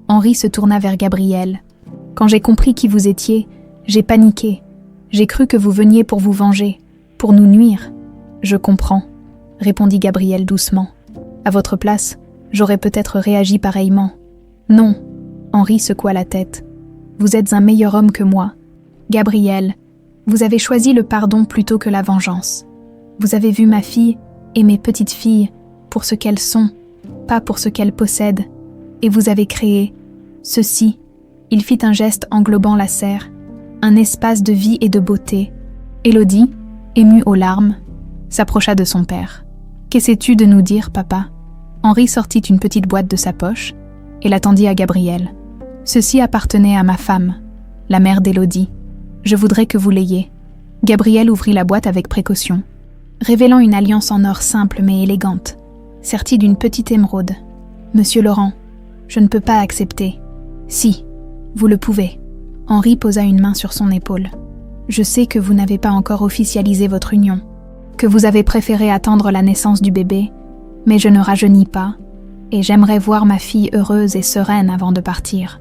Henri se tourna vers Gabriel. Quand j'ai compris qui vous étiez, j'ai paniqué. J'ai cru que vous veniez pour vous venger, pour nous nuire. Je comprends, répondit Gabriel doucement. À votre place, j'aurais peut-être réagi pareillement. Non, Henri secoua la tête. Vous êtes un meilleur homme que moi. Gabriel, vous avez choisi le pardon plutôt que la vengeance. Vous avez vu ma fille et mes petites filles pour ce qu'elles sont, pas pour ce qu'elles possèdent, et vous avez créé ceci. Il fit un geste englobant la serre, un espace de vie et de beauté. Élodie, émue aux larmes, s'approcha de son père. « Qu'essaies-tu de nous dire, papa ?» Henri sortit une petite boîte de sa poche et la tendit à Gabriel. « Ceci appartenait à ma femme, la mère d'Élodie. Je voudrais que vous l'ayez. » Gabriel ouvrit la boîte avec précaution, révélant une alliance en or simple mais élégante, sertie d'une petite émeraude. « Monsieur Laurent, je ne peux pas accepter. »« Si, vous le pouvez. » Henri posa une main sur son épaule. « Je sais que vous n'avez pas encore officialisé votre union, que vous avez préféré attendre la naissance du bébé, mais je ne rajeunis pas, et j'aimerais voir ma fille heureuse et sereine avant de partir. »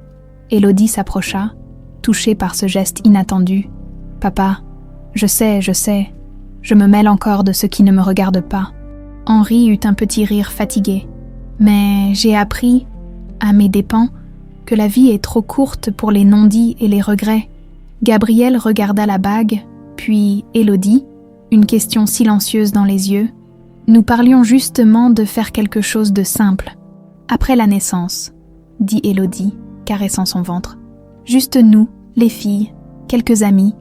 Élodie s'approcha, touchée par ce geste inattendu. « Papa, je sais, je me mêle encore de ce qui ne me regarde pas. » Henri eut un petit rire fatigué. « Mais j'ai appris, à mes dépens, que la vie est trop courte pour les non-dits et les regrets. » Gabriel regarda la bague, puis Élodie, une question silencieuse dans les yeux. « Nous parlions justement de faire quelque chose de simple. Après la naissance, » dit Élodie, caressant son ventre. « Juste nous, les filles, quelques amis.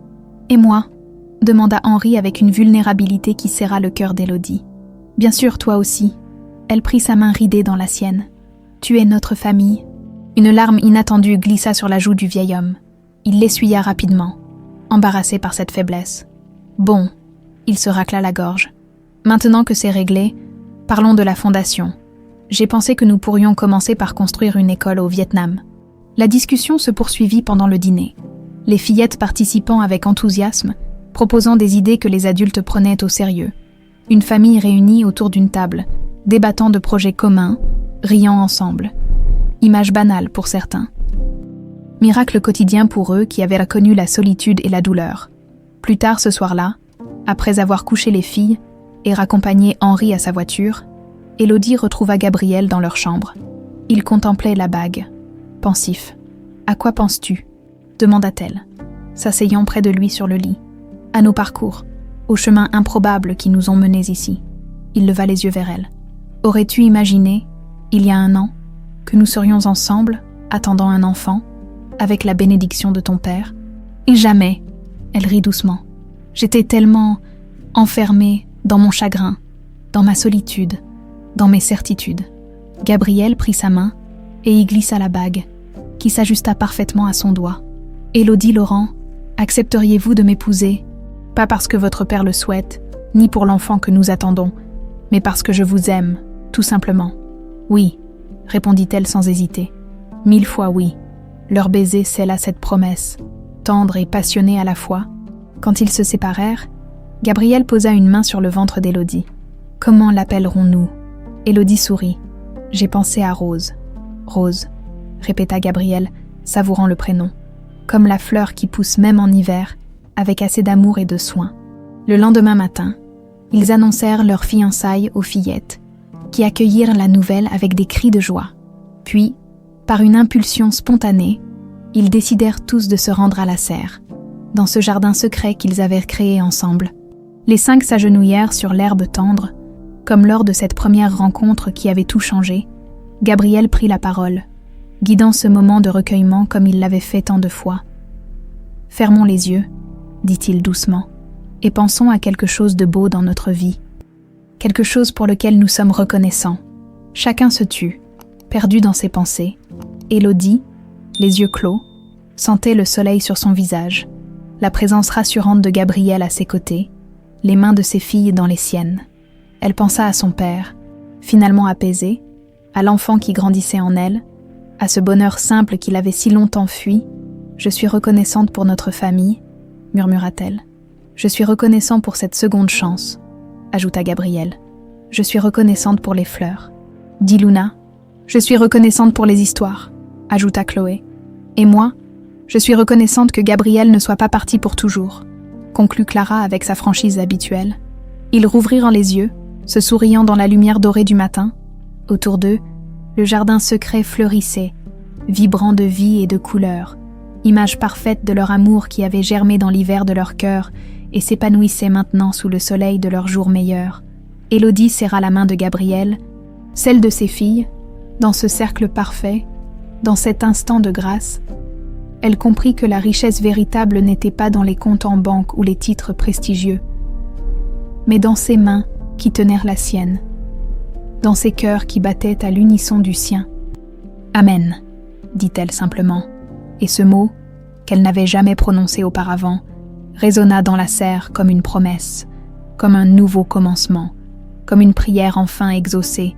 Et moi ?» demanda Henri avec une vulnérabilité qui serra le cœur d'Élodie. « Bien sûr, toi aussi. » Elle prit sa main ridée dans la sienne. « Tu es notre famille. » Une larme inattendue glissa sur la joue du vieil homme. Il l'essuya rapidement, embarrassé par cette faiblesse. « Bon, » il se racla la gorge. « Maintenant que c'est réglé, parlons de la fondation. J'ai pensé que nous pourrions commencer par construire une école au Vietnam. » La discussion se poursuivit pendant le dîner, les fillettes participant avec enthousiasme, proposant des idées que les adultes prenaient au sérieux. Une famille réunie autour d'une table, débattant de projets communs, riant ensemble. Image banale pour certains. Miracle quotidien pour eux qui avaient connu la solitude et la douleur. Plus tard ce soir-là, après avoir couché les filles et raccompagné Henri à sa voiture, Élodie retrouva Gabriel dans leur chambre. Il contemplait la bague, pensif. « À quoi penses-tu » demanda-t-elle, s'asseyant près de lui sur le lit. « À nos parcours, aux chemins improbables qui nous ont menés ici. » Il leva les yeux vers elle. « Aurais-tu imaginé, il y a 1 an, que nous serions ensemble, attendant un enfant, avec la bénédiction de ton père ? Et jamais !» Elle rit doucement. « J'étais tellement enfermée dans mon chagrin, dans ma solitude, dans mes certitudes. » Gabriel prit sa main et y glissa la bague, qui s'ajusta parfaitement à son doigt. « Élodie Laurent, accepteriez-vous de m'épouser, pas parce que votre père le souhaite, ni pour l'enfant que nous attendons, mais parce que je vous aime, tout simplement. »« Oui, » répondit-elle sans hésiter. « 1000 fois oui. » Leur baiser scella cette promesse, tendre et passionnée à la fois. Quand ils se séparèrent, Gabriel posa une main sur le ventre d'Élodie. « Comment l'appellerons-nous » Élodie sourit. « J'ai pensé à Rose. »« Rose », répéta Gabriel, savourant le prénom. Comme la fleur qui pousse même en hiver, avec assez d'amour et de soin. Le lendemain matin, ils annoncèrent leur fiançailles aux fillettes, qui accueillirent la nouvelle avec des cris de joie. Puis, par une impulsion spontanée, ils décidèrent tous de se rendre à la serre, dans ce jardin secret qu'ils avaient créé ensemble. Les 5 s'agenouillèrent sur l'herbe tendre, comme lors de cette première rencontre qui avait tout changé. Gabriel prit la parole, guidant ce moment de recueillement comme il l'avait fait tant de fois. « Fermons les yeux, » dit-il doucement, « et pensons à quelque chose de beau dans notre vie. Quelque chose pour lequel nous sommes reconnaissants. » Chacun se tut, perdu dans ses pensées. Élodie, les yeux clos, sentait le soleil sur son visage, la présence rassurante de Gabriel à ses côtés, les mains de ses filles dans les siennes. Elle pensa à son père, finalement apaisé, à l'enfant qui grandissait en elle, à ce bonheur simple qu'il avait si longtemps fui. « Je suis reconnaissante pour notre famille, » murmura-t-elle. « Je suis reconnaissant pour cette seconde chance, » ajouta Gabriel. « Je suis reconnaissante pour les fleurs, » dit Luna. « Je suis reconnaissante pour les histoires, » ajouta Chloé. « Et moi, je suis reconnaissante que Gabriel ne soit pas parti pour toujours, » conclut Clara avec sa franchise habituelle. Ils rouvrirent les yeux, se souriant dans la lumière dorée du matin. Autour d'eux, le jardin secret fleurissait, vibrant de vie et de couleurs, image parfaite de leur amour qui avait germé dans l'hiver de leur cœur et s'épanouissait maintenant sous le soleil de leurs jours meilleurs. Élodie serra la main de Gabriel, celle de ses filles, dans ce cercle parfait, dans cet instant de grâce. Elle comprit que la richesse véritable n'était pas dans les comptes en banque ou les titres prestigieux, mais dans ses mains qui tenèrent la sienne, dans ses cœurs qui battaient à l'unisson du sien. « Amen », dit-elle simplement, et ce mot, qu'elle n'avait jamais prononcé auparavant, résonna dans la serre comme une promesse, comme un nouveau commencement, comme une prière enfin exaucée,